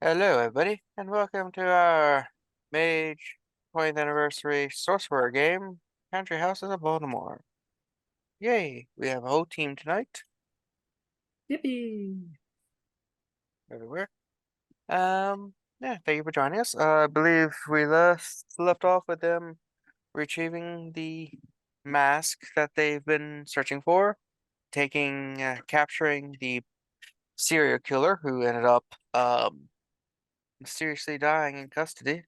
Hello, everybody, and welcome to our Mage 20th Anniversary Sorcerer game, Chantry House Baltimore. Yay, we have a whole team tonight, Yippee! everywhere. Yeah, thank you for joining us. I believe we left off with them retrieving the mask that they've been searching for, capturing the serial killer who ended up, mysteriously dying in custody.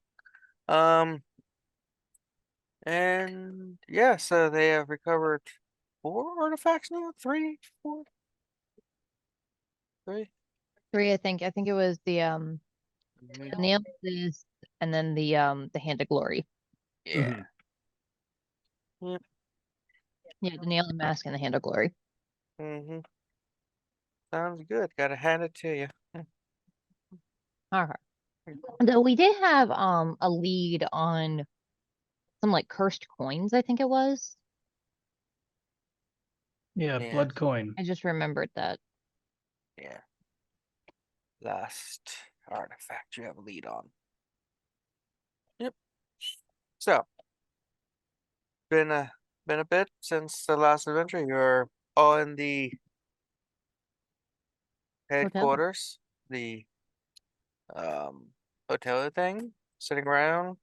And yeah, so they have recovered 4 artifacts now? Three, four, three? Three, I think. I think it was the Mhm. nail this and then the hand of glory. Yeah. Yep. Yeah, the nail, the mask, and the hand of glory. Mm-hmm. Sounds good. Gotta hand it to you. All right. Though we did have a lead on some like cursed coins, I think it was. Yeah, Yeah. blood coin. I just remembered that. Yeah. Last artifact you have a lead on. Yep. So, been a bit since the last adventure. You're all in the Hotel. headquarters, the hotel thing, sitting around,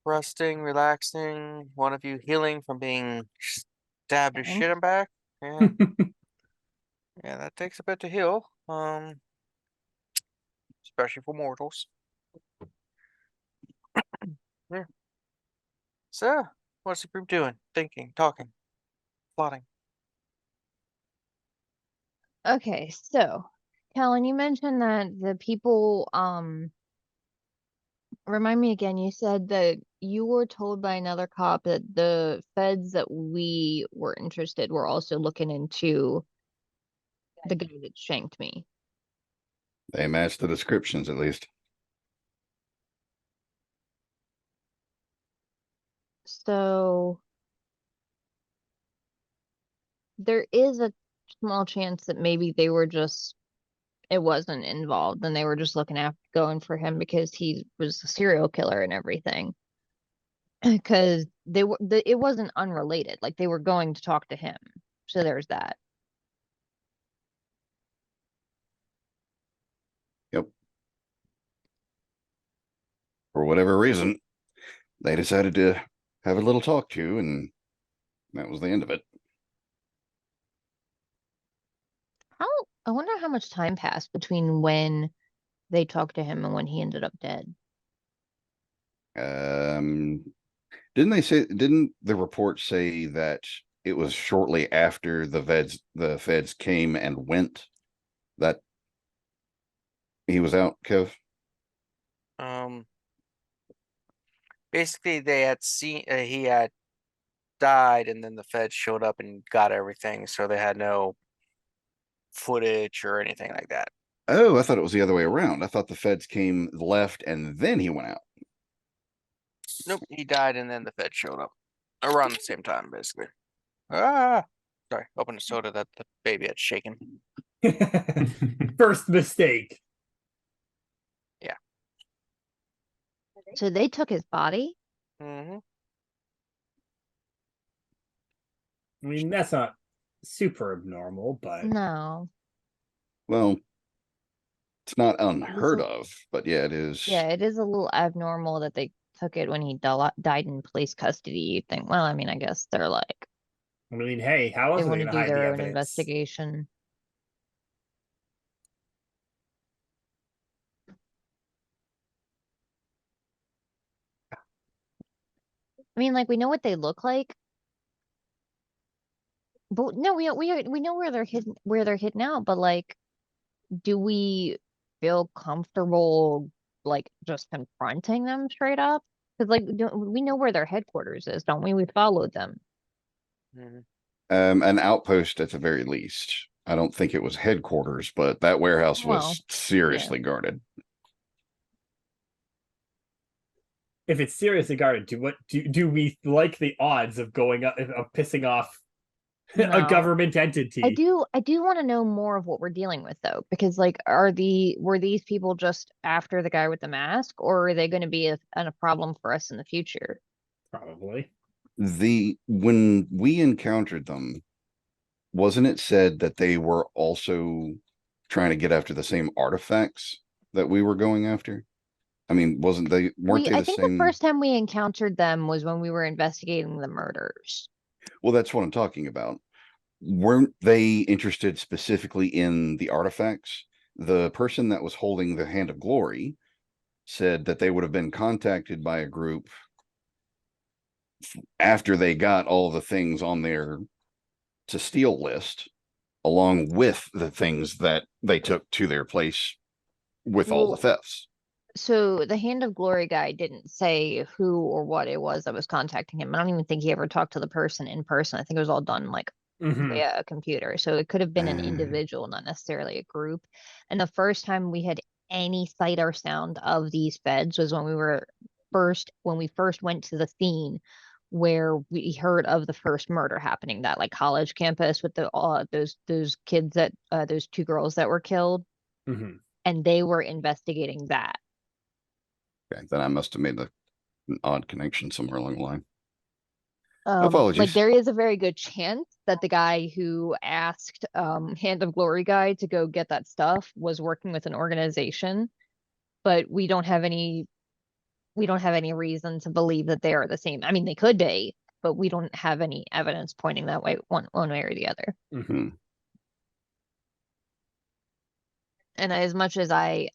resting, relaxing, one of you healing from being stabbed to shit and back. Yeah. Yeah, that takes a bit to heal. Especially for mortals. Yeah. So, what's the group doing? Thinking, talking, plotting. Okay, so Talon, you mentioned that the people remind me again, you said that you were told by another cop that the feds that we were interested were also looking into the guy that shanked me. They match the descriptions, at least. So there is a small chance that maybe they were just it wasn't involved and they were just looking after going for him because he was a serial killer and everything. Because it wasn't unrelated. Like they were going to talk to him. So there's that. Yep. For whatever reason, they decided to have a little talk to, and that was the end of it. I wonder how much time passed between when they talked to him and when he ended up dead. Didn't the report say that it was shortly after the feds came and went that he was out, Kev? Um, Basically, they had seen he had died, and then the feds showed up and got everything, so they had no footage or anything like that. Oh, I thought it was the other way around. I thought the feds came, left, and then he went out. Nope, he died, and then the feds showed up around the same time, basically. Ah, sorry, open the soda that the baby had shaken. First mistake. Yeah. So they took his body? Mm-hmm. I mean, that's not super abnormal, but No. Well, it's not unheard of, but yeah, it is. Yeah, it is a little abnormal that they took it when he died in police custody. You think, well, I mean, I guess they're like, I mean, hey, how else they are they want to gonna do hide the their own evidence? investigation. I mean, like, we know what they look like. But no, we know where they're hidden out, but like, do we feel comfortable like just confronting them straight up? Because like we know where their headquarters is, don't we? We followed them. Mm-hmm. An outpost at the very least. I don't think it was headquarters, but that warehouse Well, was seriously guarded. If it's seriously guarded, do we like the odds of going up of pissing off A No. government entity. I do want to know more of what we're dealing with though, because like were these people just after the guy with the mask, or are they going to be a problem for us in the future? Probably. When we encountered them, wasn't it said that they were also trying to get after the same artifacts that we were going after? I mean, weren't they I the think same? the first time we encountered them was when we were investigating the murders. Well, that's what I'm talking about. Weren't they interested specifically in the artifacts? The person that was holding the Hand of Glory said that they would have been contacted by a group after they got all the things on their to steal list, along with the things that they took to their place with all the Well, thefts. So the Hand of Glory guy didn't say who or what it was that was contacting him. I don't even think he ever talked to the person in person. I think it was all done like Mhm. via a computer. So it could have been an individual, not necessarily a group. And the first time we had any sight or sound of these feds was when we first went to the scene where we heard of the first murder happening, that like college campus with the those kids that those two girls that were killed, Mhm. and they were investigating that. Okay, then I must have made an odd connection somewhere along the line. Like Apologies. there is a very good chance that the guy who asked Hand of Glory guy to go get that stuff was working with an organization, but we don't have any reason to believe that they are the same. I mean, they could be, but we don't have any evidence pointing that way one way or the other. Mhm. And as much as I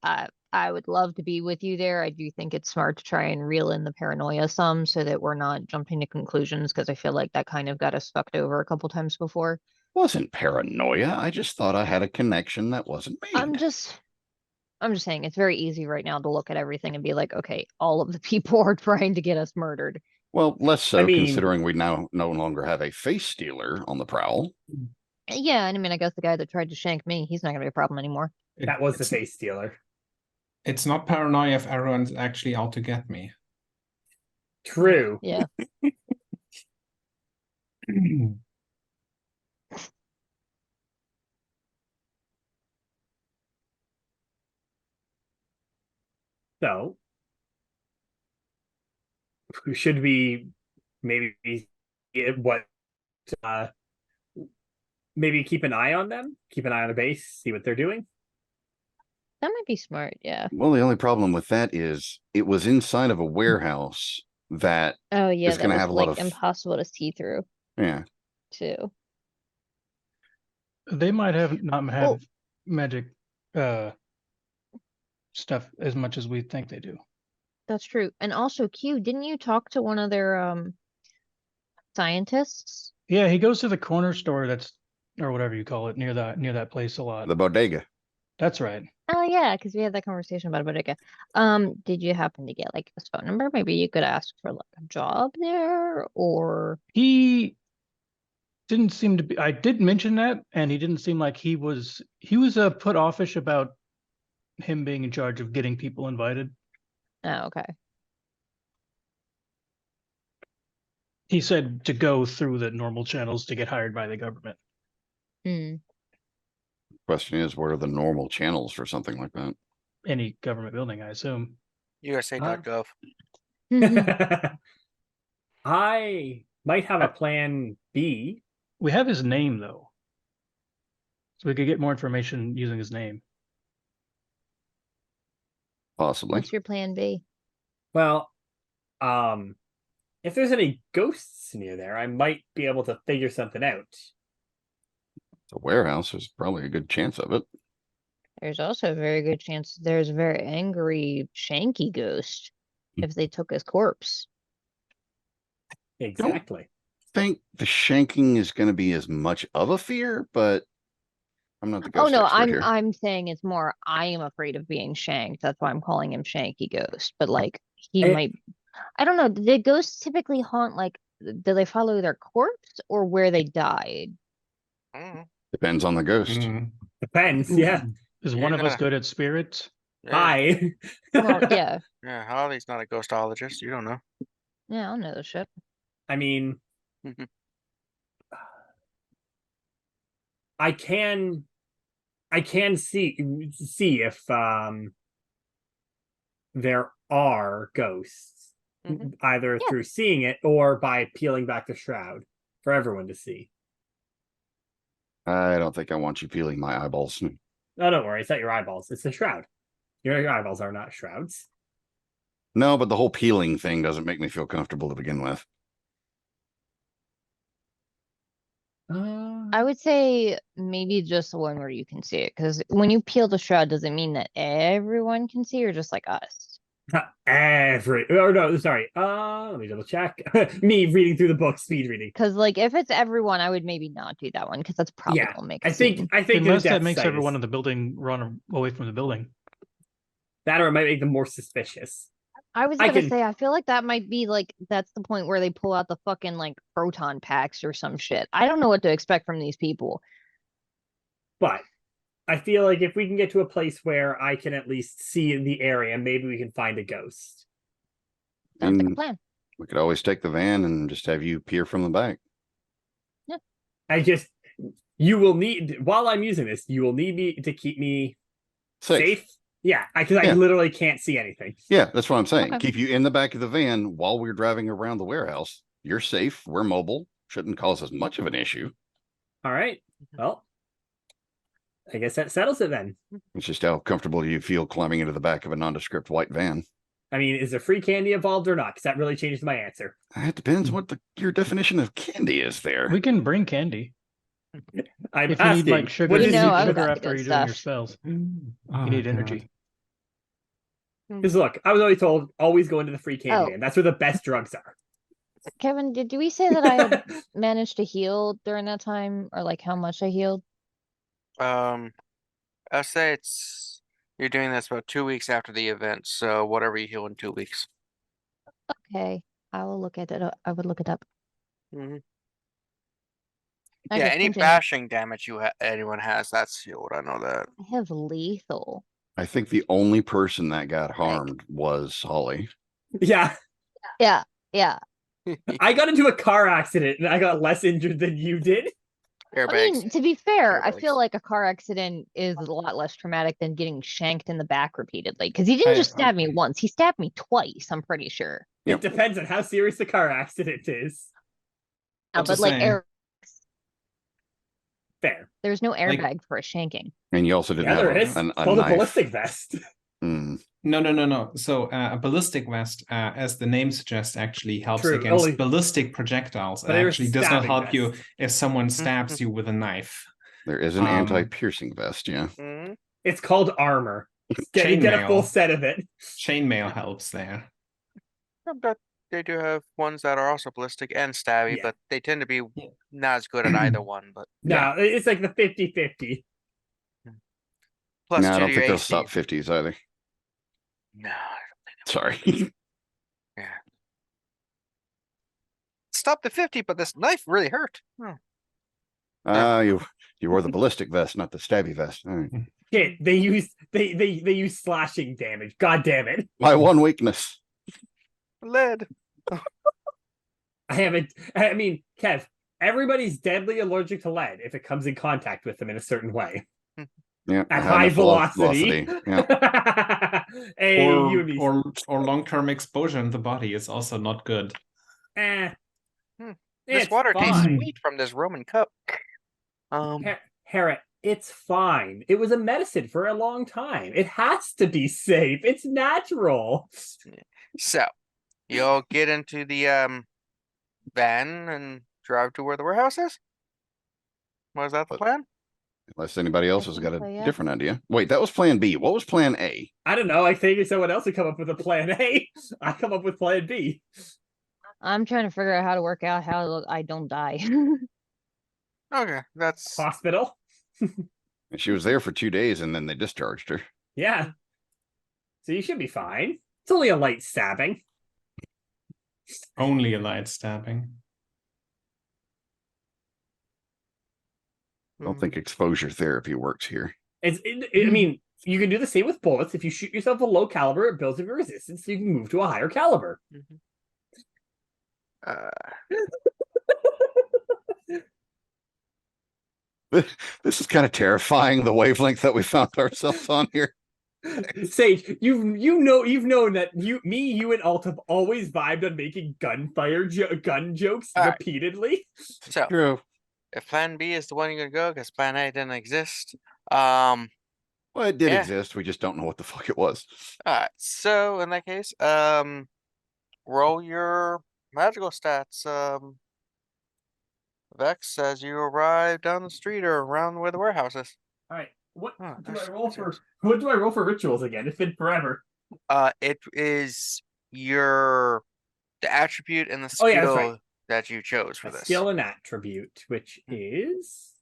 would love to be with you there, I do think it's smart to try and reel in the paranoia some so that we're not jumping to conclusions, because I feel like that kind of got us fucked over a couple times before. Wasn't paranoia. I just thought I had a connection that wasn't made. I'm just saying it's very easy right now to look at everything and be like, okay, all of the people are trying to get us murdered. Well, less so I mean- considering we now no longer have a face stealer on the prowl. Yeah, and I mean, I guess the guy that tried to shank me, he's not gonna be a problem anymore. That was the It's- face stealer. It's not paranoia if everyone's actually out to get me. True. Yeah. So, should we maybe uh maybe keep an eye on them? Keep an eye on the base, see what they're doing? That might be smart, yeah. Well, the only problem with that is it was inside of a warehouse that, Oh yeah, It's that gonna was have a lot like of- impossible to see through yeah. too. They might have not have Well- magic stuff as much as we think they do. That's true. And also, Q, didn't you talk to one of their scientists? Yeah, he goes to the corner store that's or whatever you call it near that place a lot. The bodega. That's right. Oh yeah, because we had that conversation about a bodega. Did you happen to get like his phone number? Maybe you could ask for like a job there, or He didn't seem to be. I did mention that, and he didn't seem like he was put offish about him being in charge of getting people invited. oh okay. He said to go through the normal channels to get hired by the government. Hmm. Question is, what are the normal channels for something like that? Any government building, I assume. USA.gov. I might have a plan B. We have his name though, so we could get more information using his name. Possibly. What's your plan B? Well, if there's any ghosts near there, I might be able to figure something out. The warehouse is probably a good chance of it. There's also a very good chance there's a very angry Shanky ghost if they took his corpse. Exactly. Think the shanking is going to be as much of a fear, but I'm not the Oh ghost no, expert here. I'm saying it's more I am afraid of being shanked. That's why I'm calling him Shanky Ghost. But like he Eh. might, I don't know. Did ghosts typically haunt like do they follow their corpse or where they died? Mm, Depends on the ghost. Mm. Depends, yeah. Is You're one of us not- good at spirits? yeah, Hi. Well, yeah, Yeah, Holly's not a ghostologist. You don't know. yeah, I'll know the shit. I mean, I can see if there are ghosts, Mhm. either Yeah. through seeing it or by peeling back the shroud for everyone to see. I don't think I want you peeling my eyeballs. No, don't worry, it's not your eyeballs, it's the shroud. Your eyeballs are not shrouds. No, but the whole peeling thing doesn't make me feel comfortable to begin with. I would say maybe just the one where you can see it, because when you peel the shroud, does it mean that everyone can see, or just like us? Let me double check. Me reading through the book, speed reading. Because like if it's everyone, I would maybe not do that one, because that's probably Yeah, gonna make a I think scene. Unless the that depth makes sight everyone is- in the building run away from the building. that, or it might make them more suspicious. I was I gonna can- say, I feel like that might be like that's the point where they pull out the fucking like proton packs or some shit. I don't know what to expect from these people. But I feel like if we can get to a place where I can at least see the area, maybe we can find a ghost. Sounds like a Mm. plan. We could always take the van and just have you peer from the back. You will need, while I'm using this, you will need me to keep me safe. Yeah, because I Yeah. literally can't see anything. Yeah, that's what I'm saying. Okay. Keep you in the back of the van while we're driving around the warehouse. You're safe. We're mobile. Shouldn't cause as much of an issue. All right. Well, I guess that settles it then. It's just how comfortable you feel climbing into the back of a nondescript white van. I mean, is there free candy involved or not? Because that really changes my answer. It depends what your definition of candy is there. We can bring candy I'm if you asking, need like sugar. what You is know, I've sugar got the after good you're doing your stuff. spells. Oh, You need God. energy. Because look, I was always told always go into the free candy Oh. van. That's where the best drugs are. Kevin, did we say that I had managed to heal during that time, or like how much I healed? I'll say you're doing this about 2 weeks after the event, so whatever you heal in 2 weeks. Okay, I will look at it. I would look it up. Mhm. Okay, Yeah, any continue. bashing damage anyone has, that's healed. I know that. I have lethal. I think the only person that got Like- harmed was Holly. Yeah, Yeah, yeah. I got into a car accident and I got less injured than you did. I Airbags. mean, to be fair, I feel Airbags. like a car accident is a lot less traumatic than getting shanked in the back repeatedly. Because he didn't just stab me once; he stabbed me twice. I'm pretty sure. Yep. It depends on how serious the car accident is. What to But like say? Fair. there's no Like- airbag for a shanking. And you also didn't Yeah, there have is. a It's called a knife. ballistic vest. Mm. No. So a ballistic vest, as the name suggests, actually helps True, against only- ballistic projectiles. It But they're actually does not stabbing help you vests. if someone stabs you with a knife. There is an Um, anti-piercing vest, yeah. Mhm. It's called armor. You get a full Chainmail. set of it. Chainmail helps there. But they do have ones that are also ballistic and stabby, Yeah. but they tend to be Yeah. not as good at either one. But No, it's like the 50-50. plus No, I two don't to think your they'll AC. stop 50s either. No, Sorry. stop the 50, but this knife really hurt. Oh. You wore the ballistic vest, not the stabby vest. All right. Shit, they use slashing damage. God damn it. My one weakness. Lead. I mean, Kev, everybody's deadly allergic to lead if it comes in contact with them in a certain way. Yeah. At high high enough velocity. Yeah. Hey, you and me. Or long-term exposure in the body is also not good. Eh. Hmm. This It's water tastes fine. sweet from this Roman cup. Hera, it's fine. It was a medicine for a long time. It has to be safe. It's natural. So you'll get into the van and drive to where the warehouse is? Was that the What? plan? Unless anybody else I has think got a so, yeah. different idea. Wait, that was plan B. What was plan A? I don't know. I think someone else would come up with a plan A. I come up with plan B. I'm trying to figure out how to work out how I don't die. Okay, that's Hospital. And she was there for 2 days and then they discharged her. Yeah. So you should be fine. It's only a light stabbing. Only a light stabbing. I don't think exposure therapy works here. I mean, you can do the same with bullets. If you shoot yourself a low caliber, it builds up your resistance, so you can move to a higher caliber. uh, This is kind of terrifying, the wavelength that we found ourselves on here. Sage, you've known that you and Alt have always vibed on making gun jokes All right. repeatedly. So True. if Plan B is the one you're gonna go, because Plan A didn't exist. Well, it did Yeah. exist. We just don't know what the fuck it was. Alright, so in that case, roll your magical stats, Vex, as you arrive down the street or around where the warehouse is. All right, what Oh, do there's I roll for? six. What do I roll for rituals again? It's been forever. It is the attribute and the Oh, yeah, that's right. skill that you chose for A this. skill and attribute, which is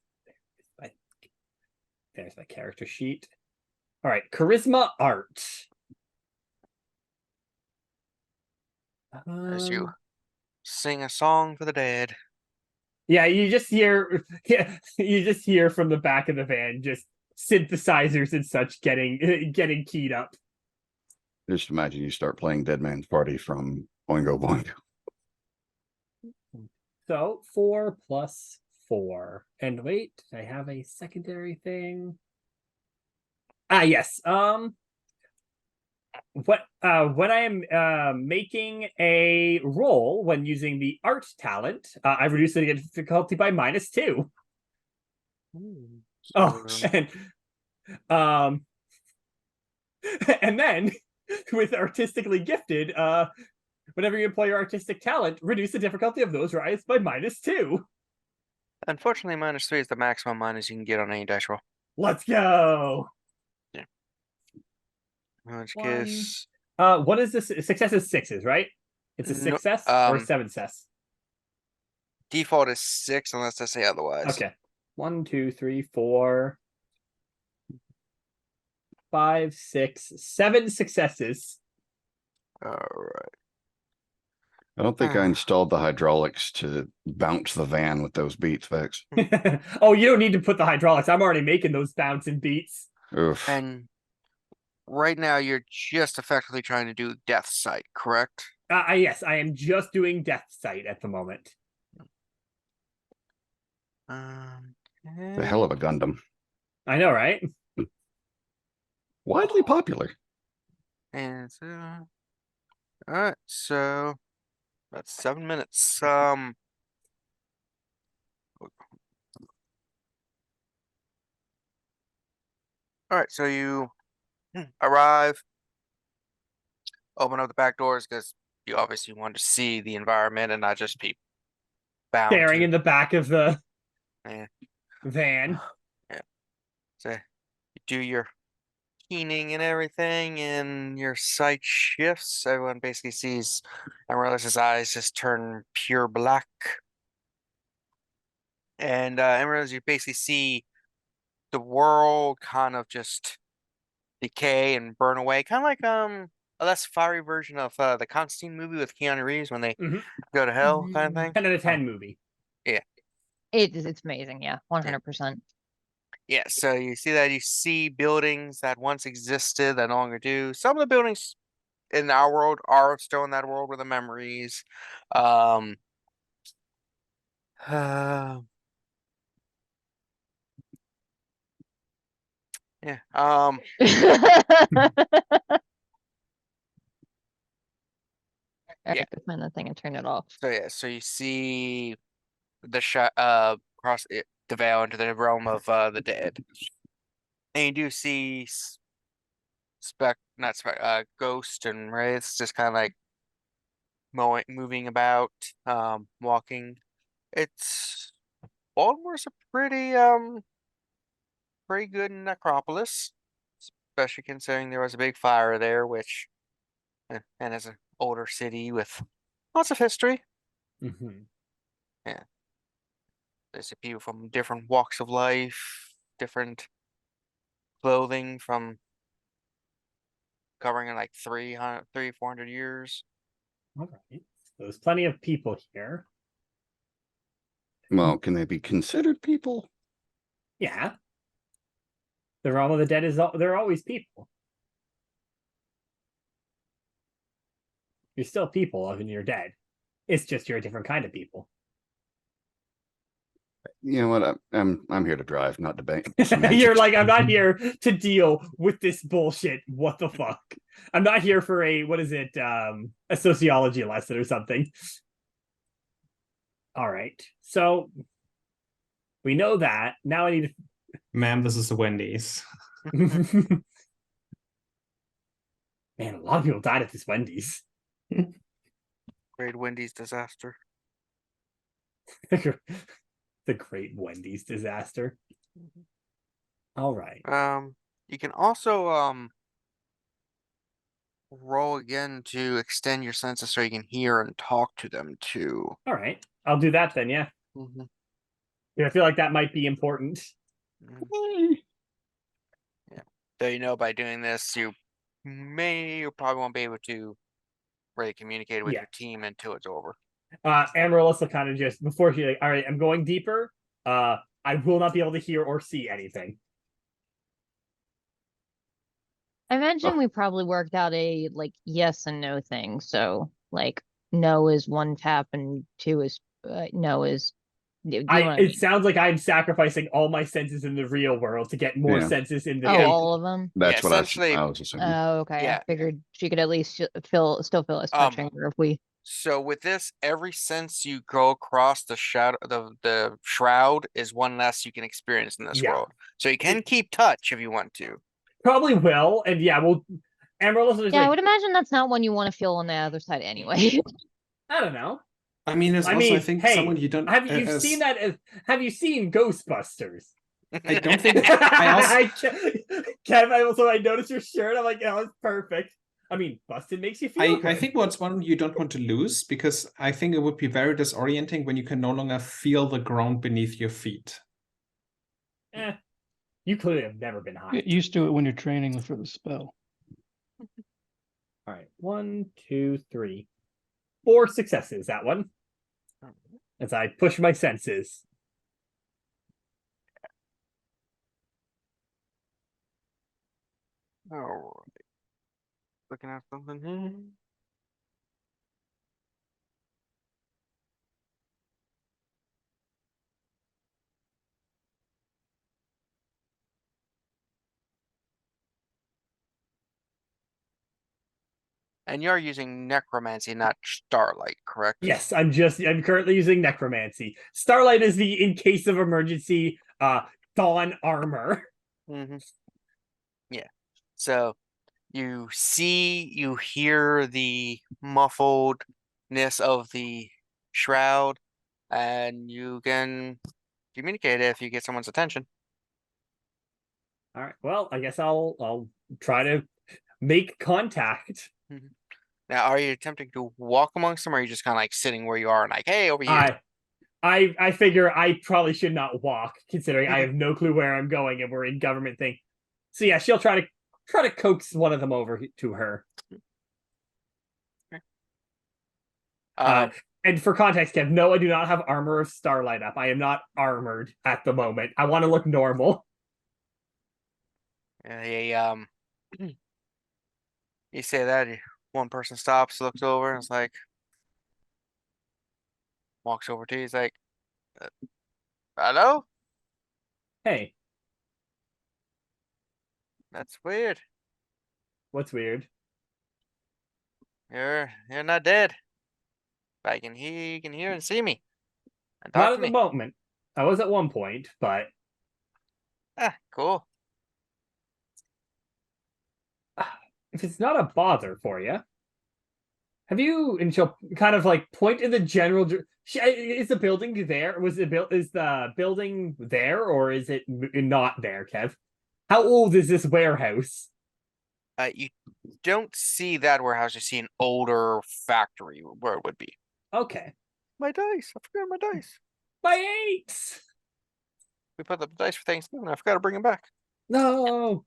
there's my character sheet. All right, charisma art. As you sing a song for the dead. Yeah, you just hear from the back of the van just synthesizers and such getting keyed up. Just imagine you start playing Dead Man's Party from Oingo Boingo. So 4 plus 4. And wait, I have a secondary thing. Yes. When I am making a roll when using the art talent, I reduce the difficulty by -2. Oh, and and then with artistically gifted, whenever you employ your artistic talent, reduce the difficulty of those rise by -2. Unfortunately, -3 is the maximum minus you can get on any dice roll. Let's go. In which One. case, What is this? Success is 6s, right? It's a No, success or a 7 success. default is 6 unless I say otherwise. Okay. 1, 2, 3, 4, 5, 6, 7 successes. Alright. I don't think I installed the hydraulics to bounce the van with those beats, Vex. Oh, you don't need to put the hydraulics. I'm already making those bouncing beats. Oof. And right now you're just effectively trying to do Death Sight, correct? Yes, I am just doing Death Sight at the moment. The hell of a Gundam. I know, right? Widely popular. And so, alright, so that's 7 minutes. Alright, so you arrive, open up the back doors because you obviously want to see the environment and not just be bound Staring to in the back of the Yeah. van. So you do your keening and everything, and your sight shifts. Everyone basically sees Amaryllis' eyes just turn pure black. And Amaryllis, you basically see the world kind of just decay and burn away. Kind of like a less fiery version of the Constantine movie with Keanu Reeves when they go to hell kind of thing. 10 out of 10 movie. It's amazing, yeah, 100%. Yeah, so you see that, you see buildings that once existed that no longer do. Some of the buildings in our world are still in that world with the memories. Yeah. Alright, go find that thing and turn it off. So yeah, so you see the cross it, the veil into the realm of the dead, and you do see ghost and wraiths just kind of like moving about, walking. It's Baltimore's a pretty good necropolis, especially considering there was a big fire there, which and as an older city with lots of history. There's people from different walks of life, different clothing from covering in like 400 years. All right. There's plenty of people here. Well, can they be considered people? Yeah. The realm of the dead they're always people. You're still people even you're dead. It's just you're a different kind of people. You know what? I'm here to drive, not debate. You're like, I'm not here to deal with this bullshit. What the fuck? I'm not here for what is it? A sociology lesson or something. All right. So we know that. Now I need Ma'am, this is the Wendy's. to. Man, a lot of people died at this Wendy's. Great Wendy's disaster. The great Wendy's disaster. All right. You can also roll again to extend your senses so you can hear and talk to them too. All right. I'll do that then, yeah. Yeah, I feel like that might be important. Yeah. Though you know by doing this you probably won't be able to really communicate with Yeah. your team until it's over. Amaryllis will kind of just before she like, all right, I'm going deeper. I will not be able to hear or see anything. I imagine we probably worked out a like yes and no thing. So like no is one tap and two is no is. Do you know what I mean? It sounds like I'm sacrificing all my senses in the real world to get more Yeah. senses in the Oh, fake. all of them. That's what essentially. I was assuming. Oh, okay. Yeah. I figured she could at least still feel us touching her if we. So with this, every sense you go across the shadow, the shroud is one less you can experience in this Yeah. world. So you can keep touch if you want to. Probably will, and yeah, well, Amaryllis is Yeah, I like, would imagine that's not one you want to feel on the other side anyway. I don't know. I mean, there's also, I think, hey, someone you don't... have you seen that? Have you seen Ghostbusters? I don't think... I also... Kev, I noticed your shirt. I'm like, oh, it's perfect. I mean, busted makes you feel good. I think what's one you don't want to lose, because I think it would be very disorienting when you can no longer feel the ground beneath your feet. You clearly have never been high. Get used to it when you're training for the spell. All right, 1, 2, 3, 4 successes. That one. As I push my senses. All right. Looking at something here. And you're using necromancy, not starlight, correct? Yes, I'm currently using necromancy. Starlight is the in case of emergency dawn armor. Yeah. So you hear the muffledness of the shroud, and you can communicate if you get someone's attention. All right. Well, I guess I'll try to make contact. Now, are you attempting to walk amongst them, or are you just kind of like sitting where you are and like, hey, over here? I figure I probably should not walk, considering I have no clue where I'm going and we're in government thing. So yeah, she'll try to coax one of them over to her. And for context, Kev, no, I do not have armor of starlight up. I am not armored at the moment. I want to look normal. You say that, one person stops, looks over, and is like, walks over to you. He's like, hello? Hey, That's weird. what's weird? You're not dead. But you can hear and see me. And Not talk at to the me. moment. I was at one point, but Cool. if it's not a bother for you, have you? And she'll kind of like point in the general. Is the building there? Is the building there, or is it not there, Kev? How old is this warehouse? You don't see that warehouse. You see an older factory where it would be. Okay. My dice. I forgot my dice. My 8s. We put the dice for Thanksgiving. I forgot to bring them back. No.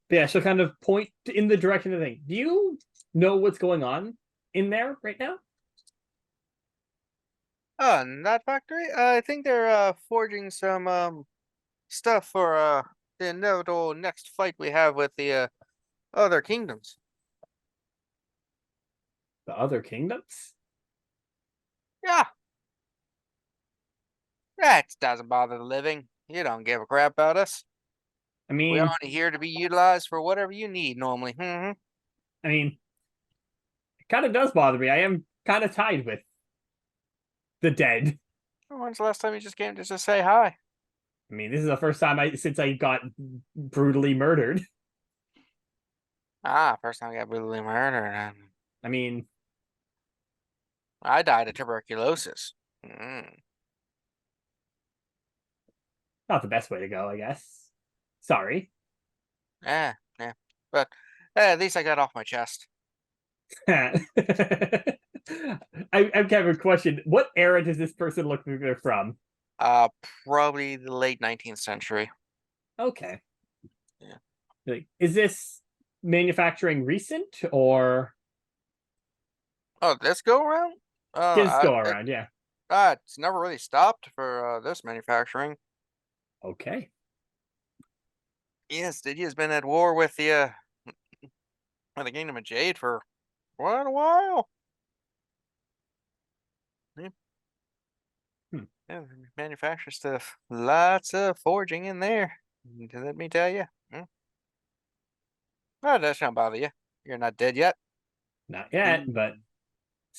But yeah, she'll kind of point in the direction of the thing. Do you know what's going on in there right now? In that factory? I think they're forging some stuff for the inevitable next fight we have with the other kingdoms. The other kingdoms? Yeah. That doesn't bother the living. You don't give a crap about us. I We're mean, only here to be utilized for whatever you need normally. Mm-hmm. I mean, it kind of does bother me. I am kind of tied with the dead. When's the last time you just came to just say hi? I mean, this is the first time since I got brutally murdered. First time I got brutally murdered. I mean, I died of tuberculosis. Mm. not the best way to go, I guess. Sorry. Yeah. But at least I got off my chest. I have a question. What era does this person look like they're from? Probably the late 19th century. Okay. Yeah. Like, is this manufacturing recent or Oh, this go around? just go around? Yeah. It's never really stopped for this manufacturing. Okay. Yes, it has been at war with the Kingdom of Jade for quite a while. Yeah. Yeah, manufacture stuff. Lots of forging in there. Let me tell you. Oh, that shouldn't bother you. You're not dead yet. Not yet, but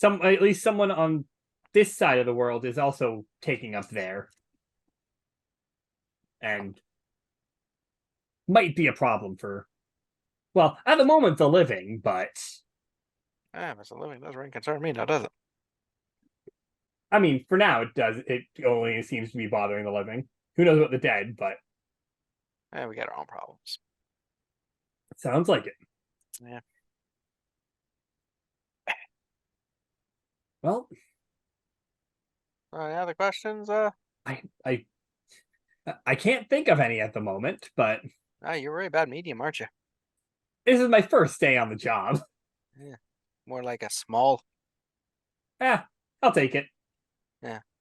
at least someone on this side of the world is also taking up there. And might be a problem for, well, at the moment, the living, but If it's a living, doesn't really concern me now, does it? I mean, for now, it does. It only seems to be bothering the living. Who knows about the dead, but We got our own problems. sounds like it. Yeah. Well, Any other questions? I can't think of any at the moment, but You're really bad medium, aren't you? this is my first day on the job. More like a small. I'll take it.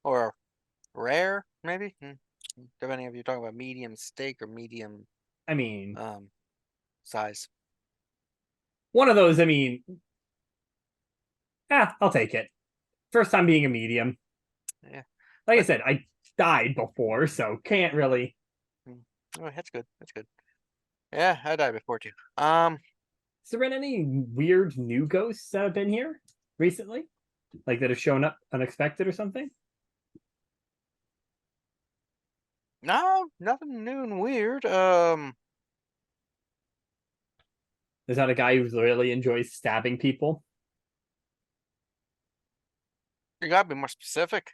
Or rare, maybe? Depending if you're talking about medium steak or medium I mean, size. one of those, I mean, I'll take it. First time being a medium. Yeah. Like I said, I died before, so can't really. Oh, that's good. That's good. Yeah, I died before too. Has there been any weird new ghosts that have been here recently? Like that have shown up unexpected or something? No, nothing new and weird. There's not a guy who really enjoys stabbing people. You gotta be more specific.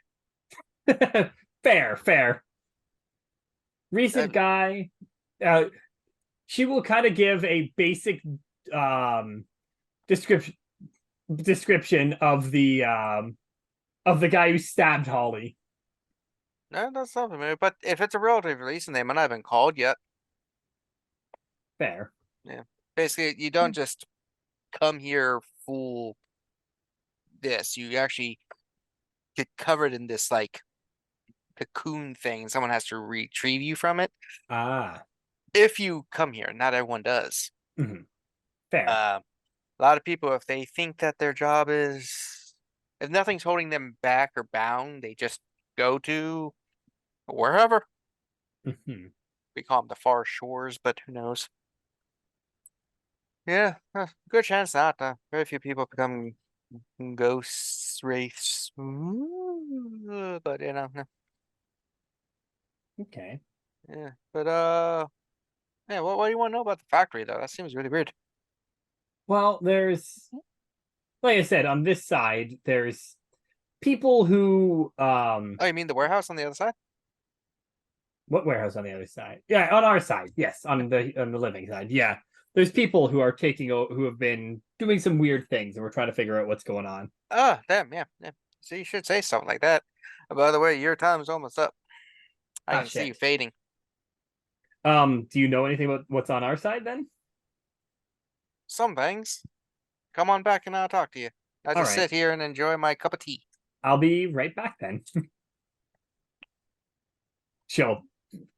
Fair. Recent guy. She will kind of give a basic description of the guy who stabbed Holly. No, that's something, maybe. But if it's a relatively recent, they might not have been called yet. Fair. Basically, you don't just come here full this. You actually get covered in this like cocoon thing. Someone has to retrieve you from it. If you come here, not everyone does. Fair. A lot of people, if they think that their job is, if nothing's holding them back or bound, they just go to wherever. We call them the far shores, but who knows? Yeah, good chance not. Very few people become ghosts, wraiths, but you know, Okay. yeah. But yeah. What do you want to know about the factory though? That seems really weird. Well, there's, like I said, on this side, there's people who Oh, you mean the warehouse on the other side? What warehouse on the other side? Yeah, on our side. Yes, on the living side. Yeah, there's people who are who have been doing some weird things, and we're trying to figure out what's going on. Oh, damn, yeah. So you should say something like that. By the way, your time is almost up. I can see you fading. Do you know anything about what's on our side then? Some things. Come on back and I'll talk to you. I'll just sit here and enjoy my cup of tea. I'll be right back then.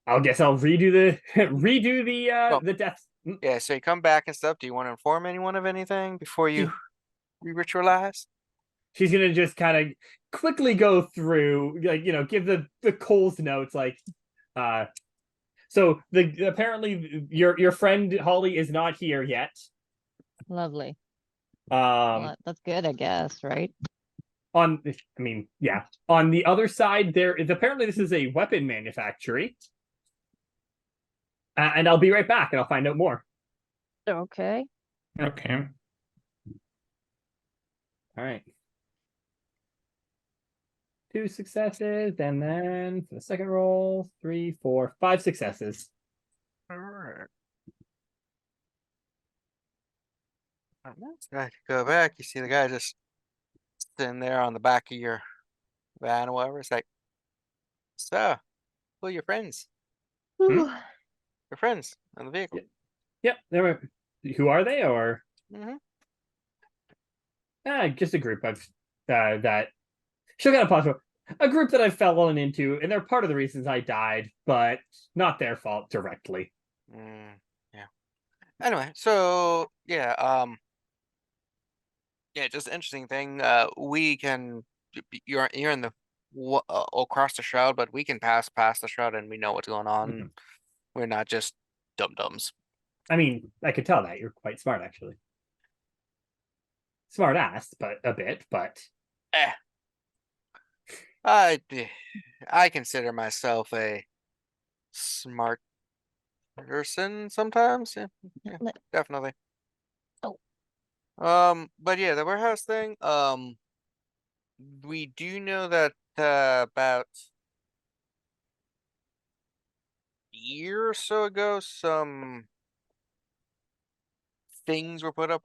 I'll guess I'll redo the death. Yeah, so you come back and stuff. Do you want to inform anyone of anything before you re-ritualize? she's gonna just kind of quickly go through, like, give the Cole's notes, like, so apparently your friend Holly is not here yet. Lovely. Um, Well, that's good, I guess, right? on the other side, there is apparently this is a weapon manufactory. And I'll be right back, and I'll find out more. Okay. Okay. All right. 2 successes, and then for the second roll, 3, 4, 5 successes. Alright. Go back, you see the guy just sitting there on the back of your van or whatever. It's like, so, who are your friends? Whew. Your friends on the vehicle. Yep, there were. Who are they, or Mm-hmm. just a group of that. She'll get a possible a group that I've fallen into, and they're part of the reasons I died, but not their fault directly. Yeah. Anyway, so yeah, just interesting thing. We can you're in the across the shroud, but we can pass past the shroud and we know what's going on. Mhm. We're not just dum-dums. I mean, I could tell that you're quite smart, actually. Smart ass, but a bit, but Eh. I consider myself a smart person sometimes. Yeah, definitely. Oh. But yeah, the warehouse thing. We do know that about a year or so ago, some things were put up.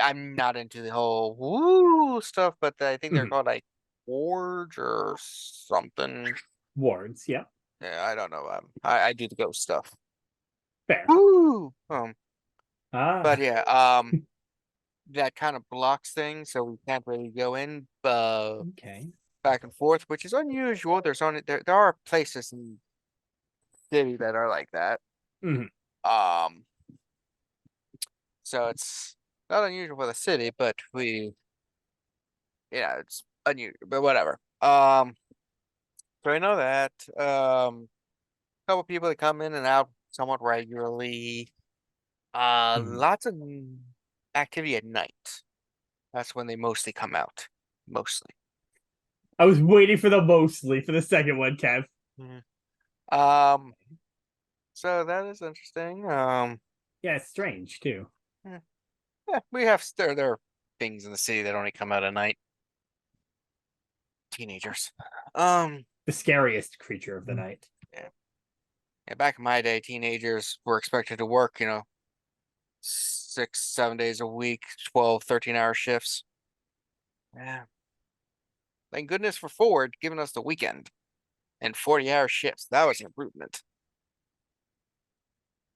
I'm not into the whole woo stuff, but I think they're Mhm. called like Forge or something. wards, yeah, Yeah, I don't know. I do the ghost stuff. fair. Woo! Ah, But yeah, that kind of blocks things, so we can't really go in okay. back and forth, which is unusual. There are places in the city that are like that. Mhm. So it's not unusual for the city, but it's unusual, but whatever. So I know that a couple people that come in and out somewhat regularly. Mhm. Lots of activity at night. That's when they mostly come out. Mostly. I was waiting for the second one, Kev. Um, so that is interesting. Yeah, it's strange too. Yeah, we have there are things in the city that only come out at night. Teenagers. The scariest creature of the night. Yeah, back in my day, teenagers were expected to work, 6, 7 days a week, 12, 13-hour shifts. Yeah. Thank goodness for Ford giving us the weekend and 40-hour shifts. That was an improvement.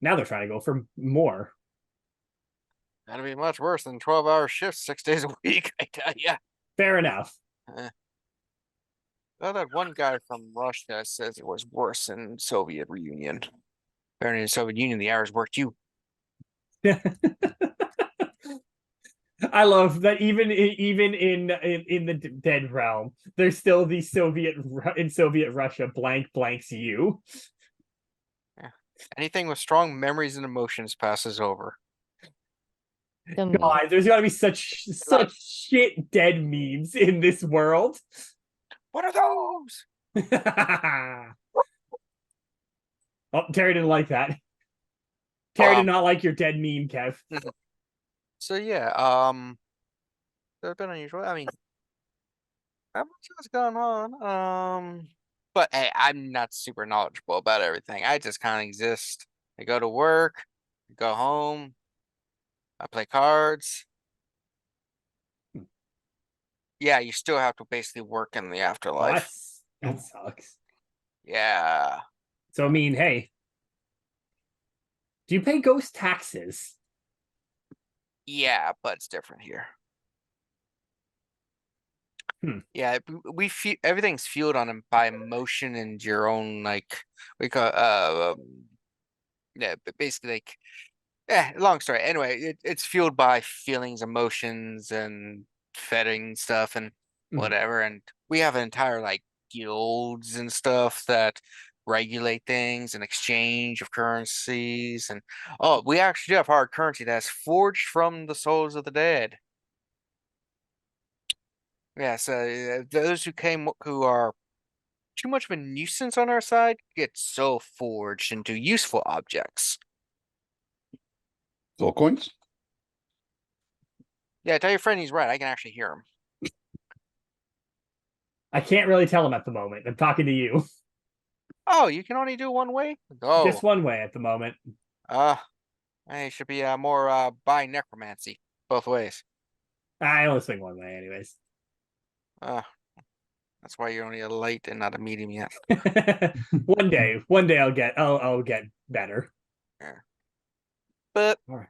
Now they're trying to go for more. That'd be much worse than 12-hour shifts 6 days a week, I tell ya. Fair enough. Well, that one guy from Russia says it was worse in Soviet Union. Apparently, in the Soviet Union, the hours worked you. I love that even in the dead realm, there's still the Soviet Russia blanks you. Yeah. Anything with strong memories and emotions passes over. God, there's got to be such shit dead memes in this world. What are those? Oh, Terry didn't like that. Terry did not like your dead meme, Kev. So yeah, that's been unusual. I mean, not much has gone on. But hey, I'm not super knowledgeable about everything. I just kind of exist. I go to work, I go home, I play cards. Yeah, you still have to basically work in the Oh, afterlife. that sucks. Yeah. So I mean, hey, do you pay ghost taxes? Yeah, but it's different here. Yeah, we feel everything's fueled on by emotion and your own we call yeah, but basically long story. Anyway, it's fueled by feelings, emotions, and fetting stuff and Mhm. whatever. And we have an entire like guilds and stuff that regulate things and exchange of currencies. And oh, we actually do have hard currency that's forged from the souls of the dead. Yeah, so those who are too much of a nuisance on our side get so forged into useful objects. Soul coins? Yeah, tell your friend he's right. I can actually hear him. I can't really tell him at the moment. I'm talking to you. Oh, you can only do one way? Oh, Just one way at the moment. it should be more by necromancy both ways. I only swing one way, anyways. That's why you're only a light and not a medium yet. one day I'll get better. But All right.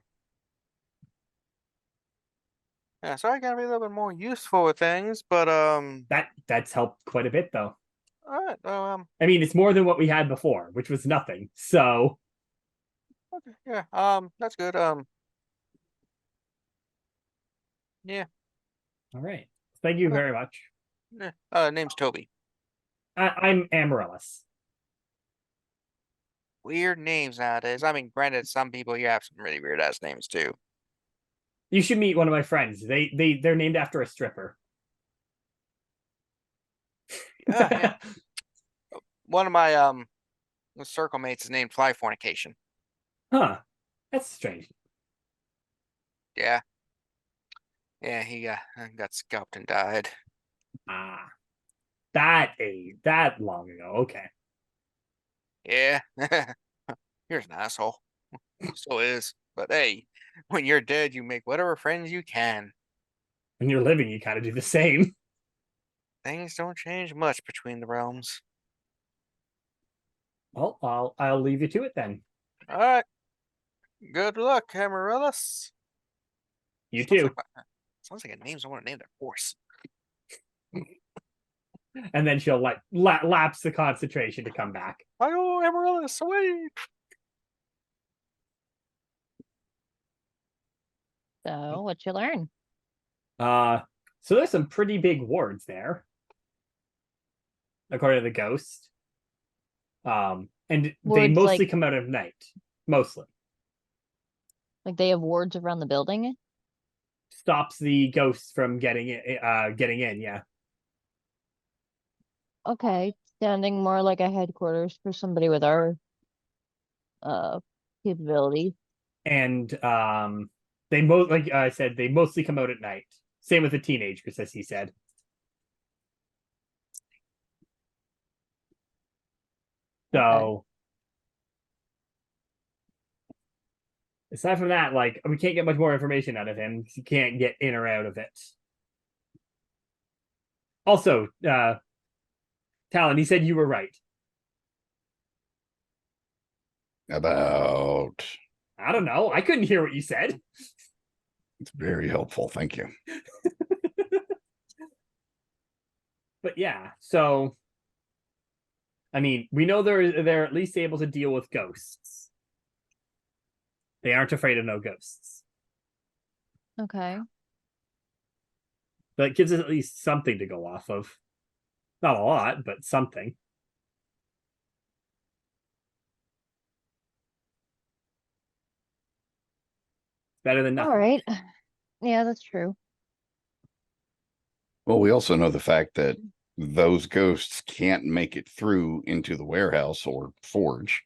yeah, so I gotta be a little bit more useful with things. But That's helped quite a bit though. all right. Well, I mean, it's more than what we had before, which was nothing. So okay, yeah. That's good. Yeah. all right. Thank you very much. Yeah. Name's Toby. I'm Amaryllis. Weird names nowadays. I mean, granted, some people here have some really weird ass names too. You should meet one of my friends. They're named after a stripper. Yeah. One of my circle mates is named Fly Fornication. Huh. That's strange. Yeah. Yeah, he got scalped and died. Ah. That long ago. Okay. Yeah. You're an asshole. So is. But hey, when you're dead, you make whatever friends you can. When you're living, you kind of do the same. Things don't change much between the realms. Well, I'll leave you to it then. All right. Good luck, Amaryllis. You Sounds too. sounds like a name someone named their horse. And then she'll lapse the concentration to come back. Oh, Amaryllis, away! So what you learn? So there's some pretty big wards there, according to the ghost. And they Wards, mostly like- come out at night. Mostly. Like they have wards around the building? Stops the ghosts from getting in, yeah. Okay, sounding more like a headquarters for somebody with our capabilities. And like I said, they mostly come out at night. Same with the teenagers, as he said. So Okay. aside from that, like we can't get much more information out of him. He can't get in or out of it. Also, Talon, he said you were right. About. I don't know. I couldn't hear what you said. It's very helpful. Thank you. But yeah, so I mean, we know they're at least able to deal with ghosts. They aren't afraid of no ghosts. Okay. But it gives us at least something to go off of. Not a lot, but something. Better than nothing. All right. Yeah, that's true. Well, we also know the fact that those ghosts can't make it through into the warehouse or forge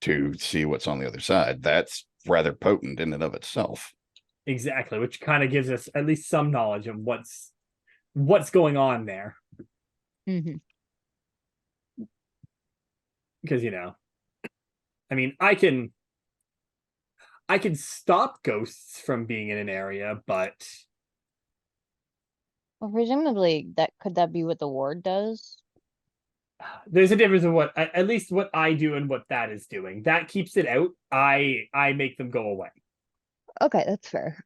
to see what's on the other side. That's rather potent in and of itself. Exactly, which kind of gives us at least some knowledge of what's going on there. Mm-hmm. Because I mean, I can stop ghosts from being in an area, but Well, presumably that be what the ward does? there's a difference in what at least what I do and what that is doing. That keeps it out. I make them go away. Okay, that's fair.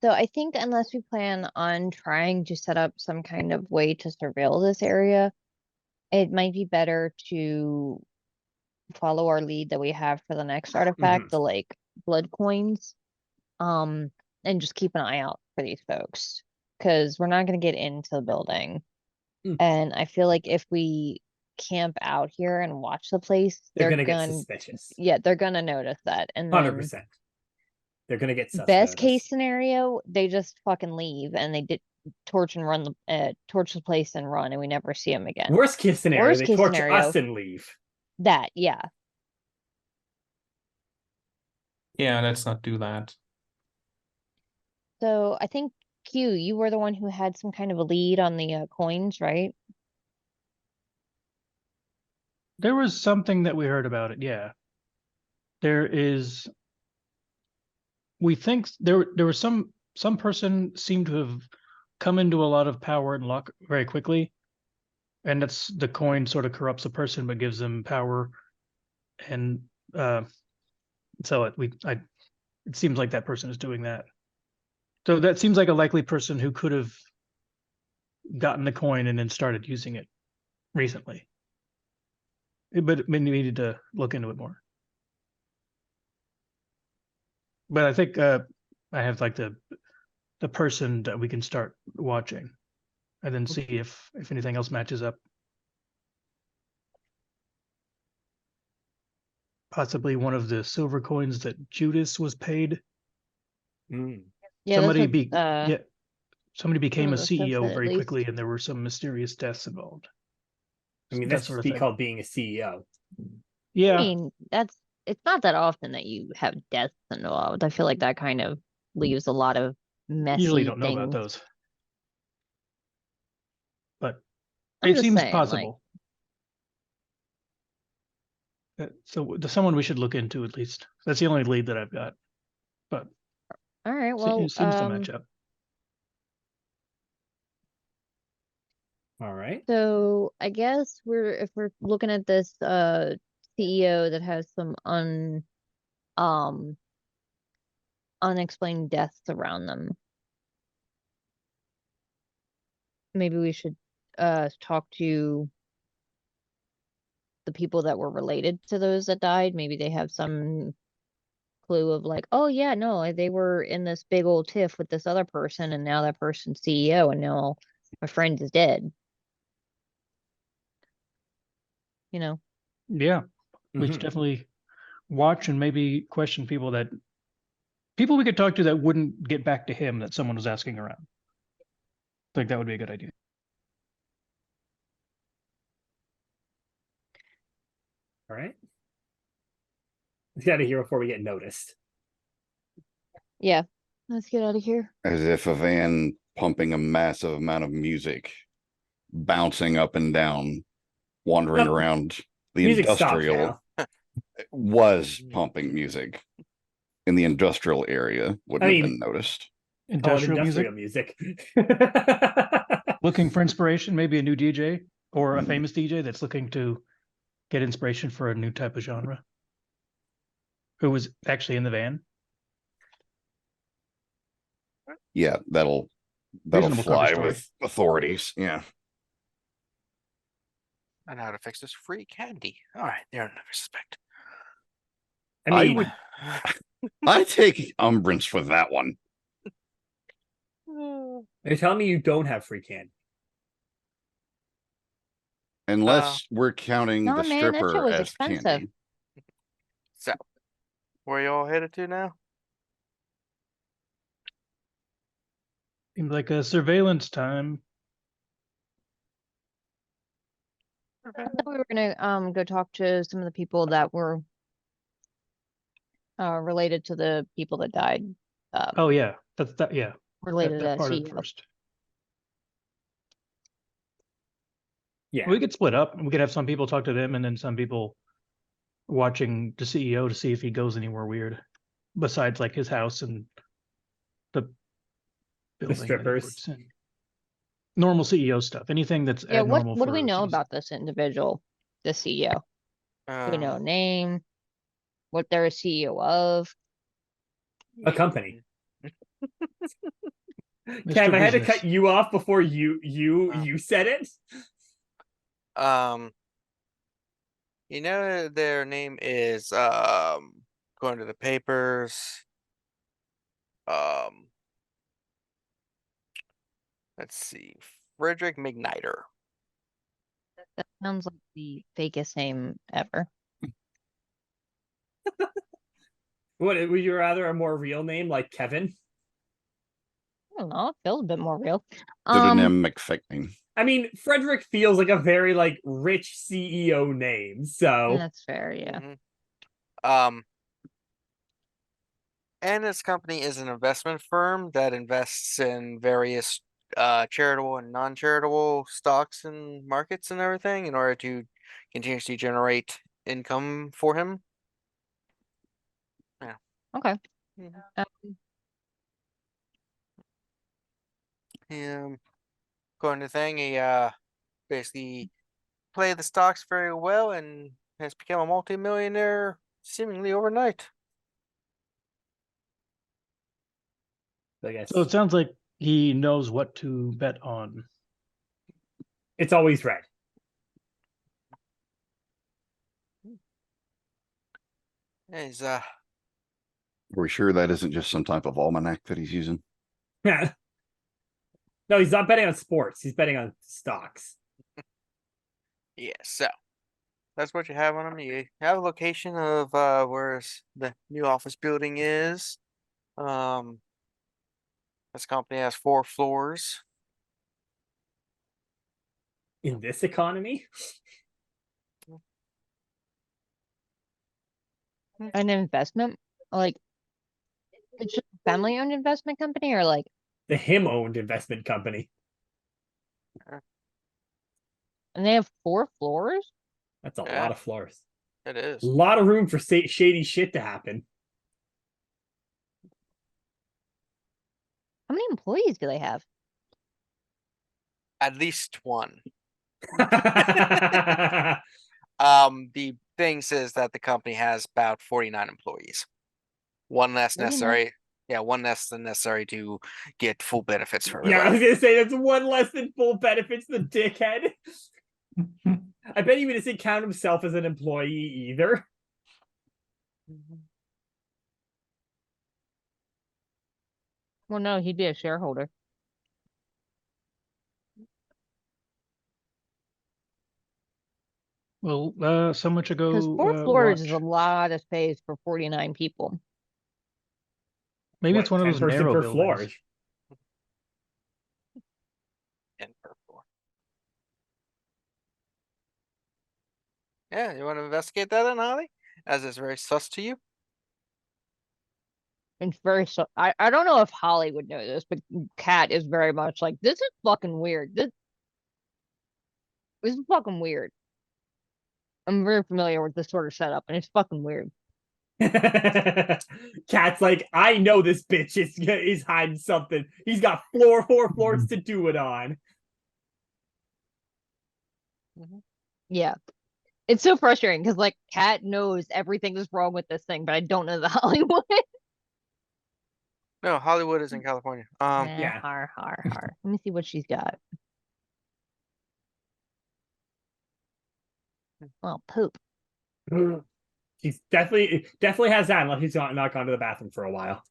So I think unless we plan on trying to set up some kind of way to surveil this area, it might be better to follow our lead that we have for the next artifact, the like blood coins. And just keep an eye out for these folks. Because we're not gonna get into the building. And I feel like if we camp out here and watch the place, They're gonna get suspicious. yeah, they're gonna notice that. And 100%. They're gonna get sus. best case scenario, they just fucking leave and they did torch the place and run, and we never see them again. Worst case scenario, Worst they case torch scenario, us and leave. That, yeah. Yeah, let's not do that. So I think Q, you were the one who had some kind of a lead on the coins, right? There was something that we heard about it, yeah. We think there was some person seemed to have come into a lot of power and luck very quickly. And that's the coin sort of corrupts a person but gives them power. And so it seems like that person is doing that. So that seems like a likely person who could have gotten the coin and then started using it recently. But we needed to look into it more. But I think I have like the person that we can start watching and then see if anything else matches up. Possibly one of the silver coins that Judas was paid. Yeah, Somebody some became a of the stuff CEO that at very least- quickly, and there were some mysterious deaths involved. I mean, That that's sort of be thing. called being a CEO. Yeah, I mean, it's not that often that you have deaths involved. I feel like that kind of leaves a lot of messy usually don't know things. about those, but I'm it just seems saying, possible. So someone we should look into at least. That's the only lead that I've got. But all right, well, it seems to match up. All right. So I guess if we're looking at this CEO that has some unexplained deaths around them, maybe we should talk to the people that were related to those that died. Maybe they have some clue of like, oh yeah, no, they were in this big old tiff with this other person, and now that person's CEO, and now my friend is dead. You know? Yeah, we should definitely watch and maybe question people we could talk to that wouldn't get back to him that someone was asking around. I think that would be a good idea. All right. Let's get out of here before we get noticed. Yeah. Let's get out of here. As if a van pumping a massive amount of music, bouncing up and down, wandering Nope. around the Music stops industrial now. was pumping music in the industrial area. Wouldn't have been noticed. Industrial music. Looking for inspiration, maybe a new DJ or a famous DJ that's looking to get inspiration for a new type of genre. Who was actually in the van? Yeah, that'll Reasonable cover fly story. with authorities. Yeah. I know how to fix this free candy. All right, they'll never suspect. I mean, I take umbrance for that one. you're telling me you don't have free candy? Unless we're counting No, the man, that shit stripper was as expensive. candy. So, where y'all headed to now? Seems like a surveillance time. I thought we were gonna go talk to some of the people that were related to the people that died. Oh yeah, that's that. Yeah, Related that to part of it CEO. first. Yeah. We could split up. We could have some people talk to them, and then some people watching the CEO to see if he goes anywhere weird, besides like his house and the building that he strippers. works in. Normal CEO stuff. Anything that's Yeah, what abnormal do we for know citizens. about this individual, the CEO? Do we know a Um, name? What they're a CEO of? A company. Mr. Kev, I had to Business. cut you off before you said it. you know their name is Going to the papers. Let's see. Frederick McNider. That sounds like the fakest name ever. What would you rather a more real name like Kevin? I don't know. It feels a bit more real. Pseudonym McFake. I mean, Frederick feels like a very like rich CEO name, so That's fair. Yeah. And his company is an investment firm that invests in various charitable and non-charitable stocks and markets and everything in order to continuously generate income for him. Okay. Going to thing, he basically played the stocks very well and has become a multi-millionaire seemingly overnight. I guess So it sounds like he knows what to bet on. it's always red. He's Are we sure that isn't just some type of almanac that he's using? No, he's not betting on sports. He's betting on stocks. yeah, so that's what you have on him. You have a location of where the new office building is. This company has 4 floors. In this economy? An investment, like it's just a family-owned investment company, or like The him-owned investment company. and they have 4 floors. That's a Yeah. lot of floors. It is. A lot of room for shady shit to happen. How many employees do they have? At least 1. Yeah, The thing says that the company has about 49 employees. One less 49? necessary. Yeah, one less than necessary to get full benefits for I was everybody. gonna say that's one less than full benefits, the dickhead. I bet he doesn't count himself as an employee either. Well, no, he'd be a shareholder. Well, so much Because ago. 4 floors is a Watch. lot of space for 49 people. Maybe What, it's one of 10 those person narrow per buildings. floor. And per floor. Yeah, you want to investigate that then, Holly? As it's very sus to you? It's very so. I don't know if Holly would know this, but Kat is very much like, this is fucking weird. This is fucking weird. I'm very familiar with this sort of setup, and it's fucking weird. Cat's like, I know this bitch is hiding something. He's got 4 floors to do it on. Yeah. It's so frustrating because like Kat knows everything is wrong with this thing, but I don't know the Hollywood. No, Hollywood is in California. Yeah. Har. Let me see what she's got. Well, poop. He's definitely has that unless he's not gone to the bathroom for a while.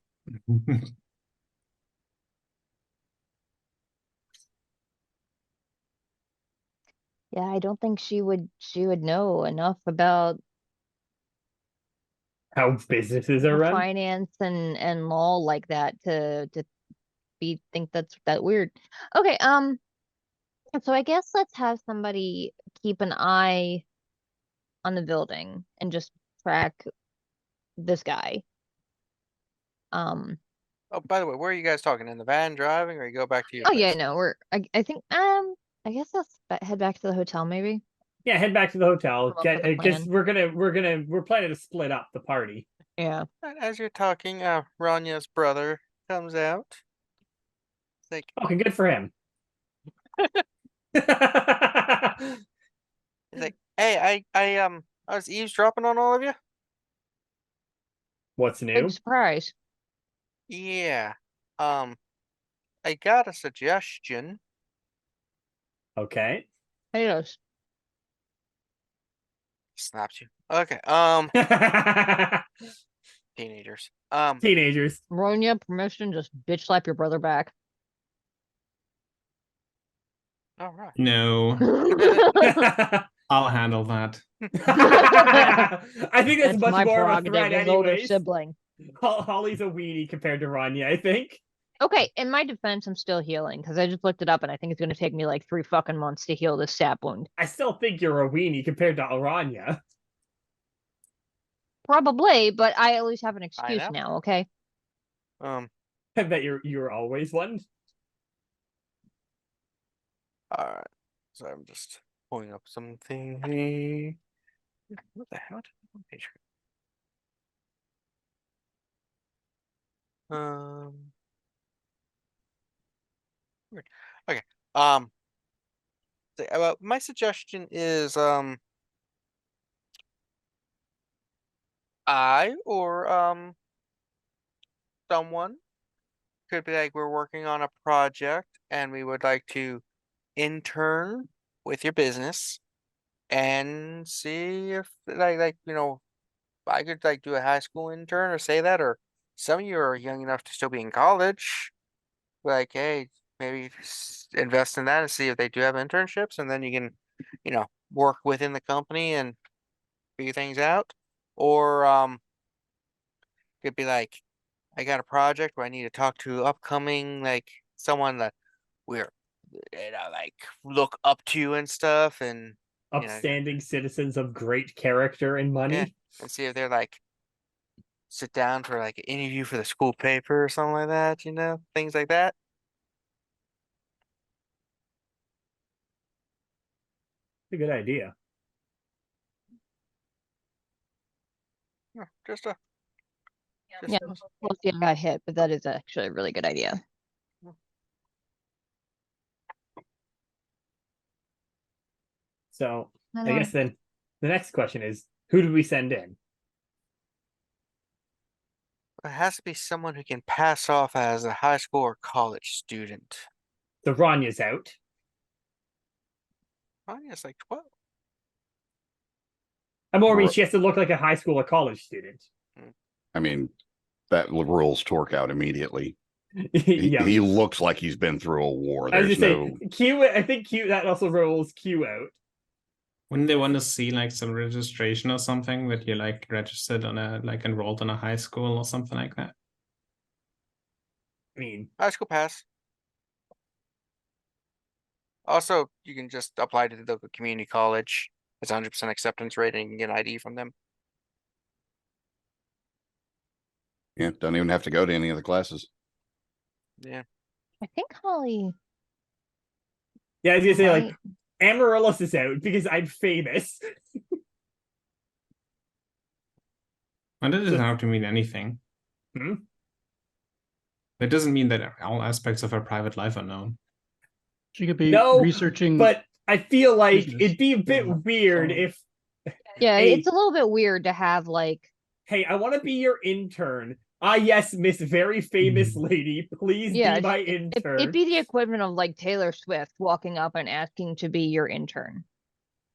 Yeah, I don't think she would know enough about How businesses are run. finance and law like that to think that's that weird. Okay, so I guess let's have somebody keep an eye on the building and just track this guy. Oh, by the way, where are you guys talking? In the van driving, or you go back to your Oh place? yeah, no, I think I guess let's head back to the hotel maybe. Yeah, head back to the hotel. Come up with a Because plan. we're planning to split up the party. Yeah. And as you're talking, Ronja's brother comes out. It's like, Okay, good for him. he's like, hey, I was eavesdropping on all of you. What's new? Big surprise. Yeah. I got a suggestion. Okay. Potatoes. Snaps you. Okay. Teenagers. Teenagers. Ronja, permission, just bitch slap your brother back. All right. No, I'll handle that. I think that's much my more of a prerogative threat as older anyways. sibling. Holly's a weenie compared to Ronja, I think. Okay, in my defense, I'm still healing because I just looked it up and I think it's going to take me like 3 fucking months to heal this sap wound. I still think you're a weenie compared to Ronja. Probably, but I at least have an excuse know. now, okay? I bet you're always one. All right. So I'm just pulling up something here. What the hell? Page. Weird. Okay. My suggestion is I or someone could be like, we're working on a project and we would like to intern with your business and see if like I could like do a high school intern or say that, or some of you are young enough to still be in college. Like, hey, maybe invest in that and see if they do have internships, and then you can, work within the company and figure things out. Or could be like, I got a project where I need to talk to upcoming like someone that we're like look up to and stuff, and Upstanding citizens of great character and money. yeah, and see if they're like sit down for like an interview for the school paper or something like that, things like that. It's a good idea. Yeah, just a Yeah, we'll see if I got hit, but that is actually a really good idea. So I guess then the next question is, who do we send in? It has to be someone who can pass off as a high school or college student. The Ronja's out. Ronja's like 12. I mean, she has to look like a high school or college student. I mean, that rules Torque out immediately. Yeah. He looks like he's been through a war. I was There's just no. saying, Q. I think Q. That also rules Q out. Wouldn't they want to see like some registration or something that you like registered on enrolled in a high school or something like that? I mean, high school pass. Also, you can just apply to the local community college. It's 100% acceptance rate, and you can get an ID from them. Yeah, don't even have to go to any of the classes. Yeah. I think Holly. yeah, I was gonna say like might- Amaryllis is out because I'm famous. And that doesn't have to mean anything. That doesn't mean that all aspects of her private life are known. She could be No, researching. But I feel like business. it'd be a bit weird if, Yeah, Hey. it's a little bit weird to have like. hey, I want to be your intern. Ah, yes, Miss Very Famous Lady, please Yeah, be my It'd intern. be the equivalent of like Taylor Swift walking up and asking to be your intern.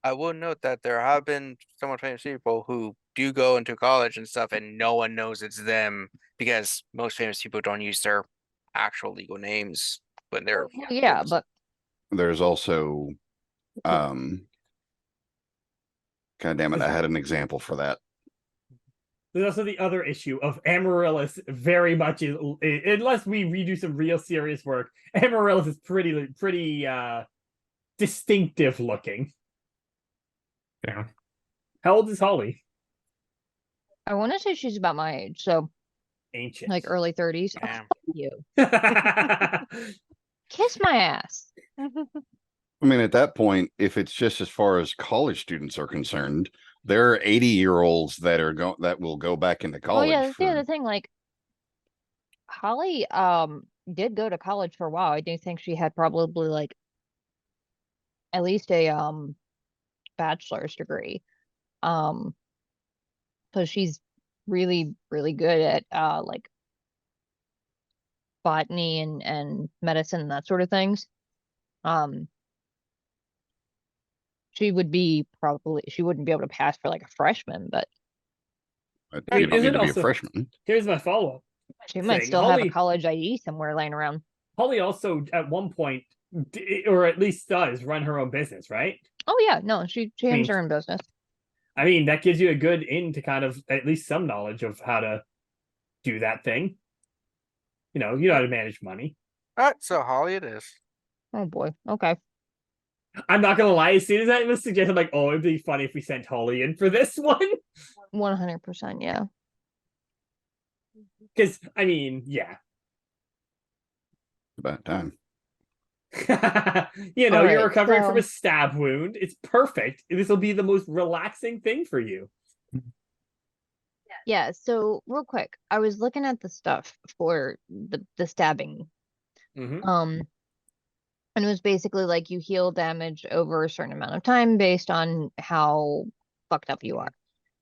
I will note that there have been somewhat famous people who do go into college and stuff, and no one knows it's them because most famous people don't use their actual legal names when they're. Well, yeah, but There's also, God damn it, I had an example for that. There's also the other issue of Amaryllis very much is, unless we redo some real serious work, Amaryllis is pretty distinctive looking. Yeah. How old is Holly? I want to say she's about my age, so Ancient. like early 30s. Oh, Yeah. fuck you. Kiss my ass. I mean, at that point, if it's just as far as college students are concerned, there are 80-year-olds that will go back into Well, college. yeah, that's the for- other thing. Like, Holly did go to college for a while. I do think she had probably like at least a bachelor's degree. So she's really, really good at like botany and medicine and that sort of things. She wouldn't be able to pass for like a freshman, but I I mean, you don't isn't need to be a also- freshman. Here's my follow-up. She might Thing. still have a Holly- college ID somewhere laying around. Holly also, at one point, or at least does, run her own business, right? Oh yeah, no, she mean- owns her own business. I mean, that gives you a good in to kind of at least some knowledge of how to do that thing. You know how to manage money. All right, so Holly it is. Oh boy. Okay. I'm not gonna lie, as soon as I was suggested, like, oh, it'd be funny if we sent Holly in for this one. 100%. Yeah. Because, I mean, yeah. About time. You're Alright, recovering from so- a stab wound. It's perfect. This will be the most relaxing thing for you. Yeah. So real quick, I was looking at the stuff for the stabbing. Mm-hmm. And it was basically like you heal damage over a certain amount of time based on how fucked up you are.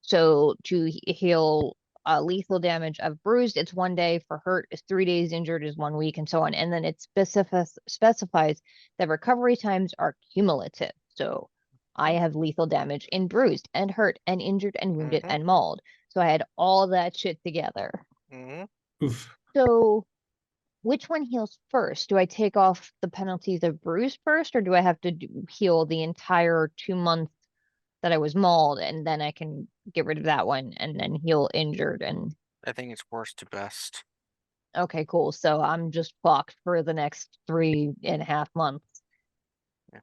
So to heal lethal damage of bruised, it's 1 day. For hurt, is 3 days. Injured is 1 week, and so on. And then it specifies that recovery times are cumulative. So I have lethal damage in bruised and hurt and injured and wounded and mauled. So I had all that shit together. Oof. So which one heals first? Do I take off the penalties of bruise first, or do I have to heal the entire 2 months that I was mauled, and then I can get rid of that one and then heal injured? And I think it's worst to best. okay, cool. So I'm just fucked for the next 3.5 months. Yeah.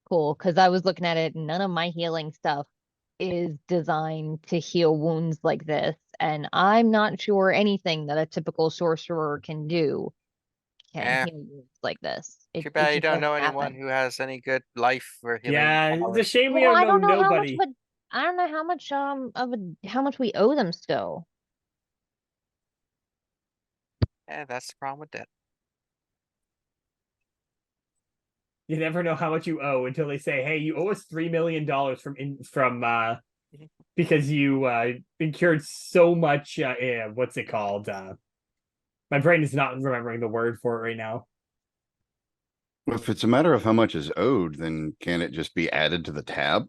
Cool, because I was looking at it, and none of my healing stuff is designed to heal wounds like this, and I'm not sure anything that a typical sorcerer can do Yeah. heal wounds like this. Too bad you just don't know doesn't anyone happen. who has any good life or healing. Yeah, it's a powers. shame we Well, I don't know don't know nobody. how much, but I don't know how much how much we owe them still. Yeah, that's the problem with that. You never know how much you owe until they say, "Hey, you owe us $3 million from because you incurred so much." What's it called? My brain is not remembering the word for it right now. If it's a matter of how much is owed, then can it just be added to the tab?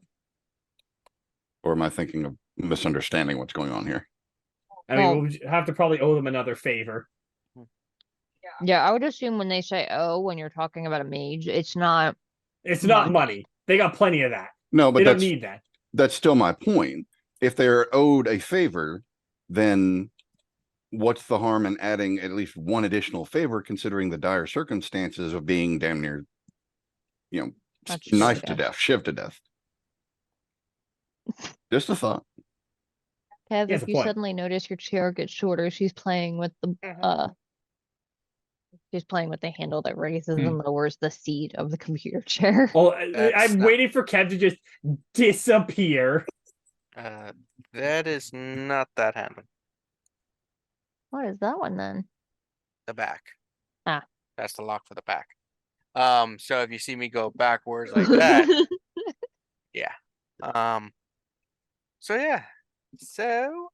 Or am I thinking of misunderstanding what's going on here? I mean, Well- we'll have to probably owe them another favor. Yeah, I would assume when they say "oh," when you're talking about a mage, it's not. It's not money. They got plenty of that. No, but They don't that's need that. that's still my point. If they're owed a favor, then what's the harm in adding at least one additional favor, considering the dire circumstances of being damn near, That's true, knifed to yeah. death, shivved to death? Just a thought. Kev, He has if a you point. suddenly notice your chair gets shorter, she's playing with the she's playing with the handle that raises and lowers the seat of the computer chair. Well, That's I'm not- waiting for Kev to just disappear. That is not that handle. What is that one then? The back. Ah. That's the lock for the back. So if you see me go backwards like that, yeah. So yeah. So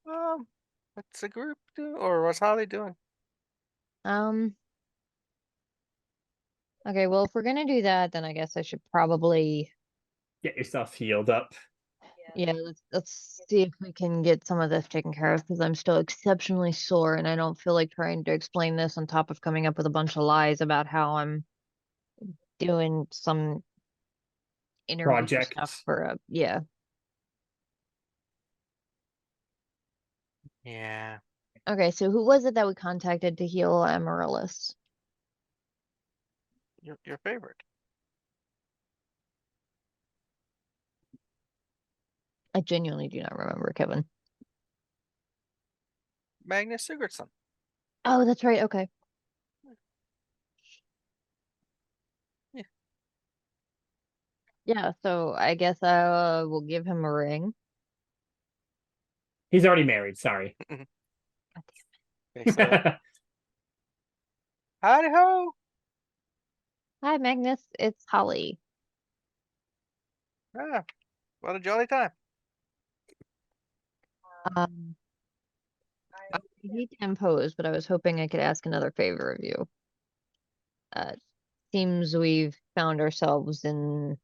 what's the group do, or what's Holly doing? Okay, well, if we're gonna do that, then I guess I should probably, Get yourself healed up. yeah, let's see if we can get some of this taken care of, because I'm still exceptionally sore and I don't feel like trying to explain this on top of coming up with a bunch of lies about how I'm doing some interview Project. stuff for a, yeah. Yeah. Okay, so who was it that we contacted to heal Amaryllis? Your favorite. I genuinely do not remember, Kevin. Magnus Sigurdsson. Oh, that's right. Okay. Yeah. Yeah, so I guess we'll give him a ring. He's already married. Sorry. Okay, so, howdy ho. Hi, Magnus. It's Holly. Ah, what a jolly time. I hate to impose, but I was hoping I could ask another favor of you. Seems we've found ourselves in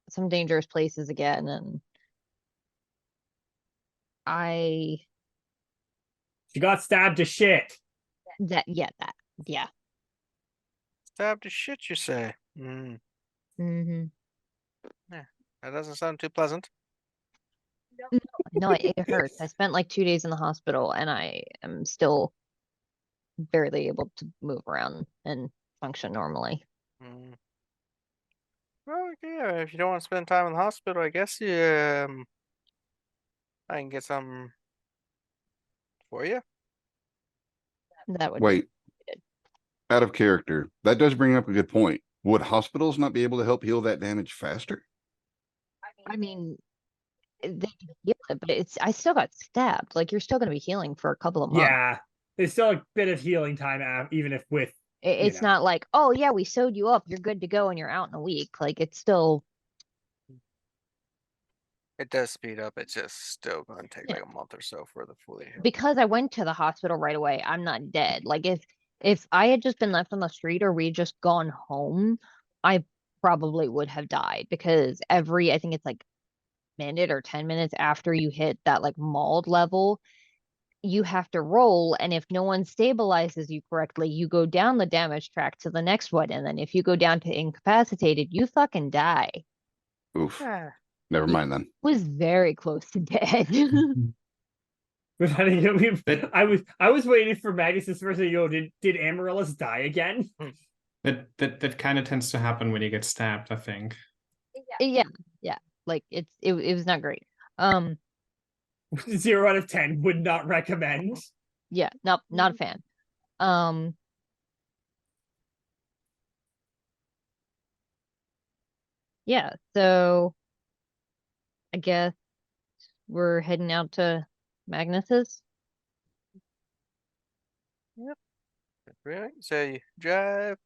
some dangerous places again, and I She got stabbed to shit. that yeah. Stab to shit, you say? Hmm. Mm-hmm. That doesn't sound too pleasant. No, it hurts. I spent like 2 days in the hospital, and I am still barely able to move around and function normally. Hmm. Well, yeah, if you don't want to spend time in the hospital, I guess I can get some for you. That would Wait, good. out of character. That does bring up a good point. Would hospitals not be able to help heal that damage faster? I mean, they can heal it, but I still got stabbed. Like, you're still going to be healing for a couple of months. Yeah. There's still a bit of healing time, even if with. It's not like, oh yeah, we sewed you up, you're good to go, and you're out in a week. Like, it's still It does speed up. It's just still going to take Yeah. like a month or so for the fully heal. because I went to the hospital right away. I'm not dead. Like, if I had just been left on the street or we had just gone home, I probably would have died because I think it's like minute or 10 minutes after you hit that like mauled level, you have to roll, and if no one stabilizes you correctly, you go down the damage track to the next one, and then if you go down to incapacitated, you fucking die. Oof. Ah, Never mind then. Was very close to dead. I was waiting for Magus's first thing. Did Amaryllis die again? That kind of tends to happen when you get stabbed, I think. Yeah, like it was not great. 0 out of 10 would not recommend. Yeah, not a fan. Yeah, so I guess we're heading out to Magnus's. yep. Really? So you drive.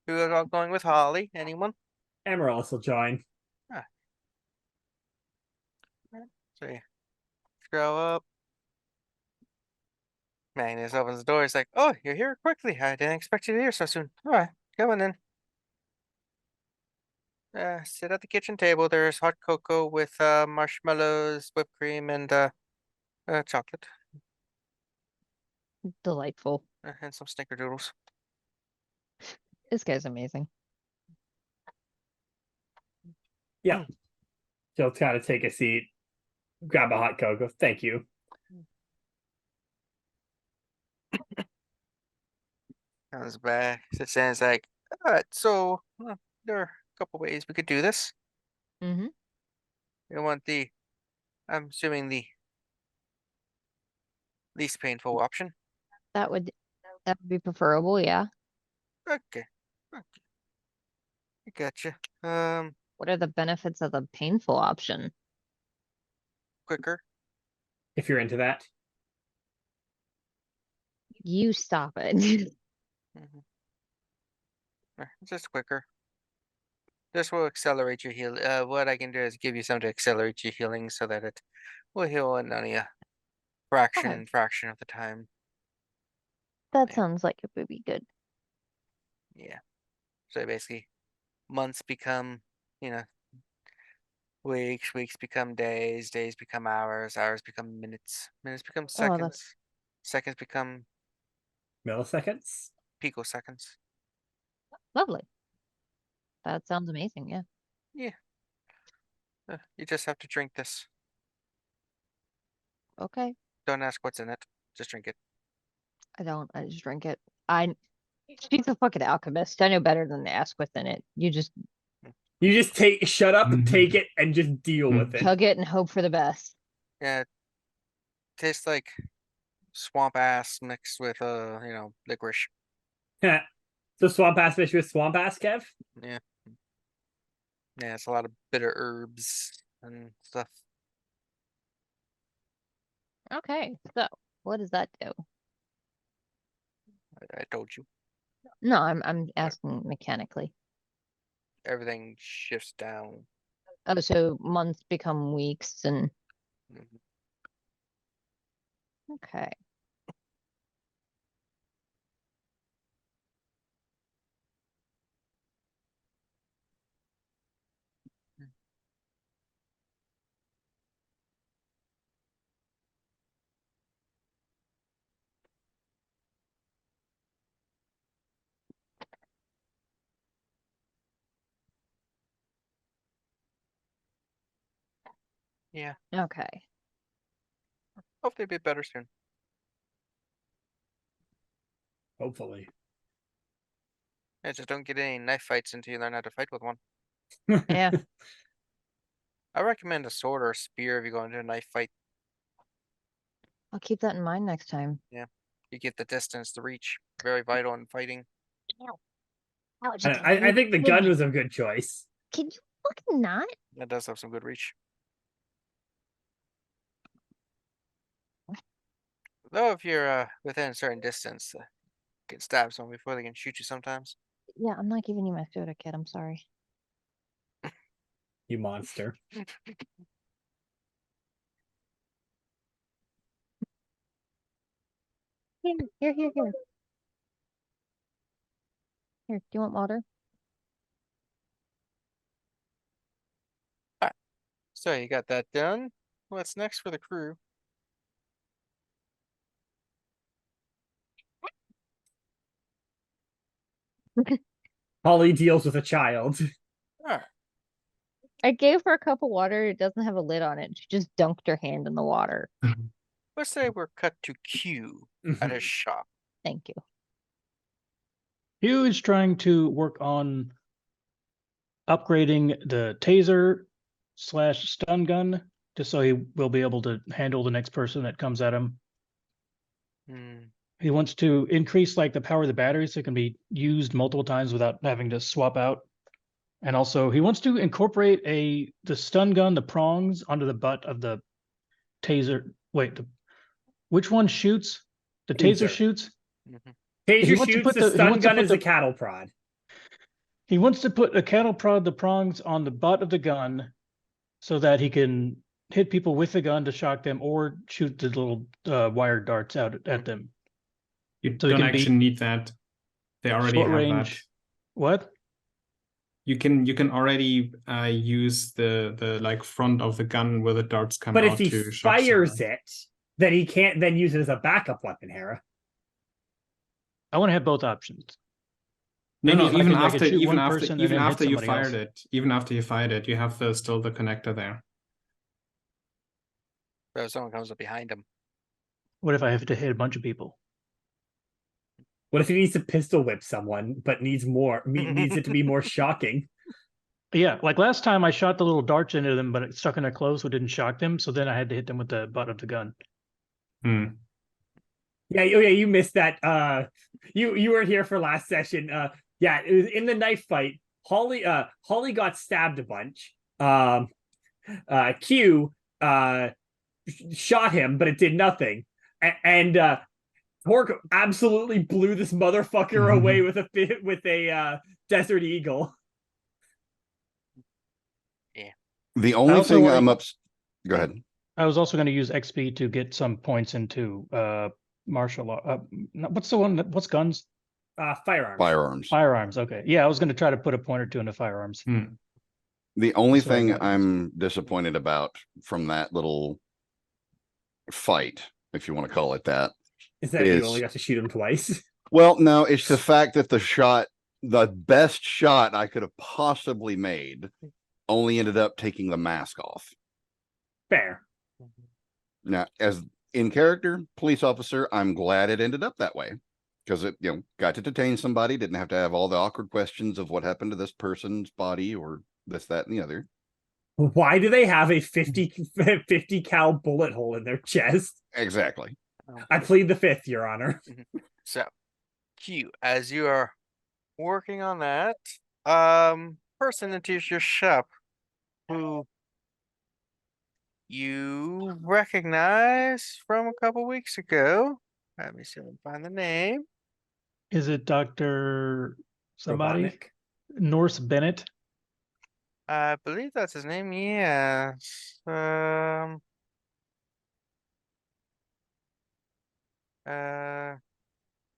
Who is all going with Holly? Anyone? Amaryllis will join. Ah. So you scroll up. Magnus opens the door. He's like, "Oh, you're here quickly. I didn't expect you to be here so soon. All right, come on in. Sit at the kitchen table. There's hot cocoa with marshmallows, whipped cream, and chocolate, Delightful. and some snickerdoodles." This guy's amazing. Yeah. She'll kind of take a seat, grab a hot cocoa. Thank you. Comes back, sits down. It's like, "All right, so there are a couple ways we could do this. Mm-hmm. You want I'm assuming the least painful option. That would be preferable, yeah. Okay, okay, I gotcha. What are the benefits of the painful option? Quicker. If you're into that. You stop it. Mhm. Just quicker. This will accelerate your heal. What I can do is give you some to accelerate your healing so that it will heal in only a Okay. fraction of the time. That Yeah. sounds like it would be good. Yeah. So basically, months become, you know, weeks, weeks become days, days become hours, hours become minutes, minutes become Oh, that's seconds, seconds become Milliseconds? picoseconds. lovely. That sounds amazing, yeah. Yeah. You just have to drink this. Okay. Don't ask what's in it. Just drink it. I just drink it. She's a fucking alchemist. I know better than to ask what's in it. You just You just shut up, take it, and just deal with it. chug it and hope for the best. Yeah. It tastes like swamp ass mixed with licorice. So swamp ass fish with swamp ass, Kev? Yeah. Yeah, it's a lot of bitter herbs and stuff. Okay, so what does that do? I told you. No, I'm asking mechanically. Everything shifts down. Oh, so months become weeks and Mhm. okay. Yeah. Okay. Hopefully it'll be better soon. Hopefully. Yeah, just don't get any knife fights until you learn how to fight with one. Yeah. I recommend a sword or a spear if you go into a knife fight. I'll keep that in mind next time. You get the distance, the reach. Very vital in fighting. Ouch, I think the gun was a good choice. Can you fucking not? That does have some good reach. Though if you're within a certain distance, you can stab someone before they can shoot you sometimes. Yeah, I'm not giving you my soda, kid. I'm sorry. You monster. Here. Here, do you want water? So you got that done. What's next for the crew? Holly deals with a child. Ah, I gave her a cup of water. It doesn't have a lid on it. She just dunked her hand in the water. let's say we're cut to Q at his shop. Thank you. Hugh is trying to work on upgrading the taser / stun gun, just so he will be able to handle the next person that comes at him. Hmm. He wants to increase like the power of the battery so it can be used multiple times without having to swap out. And also he wants to incorporate the stun gun, the prongs onto the butt of the taser. Wait, which one shoots? The taser Taser. shoots? Mhm. He Taser wants to shoots, put the the- he stun wants to gun put is the- a cattle prod. He wants to put a cattle prod the prongs on the butt of the gun so that he can hit people with the gun to shock them or shoot the little wire darts out at them. You So it don't can be actually need that. They already short have range. What? that. You can already use the like front of the gun where the darts come But out if he to shock fires someone. it, then he can't then use it as a backup weapon, Hera. I want to have both options. No, Maybe no, if I could shoot one person and even then hit after you somebody fired else. even after you fired it, you have still the connector there. So if someone comes up behind him. What if I have to hit a bunch of people? What if he needs to pistol whip someone, but needs it to be more shocking? Yeah, like last time I shot the little darts into them, but it stuck in their clothes, so it didn't shock them. So then I had to hit them with the butt of the gun. Hmm. Yeah, oh yeah, you missed that. You weren't here for last session. Yeah, it was in the knife fight. Holly got stabbed a bunch. Q shot him, but it did nothing. And Roark absolutely blew this motherfucker away with a Desert Eagle. The only also thing wanna- I'm up. Go ahead. I was also going to use XP to get some points into martial law. What's the one? What's guns? Firearms. Firearms. Firearms. Okay. Yeah, I was going to try to put a point or two into firearms. Hmm. The only That's what I thing got. I'm disappointed about from that little fight, if you want to call it that. Is that you Is- only got to shoot him twice? Well, no, it's the fact that the best shot I could have possibly made, only ended up taking the mask off. Fair. Now, as in character, police officer, I'm glad it ended up that way. Because it, got to detain somebody, didn't have to have all the awkward questions of what happened to this person's body or this, that, and the other. Why do they have a 50 cal bullet hole in their chest? Exactly. I plead the fifth, Your Honor. So, Q, as you are working on that, person into your shop who you recognize from a couple weeks ago. Let me see if I can find the name. Is it Dr. somebody? Robotnik. Norse Bennett? I believe that's his name, yes.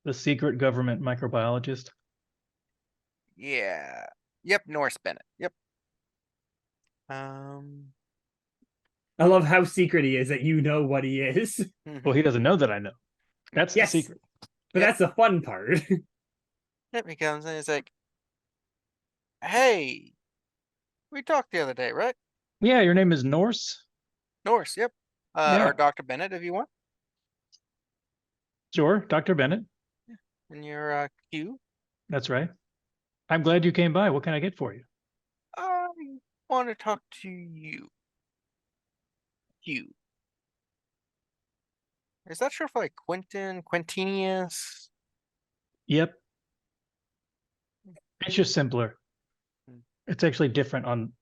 The secret government microbiologist? Yeah. Yep, Norse Bennett. Yep. Um, I love how secret he is that you know what he is. Well, he doesn't know that I know. That's Yes. the secret. But Yep. that's the fun part. Yep, he comes in, he's like, hey, we talked the other day, right? Yeah, your name is Norse? Norris, yep. Yeah. Or Dr. Bennett if you want. Sure, Dr. Bennett. And your Q. That's right. I'm glad you came by. What can I get for you? I want to talk to you. Q. Is that short for like Quentin, Quintinius? Yep. It's just simpler. Hmm. It's actually different on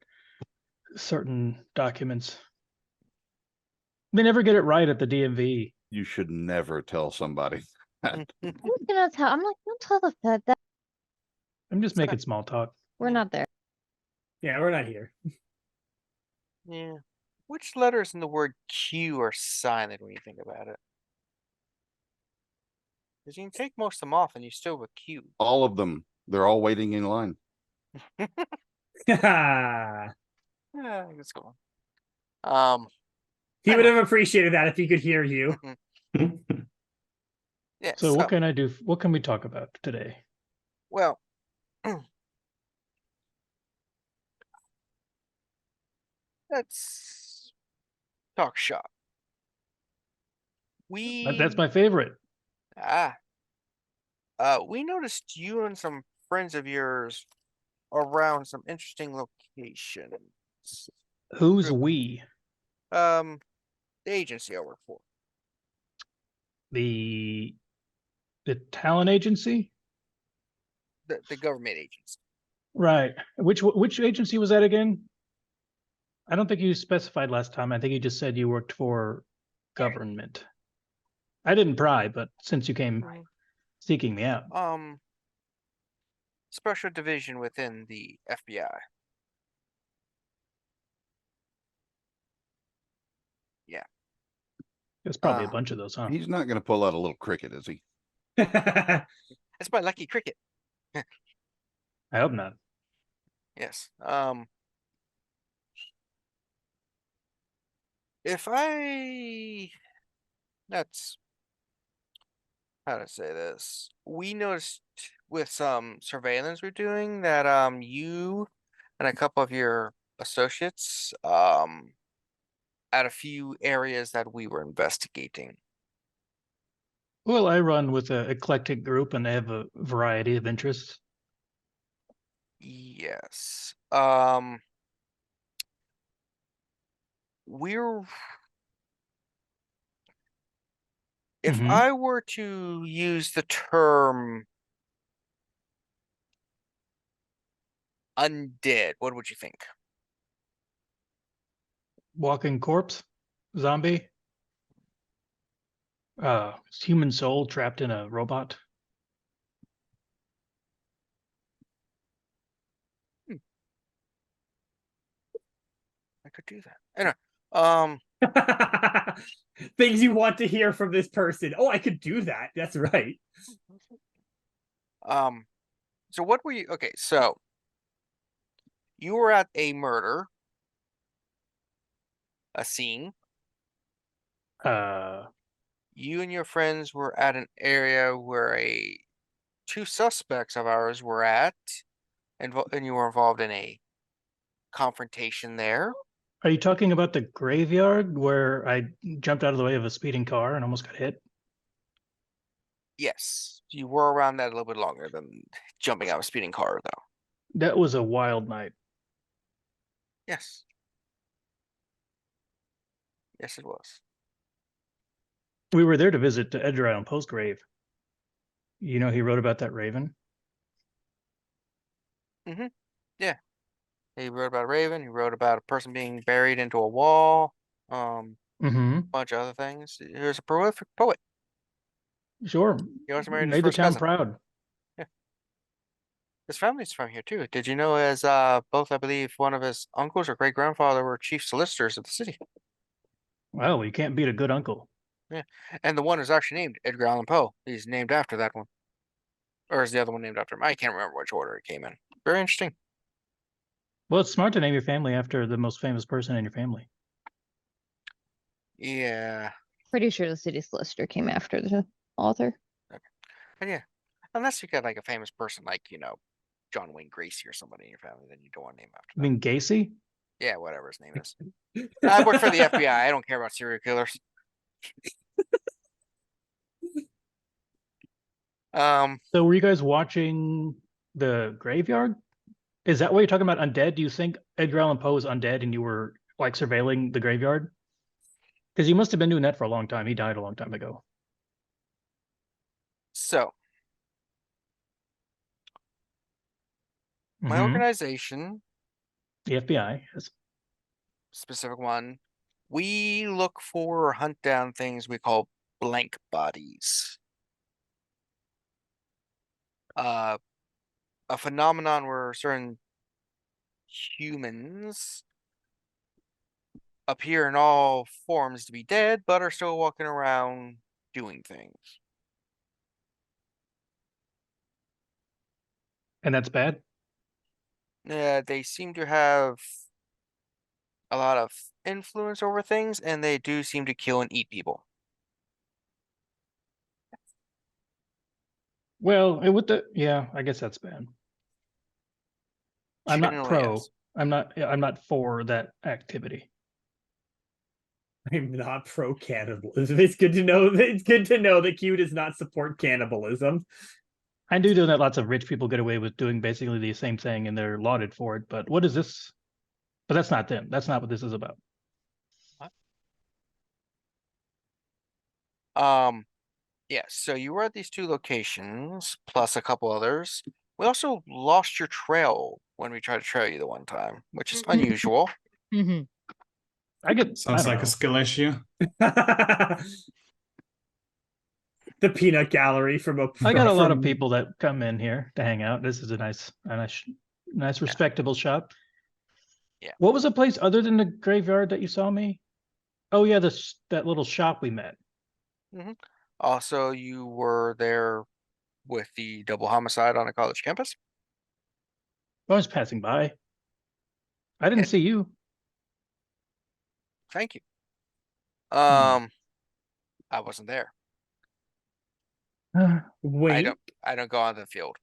certain documents. They never get it right at the DMV. You should never tell somebody that. I'm gonna tell. I'm like, don't tell the Fed that I'm just making small talk. we're not there. Yeah, we're not here. Yeah. Which letters in the word Q are silent when you think about it? Because you can take most of them off and you still have a Q. All of them. They're all waiting in line. Yeah, let's go on. He would Anyway. have appreciated that if he could hear you. Yeah, So what can I do? What can we talk about today? well, let's talk shop. That's my favorite. We noticed you and some friends of yours around some interesting locations. Who's we? The agency I work for. The Talon agency? The government agency. Right. Which agency was that again? I don't think you specified last time. I think you just said you worked for government. I didn't pry, but since you came seeking me out. Special division within the FBI. Yeah. There's probably a bunch of those, huh? He's not going to pull out a little cricket, is he? It's my lucky cricket. I hope not. Yes. If I that's how to say this. We noticed with some surveillance we're doing that you and a couple of your associates at a few areas that we were investigating. Well, I run with an eclectic group and they have a variety of interests. Yes. We're if Mhm. I were to use the term undead, what would you think? Walking corpse, zombie, human soul trapped in a robot. I could do that. Anyway, Things you want to hear from this person. Oh, I could do that. That's right. So what were you? Okay, so you were at a murder, a scene. You and your friends were at an area where two suspects of ours were at, and you were involved in a confrontation there. Are you talking about the graveyard where I jumped out of the way of a speeding car and almost got hit? Yes, you were around that a little bit longer than jumping out of a speeding car, though. That was a wild night. Yes. Yes, it was. We were there to visit Edgar Allan Poe's grave. You know, he wrote about that raven. Yeah. He wrote about a raven. He wrote about a person being buried into a wall. A bunch of other things. He was a prolific poet. Sure. He also married his Made the first town cousin. proud. Yeah. His family's from here too. Did you know? As both, I believe, one of his uncles or great grandfather were chief solicitors of the city. Well, you can't beat a good uncle. Yeah, and the one is actually named Edgar Allan Poe. He's named after that one, or is the other one named after him? I can't remember which order it came in. Very interesting. Well, it's smart to name your family after the most famous person in your family. Yeah. Pretty sure the city solicitor came after the author. Okay. And yeah, unless you got like a famous person like John Wayne Gracie or somebody in your family, then you don't want to name after I them. mean, Gacy? Yeah, whatever his name is. I work for the FBI. I don't care about serial killers. So were you guys watching the graveyard? Is that what you're talking about? Undead? Do you think Edgar Allan Poe is undead and you were like surveilling the graveyard? Because you must have been doing that for a long time. He died a long time ago. So my Mhm. organization, The FBI. Yes. specific one, we look for or hunt down things we call blank bodies. A phenomenon where certain humans appear in all forms to be dead, but are still walking around doing things. And that's bad. They seem to have a lot of influence over things, and they do seem to kill and eat people. Well, with the yeah, I guess that's bad. I'm not Generally, pro. yes. I'm not for that activity. I'm not pro cannibalism. It's good to know. It's good to know that Q does not support cannibalism. I do know that lots of rich people get away with doing basically the same thing and they're lauded for it. But what is this? But that's not them. That's not what this is about. Yeah, so you were at these two locations, plus a couple others. We also lost your trail when we tried to trail you the one time, which is unusual. Mhm. I Sounds don't like know. a skill issue. The peanut gallery from a. I got a lot of from- people that come in here to hang out. This is a nice respectable shop. Yeah. What was the place other than the graveyard that you saw me? Oh yeah, that little shop we met. Also, you were there with the double homicide on a college campus. I was passing by. I didn't Yeah. see you. Thank you. I wasn't there. Wait. I don't go on the field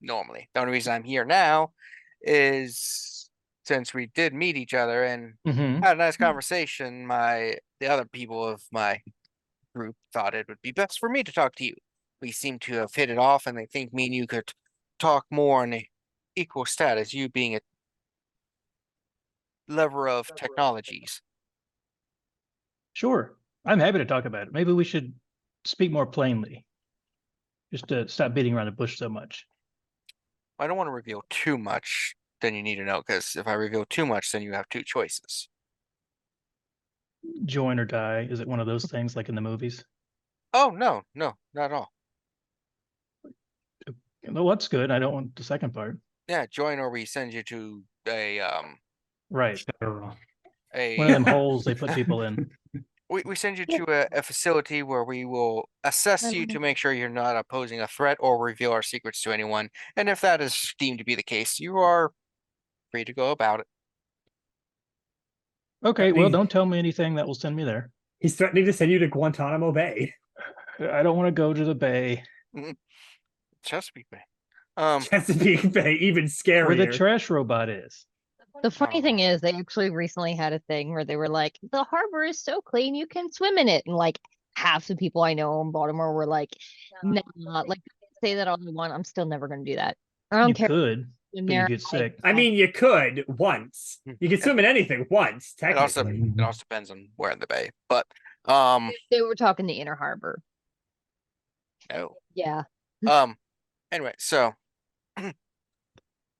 normally. The only reason I'm here now is since we did meet each other and Mhm. had a nice conversation, the other people of my group thought it would be best for me to talk to you. We seem to have hit it off, and they think me and you could talk more on a equal status, you being a lover of technologies. Sure. I'm happy to talk about it. Maybe we should speak more plainly. Just to stop beating around the bush so much. I don't want to reveal too much, then you need to know, because if I reveal too much, then you have two choices. Join or die. Is it one of those things like in the movies? Oh, no, not at all. Well, that's good. I don't want the second part. Yeah, join or we send you to Right. Sure. One of them holes they put people in. we send you to a facility where we will assess you to make sure you're not posing a threat or reveal our secrets to anyone. And if that is deemed to be the case, you are free to go about it. Okay, well, don't tell me anything that will send me there. He's threatening to send you to Guantanamo Bay. I don't want to go to the bay. Chesapeake Bay. Chesapeake Bay, even scarier. Where the trash robot is. The funny thing is, they actually recently had a thing where they were like, the harbor is so clean, you can swim in it. And like half the people I know in Baltimore were like, no, like say that all you want. I'm still never going to do that. I don't You care. could, In but you there, get sick. I mean, you could once. You can swim in anything once, It also technically. depends on where in the bay. But they were talking the inner harbor. no. Yeah. Anyway, so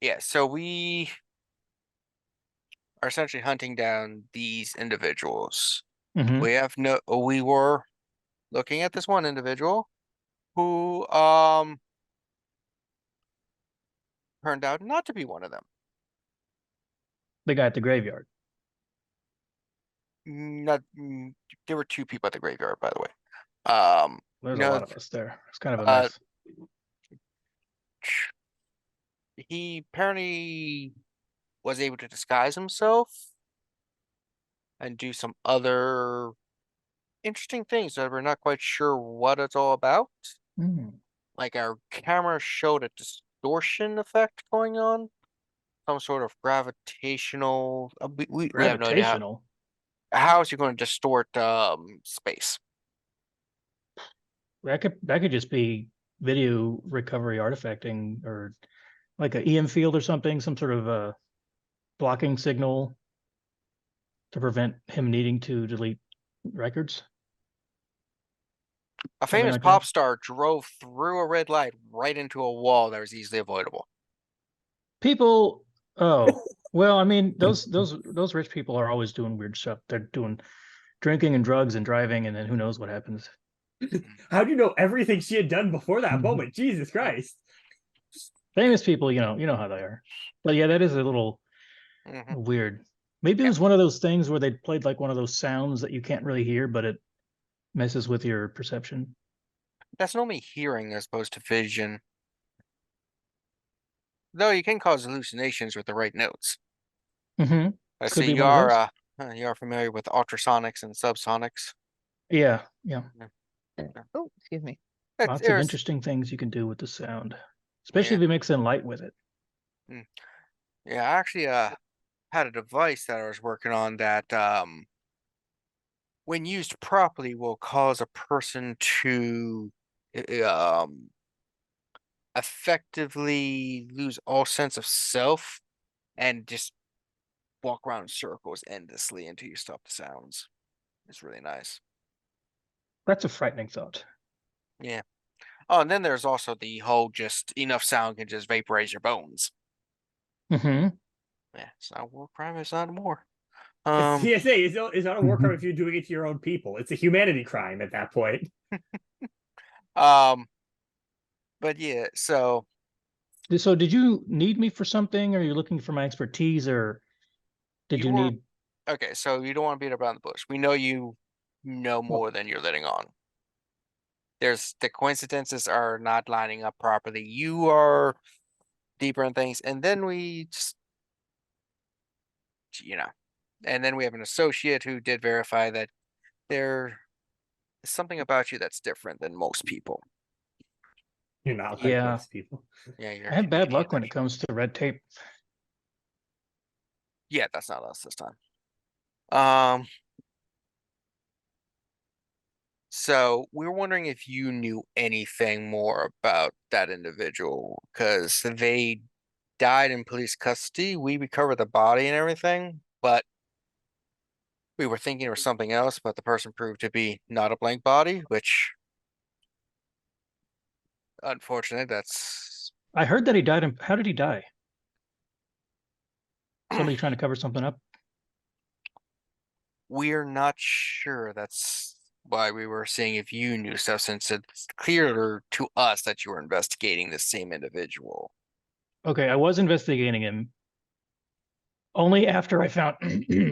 yeah, so we are essentially hunting down these individuals. Mhm. We were looking at this one individual who turned out not to be one of them. The guy at the graveyard. There were two people at the graveyard, by the way. There's No, a lot of us there. It's kind of a mess. he apparently was able to disguise himself and do some other interesting things that we're not quite sure what it's all about. Mm. Like our camera showed a distortion effect going on. some sort of gravitational. We have no idea Gravitational. how is he going to distort space. That could just be video recovery artifacting, or like a EM field or something, some sort of blocking signal to prevent him needing to delete records. A Something famous like pop that. star drove through a red light right into a wall that was easily avoidable. People, oh, well, I mean, those rich people are always doing weird stuff. They're doing drinking and drugs and driving, and then who knows what happens. How do you know everything she had done before that Mhm. moment? Jesus Christ. Famous people, you know how they are. But yeah, that is a little Mhm. weird. Maybe it was one of those things where they played like one of those sounds that you can't really hear, but it messes with your perception. That's normally hearing as opposed to vision. Though you can cause hallucinations with the right notes. Mm-hmm. I Could see be one of those. you are familiar with ultrasonics and subsonics. Yeah, yeah. Oh, excuse me. Lots of There's interesting things you can do with the sound, especially Yeah. if you mix in light with it. Yeah, I actually had a device that I was working on that when used properly will cause a person to effectively lose all sense of self and just walk around in circles endlessly until you stop the sounds. It's really nice. That's a frightening thought. Yeah. Oh, and then there's also the whole just enough sound can just vaporize your bones. Mm-hmm. Yeah, it's not a war crime, it's not more. CSA is not a war Mhm. crime if you're doing it to your own people. It's a humanity crime at that point. um, but yeah, so So did you need me for something? Or are you looking for my expertise, or did you you were need okay, so you don't want to beat around the bush. We know you know well, more than you're letting on. There's the coincidences are not lining up properly. You are deeper in things, and then we just and then we have an associate who did verify that there is something about you that's different than most people. You're not like yeah. most people. Yeah, you're I have bad Canadian. luck when it comes to red tape. Yeah, that's not us this time. Um, so we were wondering if you knew anything more about that individual, because they died in police custody. We recovered the body and everything, but we were thinking it was something else, but the person proved to be not a blank body, which unfortunate. That's I heard that he died in, how did he die? Somebody trying to cover something up? we're not sure. That's why we were seeing if you knew stuff, since it's clear to us that you were investigating the same individual. Okay, I was investigating him. Only after I found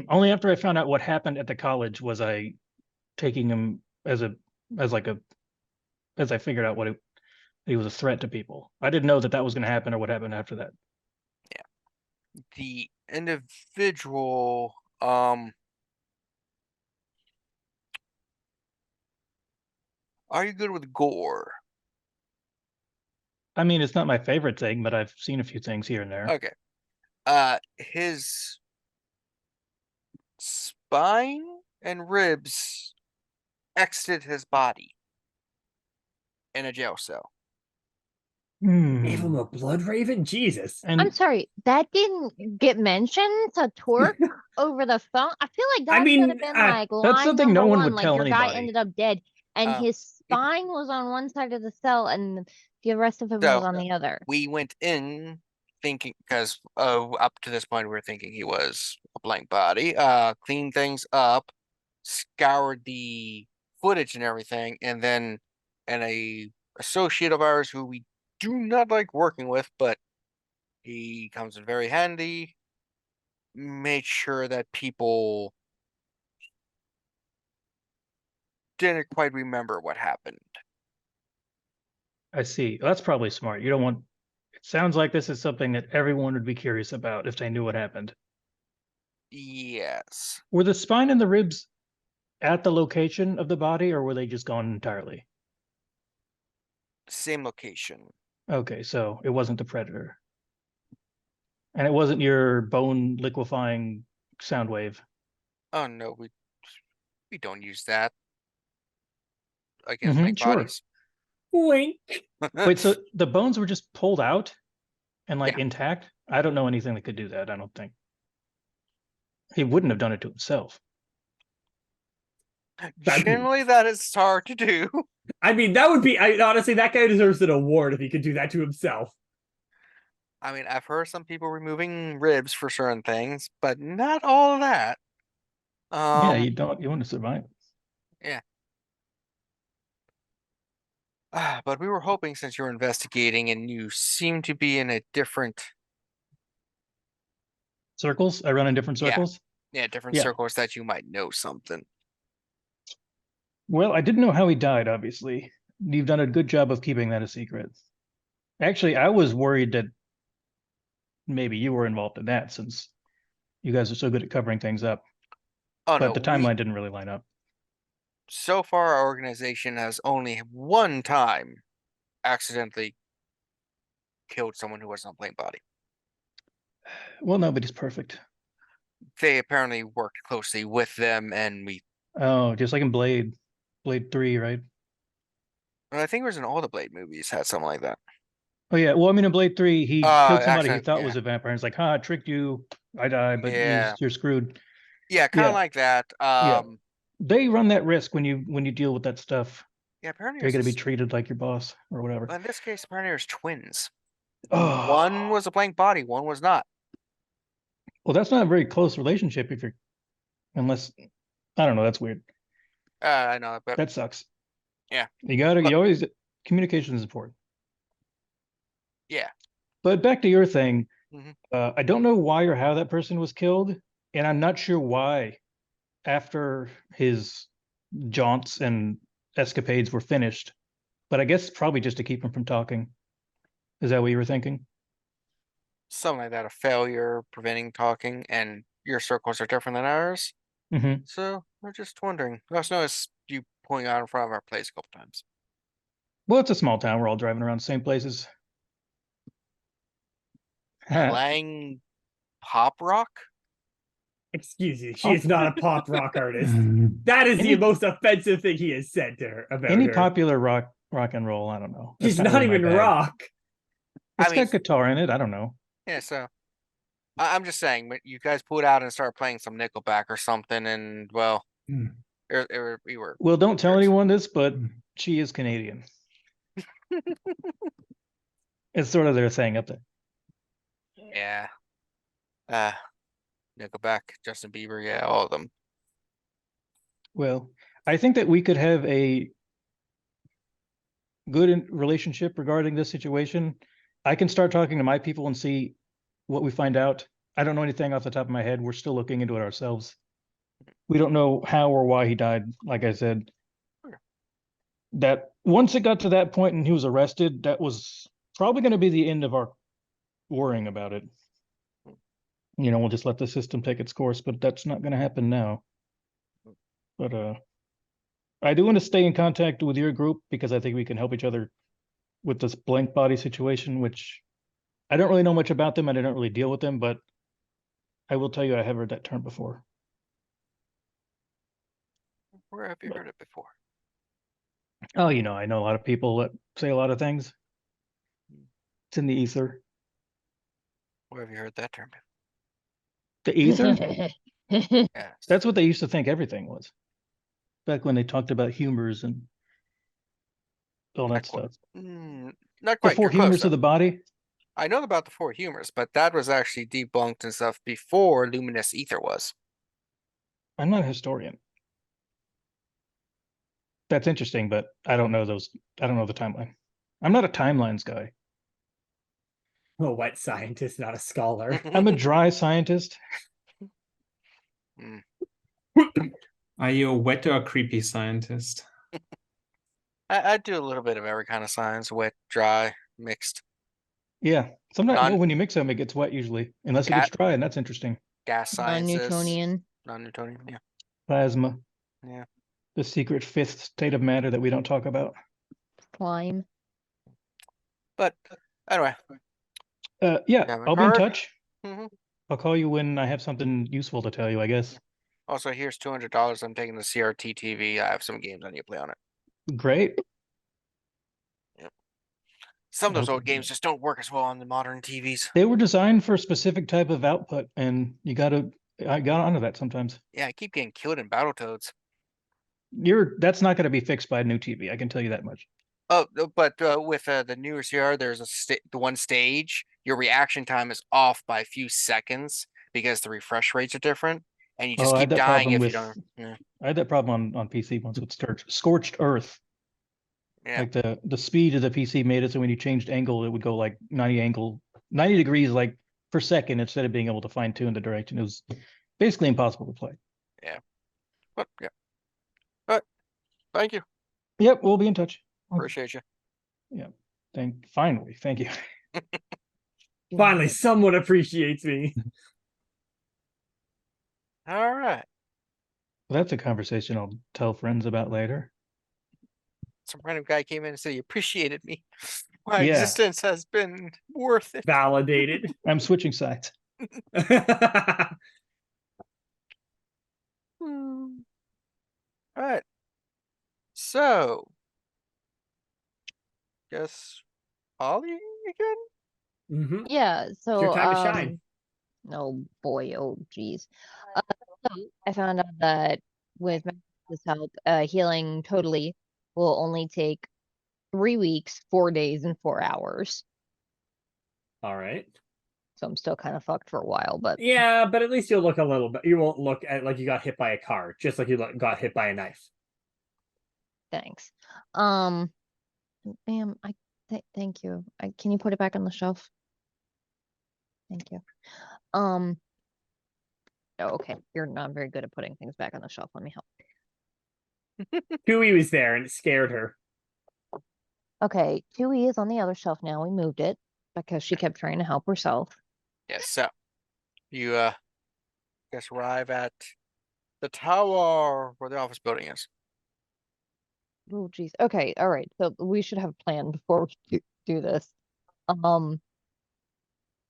only after I found out what happened at the college was I taking him as I figured out what he was a threat to people. I didn't know that that was going to happen or what happened after that. The individual, are you good with gore? I mean, it's not my favorite thing, but I've seen a few things here and there. Okay. His spine and ribs exited his body in a jail cell. Gave him a blood raven? Jesus. I'm And sorry, that didn't get mentioned to Torque over the phone. I feel like that I should mean, have been like that's line something no number one one. would Like tell your guy anybody. ended up dead, and Uh, his spine was on one side of the cell, and the rest of him was So on the other. we went in thinking, because up to this point we were thinking he was a blank body. Cleaned things up, scoured the footage and everything, and then a associate of ours who we do not like working with, but he comes in very handy, made sure that people didn't quite remember what happened. I see. That's probably smart. You don't want. It sounds like this is something that everyone would be curious about if they knew what happened. Yes. Were the spine and the ribs at the location of the body, or were they just gone entirely? Same location. Okay, so it wasn't the predator. And it wasn't your bone liquefying sound wave. Oh no, we don't use that against blank Sure. bodies. Wink. Wait, so the bones were just pulled out and like Yeah. intact? I don't know anything that could do that, I don't think. He wouldn't have done it to himself. Generally, that is hard to do. I mean, that would be honestly, that guy deserves an award if he could do that to himself. I mean, I've heard some people removing ribs for certain things, but not all of that. Yeah, you want to survive. But we were hoping, since you're investigating and you seem to be in a different, Circles? I run in different Yeah. circles? different Yeah. circles, that you might know something. Well, I didn't know how he died, obviously. You've done a good job of keeping that a secret. Actually, I was worried that maybe you were involved in that since you guys are so good at covering things up. Oh But no, the timeline didn't really line up. so far our organization has only one time accidentally killed someone who wasn't a blank body. Well, nobody's perfect. They apparently worked closely with them, and Oh, just like in Blade 3, right? I think it was in all the Blade movies had something like that. Oh yeah, well, I mean, in Blade 3, he killed somebody he accident- thought yeah. was a vampire. It's like, I tricked you, I die, but Yeah. you're screwed. Yeah, kind of Yeah. like that. Yeah. They run that risk when you deal with that stuff. Yeah, apparently You're it gonna be was, treated like your boss or whatever. in this case, apparently there's twins. Oh, One was a blank body, one was not. well, that's not a very close relationship if you're, unless, I don't know, that's weird. I know, but That sucks. Yeah. You always, communication is important. Yeah. But back to your thing, Mhm. I don't know why or how that person was killed, and I'm not sure why after his jaunts and escapades were finished, but I guess probably just to keep him from talking. Is that what you were thinking? something like that, a failure preventing talking, and your circles are different than ours. Mm-hmm. So we're just wondering. We also noticed you pulling out in front of our place a couple times. Well, it's a small town. We're all driving around the same places. Playing pop rock? Excuse you, she is not a pop rock artist. That is the Any- most offensive thing he has said to her about Any her. popular rock and roll, I don't know. She's That's not really my even bag. rock. It's I mean- got guitar in it. I don't know. Yeah, so I'm just saying, but you guys pulled out and started playing some Nickelback or something, and well, we were. Well, don't tell Yes. anyone this, but she is Canadian. It's sort of their thing up there. Yeah. Nickelback, Justin Bieber, yeah, all of them. Well, I think that we could have a good relationship regarding this situation. I can start talking to my people and see what we find out. I don't know anything off the top of my head. We're still looking into it ourselves. We don't know how or why he died. Like I said, that once it got to that point and he was arrested, that was probably going to be the end of our worrying about it. You know, we'll just let the system take its course, but that's not going to happen now. But I do want to stay in contact with your group because I think we can help each other with this blank body situation, which I don't really know much about them and I don't really deal with them, but I will tell you I have heard that term before. Where have you heard it before? Oh, you know, I know a lot of people that say a lot of things. It's in the ether. Where have you heard that term before? The ether? Yes. That's what they used to think everything was. Back when they talked about humors and all that Not quite. stuff. Not The quite. four You're close, humors though. of the body? I know about the four humors, but that was actually debunked and stuff before luminous ether was. I'm not a historian. That's interesting, but I don't know those. I don't know the timeline. I'm not a timelines guy. A wet scientist, not a scholar. I'm a dry scientist. Are you a wet or a creepy scientist? I do a little bit of every kind of science, wet, dry, mixed. Yeah. Sometimes Non- well, when you mix them, it gets wet usually, unless it gets dry, and that's interesting. Gas sciences. Non-Newtonian. Non-Newtonian, yeah. Plasma. Yeah. The secret fifth state of matter that we don't talk about. Slime. But anyway, Yeah, Haven't I'll be in heard? touch. Hmm. I'll call you when I have something useful to tell you, I guess. Also, here's $200. I'm taking the CRT TV. I have some games I need to play on it. Great. Some of those Okay. old games just don't work as well on the modern TVs. They were designed for a specific type of output, and I got onto that sometimes. Yeah, I keep getting killed in Battletoads. That's not gonna be fixed by a new TV, I can tell you that much. Oh, but with the newer CR, there's the one stage. Your reaction time is off by a few seconds because the refresh rates are different, and you just Oh, I had keep that dying problem if you with don't. Yeah, I had that problem on PC once with Scorched Earth. yeah. Like the speed of the PC made it so when you changed angle, it would go like 90 degrees like per second instead of being able to fine tune the direction. It was basically impossible to play. But yeah. But thank you. Yep, we'll be in touch. Appreciate you. Finally, thank you. Finally, someone appreciates me. All right. That's a conversation I'll tell friends about later. Some random guy came in and said he appreciated me. My Yeah. existence has been worth it. Validated. I'm switching sides. Hmm. All right. So, guess Holly again? Mm-hmm. Yeah, It's so your time to shine. oh boy, oh geez. So I found out that with this help, healing totally will only take 3 weeks, 4 days, and 4 hours. All right. So I'm still kind of fucked for a while, but Yeah, but at least you'll look a little bit. You won't look at like you got hit by a car, just like you got hit by a knife. thanks. Ma'am, thank you. Can you put it back on the shelf? Thank you. Oh, okay. You're not very good at putting things back on the shelf. Let me help. Chewie was there and it scared her. Okay, Chewie is on the other shelf now. We moved it because she kept trying to help herself. Yes, so you guess arrive at the tower where the office building is. Oh, geez. Okay, all right. So we should have a plan before we do this. You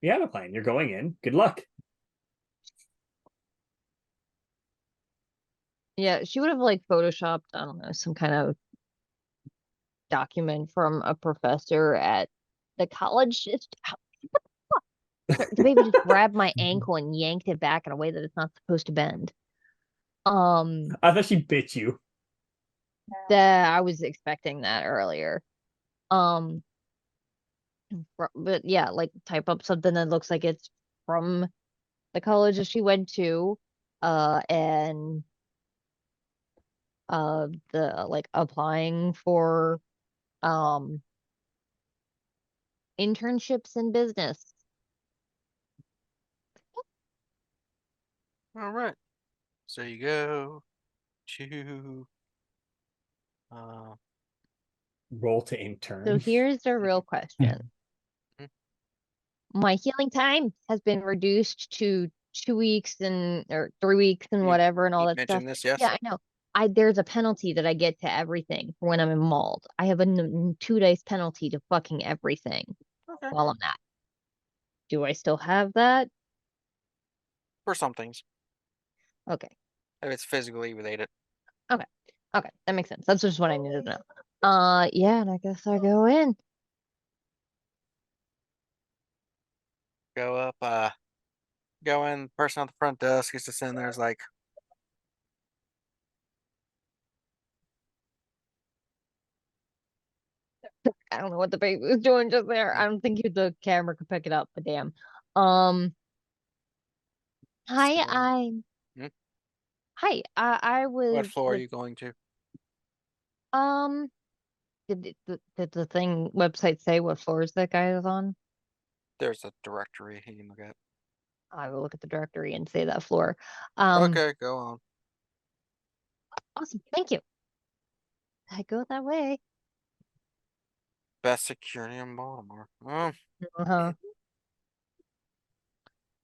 have a plan. You're going in. Good luck. Yeah, she would have like photoshopped, I don't know, some kind of document from a professor at the college. The baby just grabbed my ankle and yanked it back in a way that it's not supposed to bend. I thought she bit you. I was expecting that earlier. But yeah, like type up something that looks like it's from the college that she went to, and the like applying for internships in business. All right. So you go to Roll to intern. So here's the real question. My healing time has been reduced to 2 weeks or 3 weeks and You- whatever and all you that stuff. mentioned this, yes? Yeah, I know. There's a penalty that I get to everything for when I'm mauled. I have a 2 days penalty to fucking everything Okay. while I'm at. Do I still have that? For some things, Okay. if it's physically related. Okay, that makes sense. That's just what I needed to know. Yeah, and I guess I go in. Go up, go in, person at the front desk is just in there is like, I don't know what the baby was doing just there. I don't think the camera could pick it up, but damn. Hi, Scan. Hmm? I was What floor are you going to? did the thing website say what floors that guy is on? There's a directory you can look at. I will look at the directory and say that floor. Okay, go on. Awesome, thank you. I go that way. Best security in Baltimore. Uh-huh.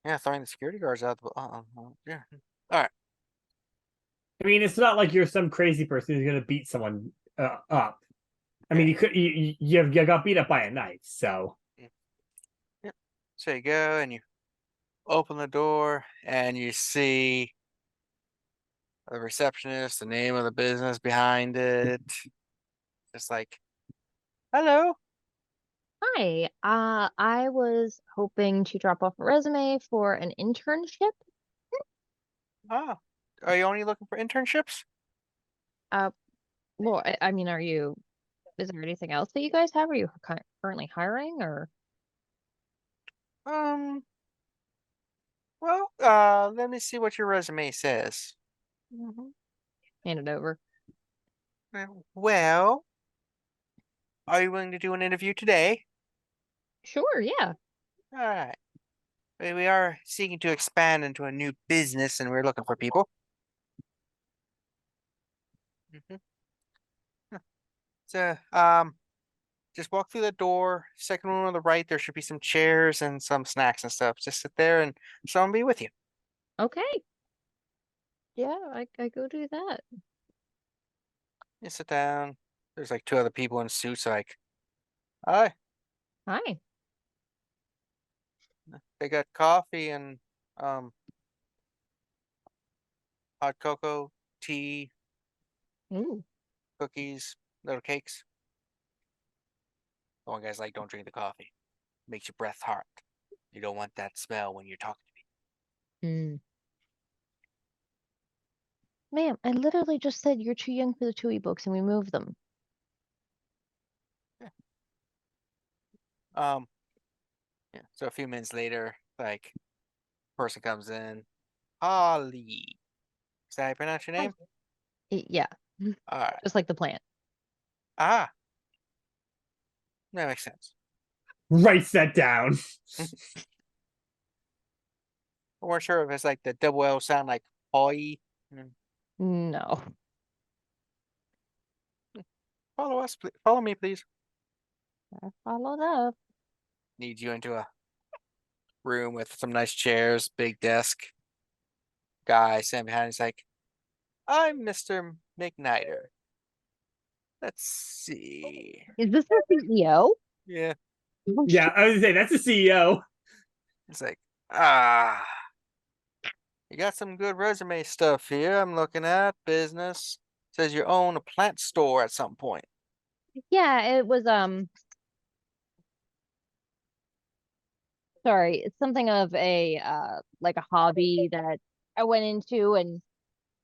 Yeah, throwing the security guards out. Yeah. All right. I mean, it's not like you're some crazy person who's gonna beat someone up. I mean, you got beat up by a knife, so. So you go and you open the door and you see the receptionist, the name of the business behind it. Just like, hello. Hi, I was hoping to drop off a resume for an internship. Ah, are you only looking for internships? Well, I mean, is there anything else that you guys have? Are you currently hiring or? Um, well, let me see what your resume says. Hand it over. Well, are you willing to do an interview today? Sure, yeah. All right. We are seeking to expand into a new business and we're looking for people. So, just walk through the door, second one on the right, there should be some chairs and some snacks and stuff. Just sit there and someone be with you. Okay. Yeah, I go do that. You sit down. There's like two other people in suits, like, hi. Hi. They got coffee and um hot cocoa, tea, Ooh. cookies, little cakes. The one guy's like, don't drink the coffee. Makes your breath hot. You don't want that smell when you're talking to me. Mm. Ma'am, I literally just said you're too young for the TUI books and we moved them. Um, yeah. So a few minutes later, like, person comes in. Holly. Is that how you pronounce your name? Yeah, All right. just like the plant. Ah, that makes sense. Writes that down. I weren't sure if it's like the double L sound like Holly. No. Follow us, follow me, please. I followed up. Need you into a room with some nice chairs, big desk. Guy sitting behind. He's like, I'm Mr. McNider. Let's see. Is this the CEO? Yeah. Yeah, I was gonna say that's a CEO. It's like, you got some good resume stuff here. I'm looking at business. Says you own a plant store at some point. Yeah, it was sorry, it's something of a like a hobby that I went into and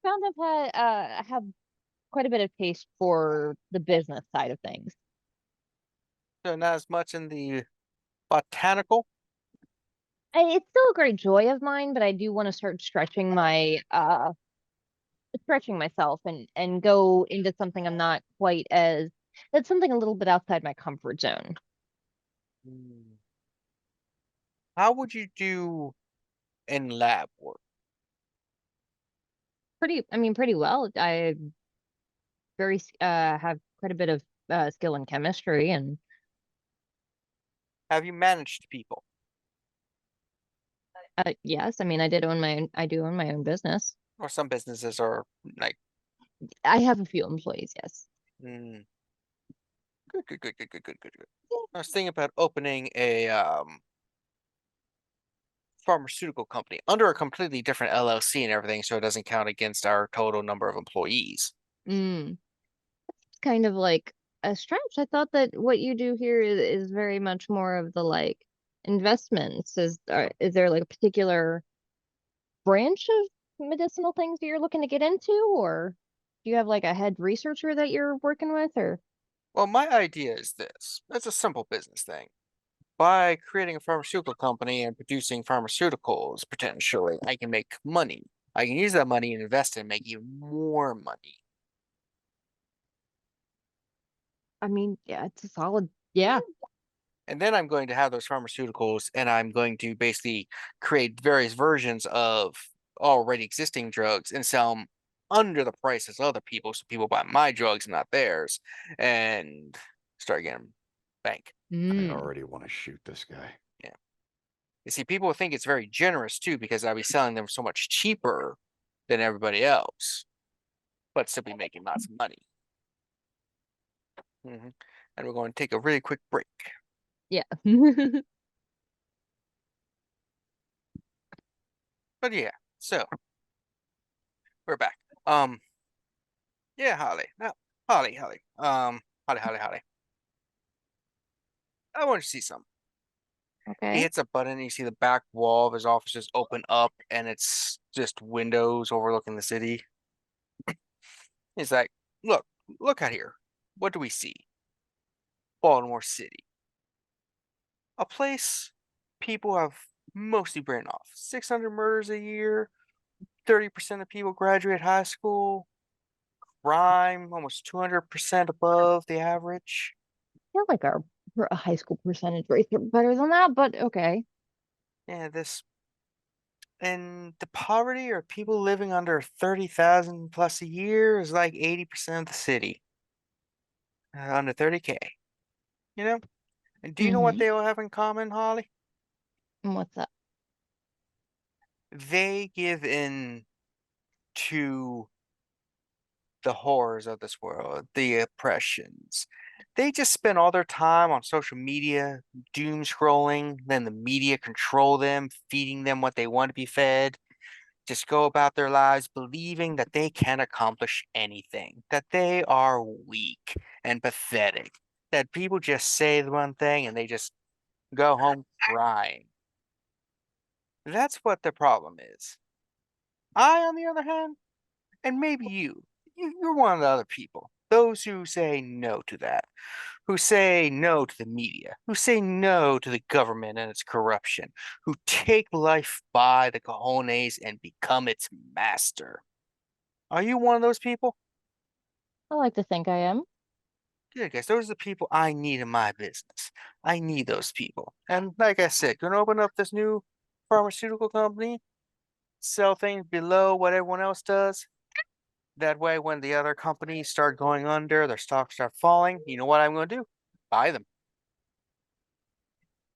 found I have quite a bit of taste for the business side of things. So not as much in the botanical. It's still a great joy of mine, but I do want to start stretching myself and go into something I'm not quite as that's something a little bit outside my comfort zone. How would you do in lab work? Pretty well. I have quite a bit of skill in chemistry and Have you managed people? yes, I do own my own business. Or some businesses are like, I have a few employees, yes. good, good, good, good, good, good, good, good. I was thinking about opening a pharmaceutical company under a completely different LLC and everything, so it doesn't count against our total number of employees. Mm. It's kind of like a stretch. I thought that what you do here is very much more of the like investments. Is there like a particular branch of medicinal things that you're looking to get into, or do you have like a head researcher that you're working with, or? Well, my idea is this. It's a simple business thing. By creating a pharmaceutical company and producing pharmaceuticals, potentially, I can make money. I can use that money and invest and make even more money. I mean, yeah, it's a solid, yeah. And then I'm going to have those pharmaceuticals and I'm going to basically create various versions of already existing drugs and sell them under the price as other people. So people buy my drugs and not theirs and start getting bank. I Mm. already want to shoot this guy. You see, people think it's very generous too because I'll be selling them so much cheaper than everybody else, but still be making lots of money. And we're going to take a really quick break. Yeah. But yeah, so we're back. Yeah, Holly. No, Holly. Holly. I want to see something. He Okay. hits a button, and you see the back wall of his office just open up, and it's just windows overlooking the city. He's like, look out here. What do we see? Baltimore City. A place people have mostly brain off. 600 murders a year, 30% of people graduate high school, crime almost 200% above the average. I feel like our high school percentage rates are better than that, but okay. Yeah, and the poverty or people living under 30,000 plus a year is like 80% of the city. Under 30K, you know? And do you know what Mm-hmm. they all have in common, Holly? And what's that? They give in to the horrors of this world, the oppressions. They just spend all their time on social media, doom scrolling, then the media control them, feeding them what they want to be fed. Just go about their lives believing that they can accomplish anything, that they are weak and pathetic, that people just say the one thing and they just go home crying. That's what the problem is. I, on the other hand, and maybe you're one of the other people, those who say no to that, who say no to the media, who say no to the government and its corruption, who take life by the cojones and become its master. Are you one of those people? I like to think I am. Good, guys. Those are the people I need in my business. I need those people. And like I said, gonna open up this new pharmaceutical company, sell things below what everyone else does. That way, when the other companies start going under, their stocks start falling, you know what I'm going to do? Buy them.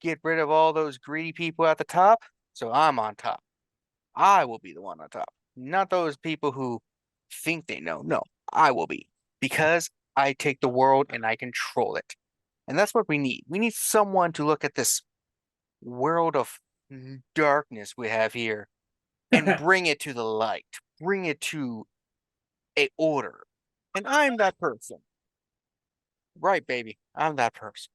Get rid of all those greedy people at the top, so I'm on top. I will be the one on top, not those people who think they know. No, I will be, because I take the world and I control it. And that's what we need. We need someone to look at this world of darkness we have here and bring it to the light, bring it to a order. And I'm that person. Right, baby. I'm that person.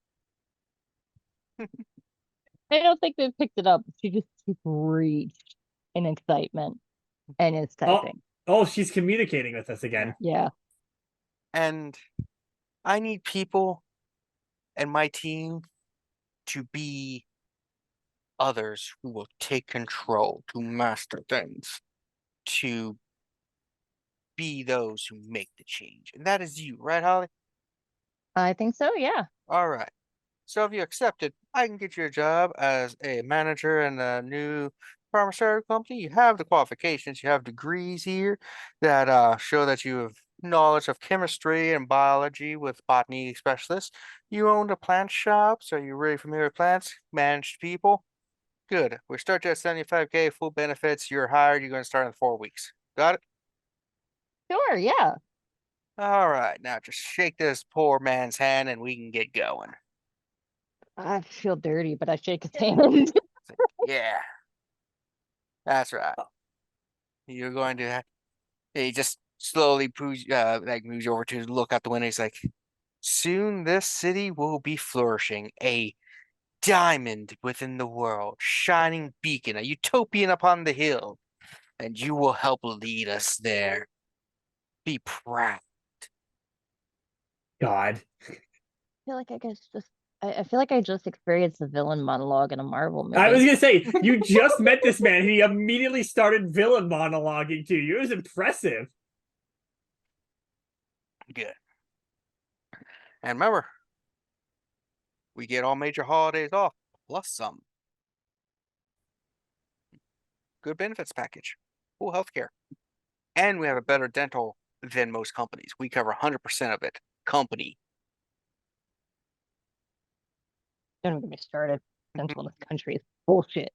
I don't think they picked it up. She just screeched in excitement and is Oh, typing. oh, she's communicating with us again. Yeah. And I need people and my team to be others who will take control, to master things, to be those who make the change. And that is you, right, Holly? I think so, yeah. All right. So if you accept it, I can get you a job as a manager in a new pharmaceutical company. You have the qualifications, you have degrees here that show that you have knowledge of chemistry and biology with botany specialists. You owned a plant shop, so you're really familiar with plants, managed people. Good. We start you at 75K, full benefits. You're hired. You're going to start in 4 weeks. Got it? Sure, yeah. All right. Now just shake this poor man's hand and we can get going. I feel dirty, but I shake his hand. Yeah. That's right. You're going to. He just slowly moves over to look out the window. He's like, "Soon this city will be flourishing, a diamond within the world, shining beacon, a utopian upon the hill, and you will help lead us there. Be proud." God. I feel like I just experienced a villain monologue in a Marvel movie. I was gonna say, you just met this man and he immediately started villain monologuing to you. It was impressive. Good. And remember, we get all major holidays off, plus some. Good benefits package, full healthcare. And we have a better dental than most companies. We cover 100% of it. Company. Don't even get me started. Central in this country is bullshit.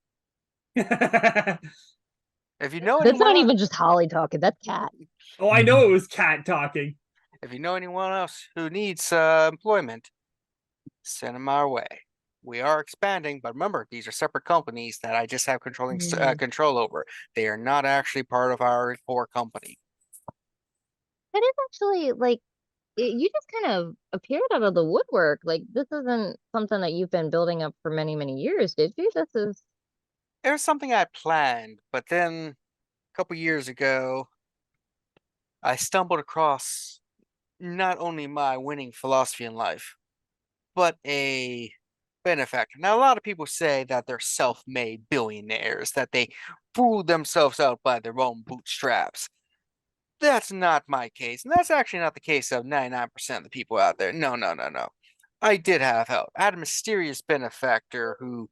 If you know That's not anyone, even just Holly talking, that's Cat. Oh, I know it was Cat talking. if you know anyone else who needs employment, send them our way. we are expanding, but remember, these are separate companies that I just have Mm. control over. They are not actually part of our core company. That is actually like you just kind of appeared out of the woodwork. Like this isn't something that you've been building up for many, many years, did you? This is It was something I planned, but then a couple years ago, I stumbled across not only my winning philosophy in life, but a benefactor. Now, a lot of people say that they're self-made billionaires, that they fooled themselves out by their own bootstraps. That's not my case, and that's actually not the case of 99% of the people out there. No, no, no, no. I did have help. I had a mysterious benefactor who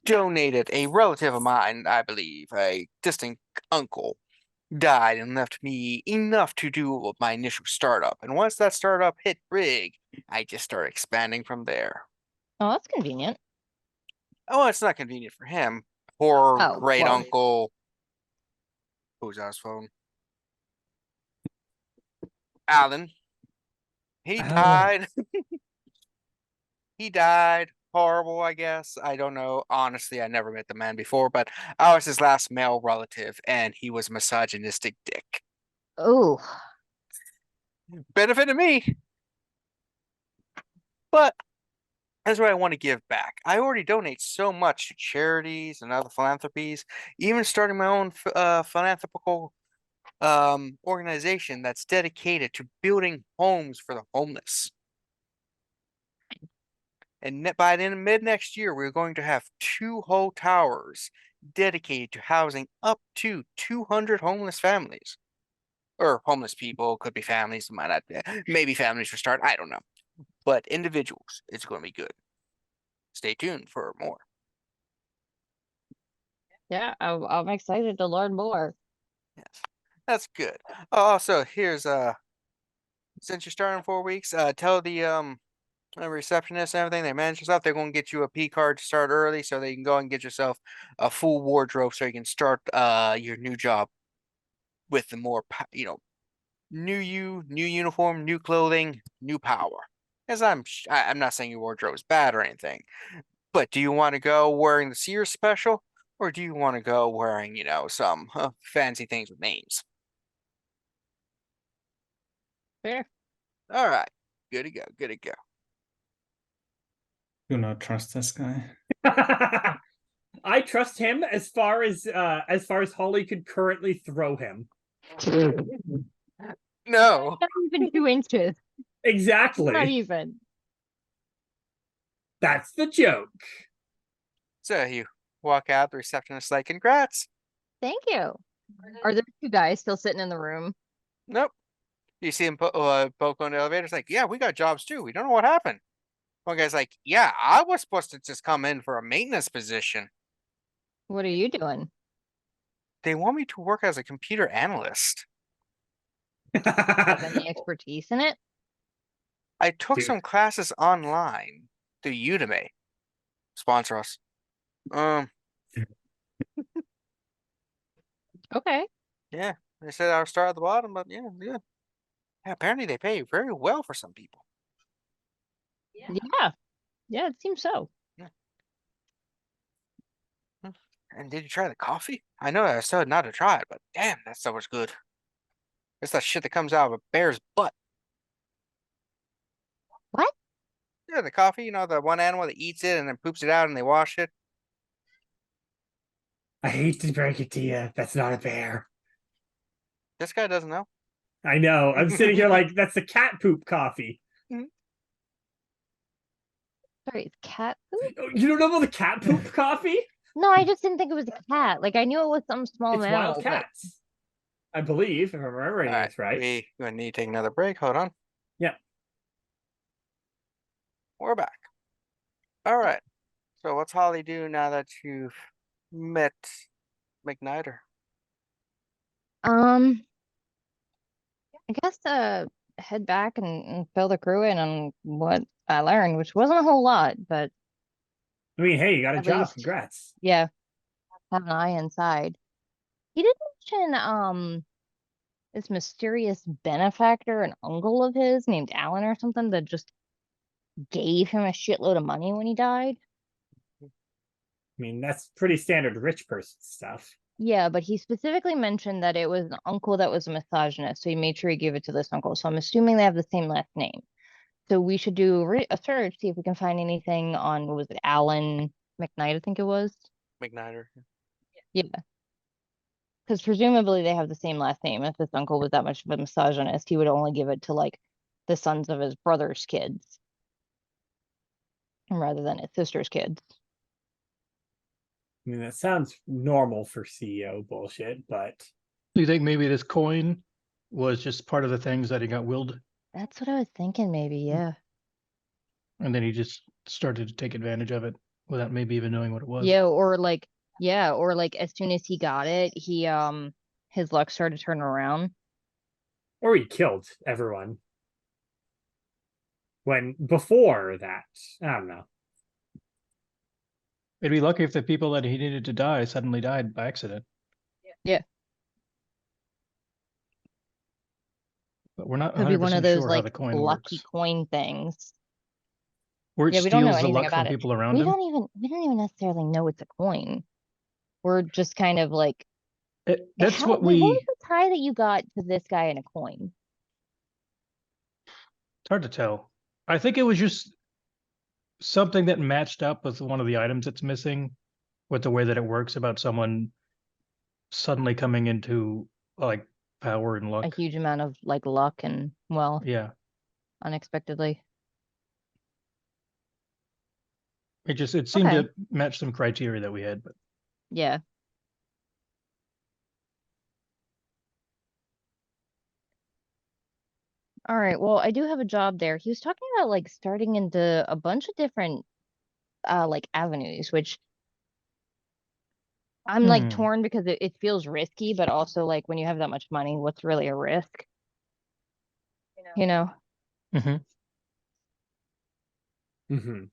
donated a relative of mine, I believe, a distant uncle, died and left me enough to do my initial startup. And once that startup hit big, I just started expanding from there. oh, that's convenient. Oh, it's not convenient for him. Poor Oh, great well. uncle. Who's on his phone? Alan. He Alan. died. He died. Horrible, I guess. I don't know. Honestly, I never met the man before, but I was his last male relative, and he was a misogynistic dick. Oh, Benefited me. But that's what I want to give back. I already donate so much to charities and other philanthropies, even starting my own philanthropical organization that's dedicated to building homes for the homeless. And by the mid next year, we're going to have 2 whole towers dedicated to housing up to 200 homeless families. Or homeless people, could be families, might not be, maybe families for start, I don't know. But individuals, it's going to be good. Stay tuned for more. yeah, I'm excited to learn more. Yes, that's good. Also, here's since you're starting in 4 weeks, tell the receptionist and everything they manage yourself. They're going to get you a P card to start early, so that you can go and get yourself a full wardrobe, so you can start your new job with the more new you, new uniform, new clothing, new power. As I'm not saying your wardrobe is bad or anything, but do you want to go wearing the Sears special, or do you want to go wearing some fancy things with names? Fair. All right, good to go, good to go. Do not trust this guy. I trust him as far as Holly could currently throw him. No. Not even 2 inches. Not Exactly. even. That's the joke. So you walk out, the receptionist's like, congrats. Thank you. Are there 2 guys still sitting in the room? Nope. You see him both go in the elevator. It's like, yeah, we got jobs too. We don't know what happened. One guy's like, yeah, I was supposed to just come in for a maintenance position. What are you doing? They want me to work as a computer analyst. Have any expertise in it? I took Dude. some classes online through Udemy. Sponsor us. Okay. Yeah, they said I'll start at the bottom, but yeah. Yeah, apparently they pay very well for some people. Yeah. Yeah, it seems so. And did you try the coffee? I know I said not to try it, but damn, that stuff was good. It's that shit that comes out of a bear's butt. What? Yeah, the coffee, the one animal that eats it and then poops it out and they wash it. I hate to break it to you. That's not a bear. This guy doesn't know. I know. I'm sitting here like, that's the cat poop coffee. Sorry, it's cat poop? You don't know about the cat poop coffee? No, I just didn't think it was a cat. Like I knew it was some small It's mammal, wild but cats. I believe, if I'm remembering All right, this right. we're gonna need to take another break. Hold on. Yeah. We're back. All right. So what's Holly do now that you've met McNider? I guess head back and fill the crew in on what I learned, which wasn't a whole lot, but I mean, hey, you got a At job. least. Congrats. yeah, have an eye inside. He did mention this mysterious benefactor, an uncle of his named Alan or something, that just gave him a shitload of money when he died. mean, that's pretty standard rich person stuff. Yeah, but he specifically mentioned that it was an uncle that was a misogynist, so he made sure he gave it to this uncle. So I'm assuming they have the same last name. So we should do a search, see if we can find anything on, what was it, Alan McKnight, I think it was. McNider. Yeah. Because presumably they have the same last name. If this uncle was that much of a misogynist, he would only give it to like the sons of his brother's kids rather than his sister's kids. I mean, that sounds normal for CEO bullshit, but Do you think maybe this coin was just part of the things that he got willed, That's what I was thinking, maybe, yeah. and then he just started to take advantage of it without maybe even knowing what it was? Yeah, or like as soon as he got it, he his luck started turning around. or he killed everyone. When before that, I don't know. It'd be lucky if the people that he needed to die suddenly died by accident. Yeah. But we're not Could be one of 100% those sure how like the coin lucky works. coin things. Where it Yeah, we don't know steals the anything luck about from it. people around We him. don't even necessarily know it's a coin. We're just kind of like, That's what wait, what was we. the tie that you got to this guy in a coin? It's hard to tell. I think it was just something that matched up with one of the items that's missing, with the way that it works about someone suddenly coming into like power and A luck. huge amount of like luck and wealth Yeah, unexpectedly. it seemed Okay. to match some criteria that we had, but Yeah. All right. Well, I do have a job there. He was talking about like starting into a bunch of different like avenues, which I'm like torn because it feels risky, but also like when you have that much money, what's really a risk? You know? Mhm. Mm-hmm.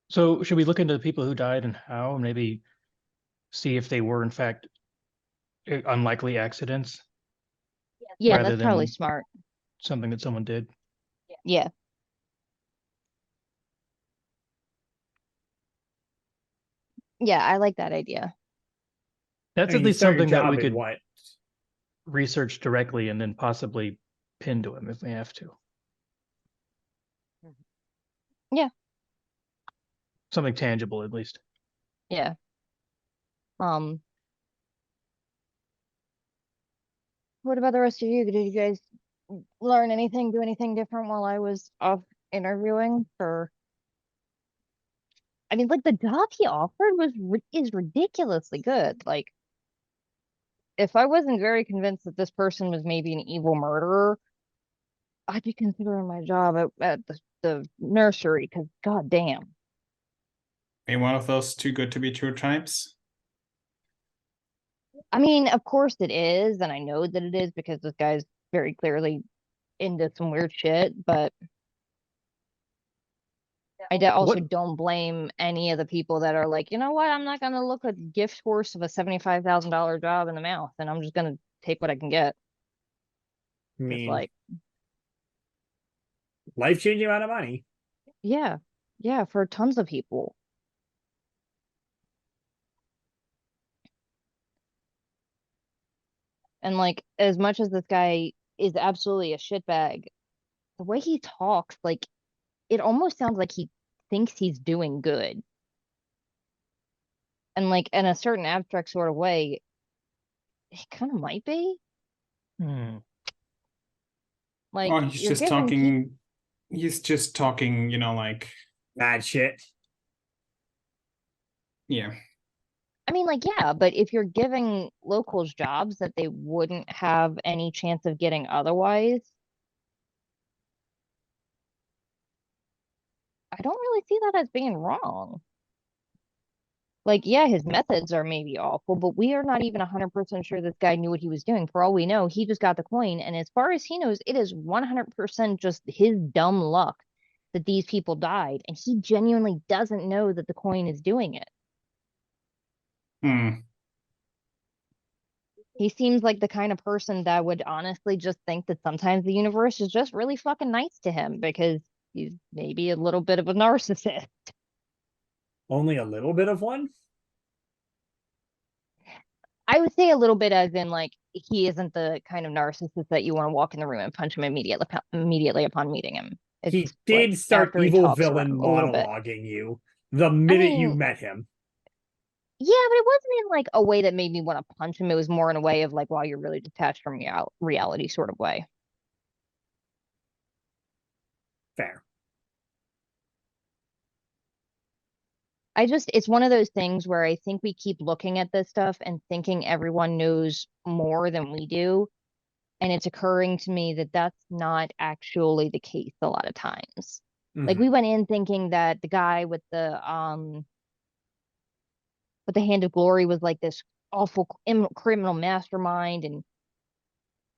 So should we look into the people who died and how, and maybe see if they were in fact unlikely accidents Yeah, rather that's probably than smart. something that someone did? Yeah. Yeah, I like that idea. That's I at mean, you least start your something that we job in could what? research directly and then possibly pin to him if we have to. Yeah. Something tangible, at least. Yeah. What about the rest of you? Did you guys learn anything, do anything different while I was off interviewing for? I mean, like the job he offered is ridiculously good. Like, if I wasn't very convinced that this person was maybe an evil murderer, I'd be considering my job at the nursery because goddamn. Are one of those too good to be true types? I mean, of course it is, and I know that it is because this guy's very clearly into some weird shit, but also What don't blame any of the people that are like, you know what, I'm not gonna look a gift horse of a $75,000 job in the mouth, and I'm just gonna take what I can get. I It's mean, like, life-changing amount of money. yeah, for tons of people. And like, as much as this guy is absolutely a shitbag, the way he talks, like, it almost sounds like he thinks he's doing good. And like, in a certain abstract sort of way, it kind of might be. Like, Oh, he's you're just giving people. talking. He's just talking, like Bad shit. yeah. I mean, like, yeah, but if you're giving locals jobs that they wouldn't have any chance of getting otherwise, I don't really see that as being wrong. Like, yeah, his methods are maybe awful, but we are not even 100% sure this guy knew what he was doing. For all we know, he just got the coin, and as far as he knows, it is 100% just his dumb luck that these people died, and he genuinely doesn't know that the coin is doing it. Hmm. He seems like the kind of person that would honestly just think that sometimes the universe is just really fucking nice to him because he's maybe a little bit of a narcissist. Only a little bit of one? I would say a little bit as in like he isn't the kind of narcissist that you want to walk in the room and punch him immediately upon meeting him. He It's did like start after he evil talks about villain him a little bit. monologuing you the I minute you mean, met him. yeah, but it wasn't in like a way that made me want to punch him. It was more in a way of like, wow, you're really detached from reality sort of way. Fair. It's one of those things where I think we keep looking at this stuff and thinking everyone knows more than we do. And it's occurring to me that that's not actually the case a lot of times. Like Mhm. we went in thinking that the guy with the hand of glory was like this awful criminal mastermind and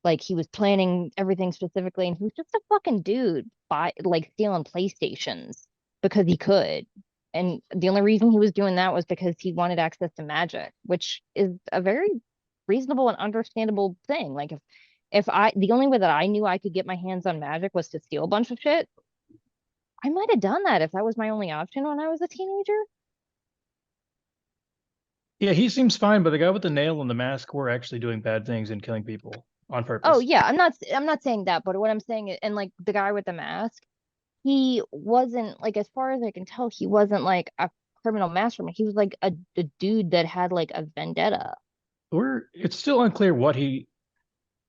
like he was planning everything specifically and he was just a fucking dude like stealing PlayStations because he could. And the only reason he was doing that was because he wanted access to magic, which is a very reasonable and understandable thing. Like if the only way that I knew I could get my hands on magic was to steal a bunch of shit, I might have done that if that was my only option when I was a teenager. Yeah, he seems fine, but the guy with the nail and the mask were actually doing bad things and killing people on purpose. Oh yeah, I'm not saying that, but what I'm saying is, and like the guy with the mask, he wasn't like, as far as I can tell, he wasn't like a criminal mastermind. He was like a dude that had like a vendetta. It's still unclear what he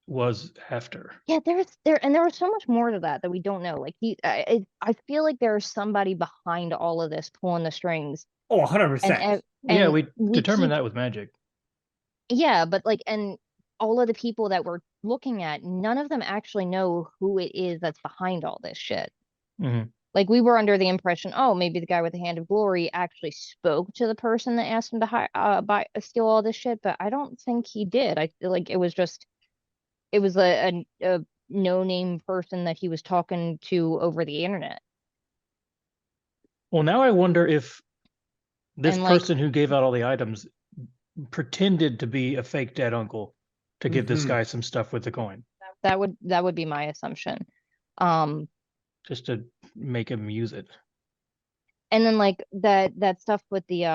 was after. Yeah, there was so much more to that we don't know. Like I feel like there's somebody behind all of this pulling the strings, Oh, and 100%. Yeah, and we determined keep, that with magic. yeah, but like, and all of the people that we're looking at, none of them actually know who it is that's behind all this shit. Mhm. Like we were under the impression, oh, maybe the guy with the hand of glory actually spoke to the person that asked him to steal all this shit, but I don't think he did. I feel like it was a no-name person that he was talking to over the internet. Well, now I wonder if this And like person who gave out all the items pretended to be a fake dead uncle to give this Mhm. guy some stuff with the coin, that would be my assumption. Um, just to make him use it. and then like that stuff with the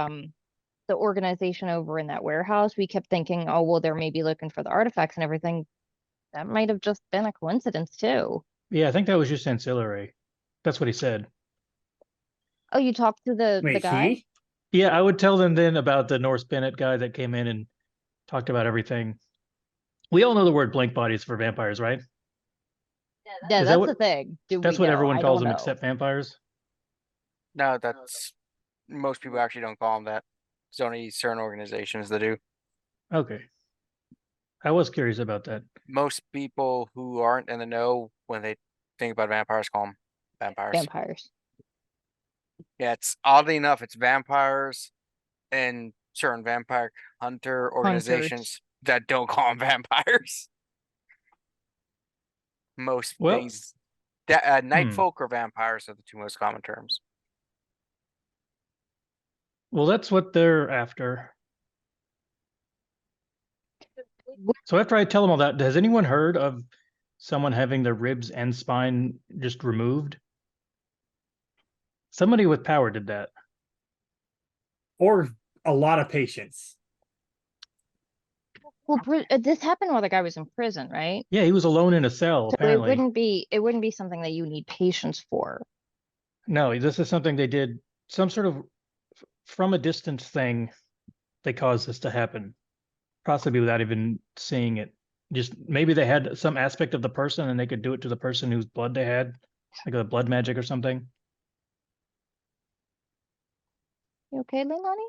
organization over in that warehouse, we kept thinking, oh well, they're maybe looking for the artifacts and everything. That might have just been a coincidence too. Yeah, I think that was just ancillary. That's what he said. Oh, you talked to the Wait, guy? he? Yeah, I would tell them then about the Norse Bennett guy that came in and talked about everything. We all know the word blank bodies for vampires, right? Yeah, Is that that's the what thing. Do we that's what know? everyone I calls don't them know. except vampires? No, that's most people actually don't call them that. There's only certain organizations that do. Okay. I was curious about that. Most people who aren't in the know when they think about vampires call them vampires. Vampires. Yeah, it's oddly enough, it's vampires and certain vampire hunter organizations that don't call them vampires. Most Well, things, night folk or vampires are the two most common terms. well, that's what they're after. So after I tell them all that, has anyone heard of someone having their ribs and spine just removed? Somebody with power did that. Or a lot of patience. Well, this happened while the guy was in prison, right? Yeah, he was alone in a cell, So apparently. it wouldn't be something that you need patience for. No, this is something they did, some sort of from a distance thing. They caused this to happen, possibly without even seeing it. Just maybe they had some aspect of the person and they could do it to the person whose blood they had, like a blood magic or something. You okay, Leilani?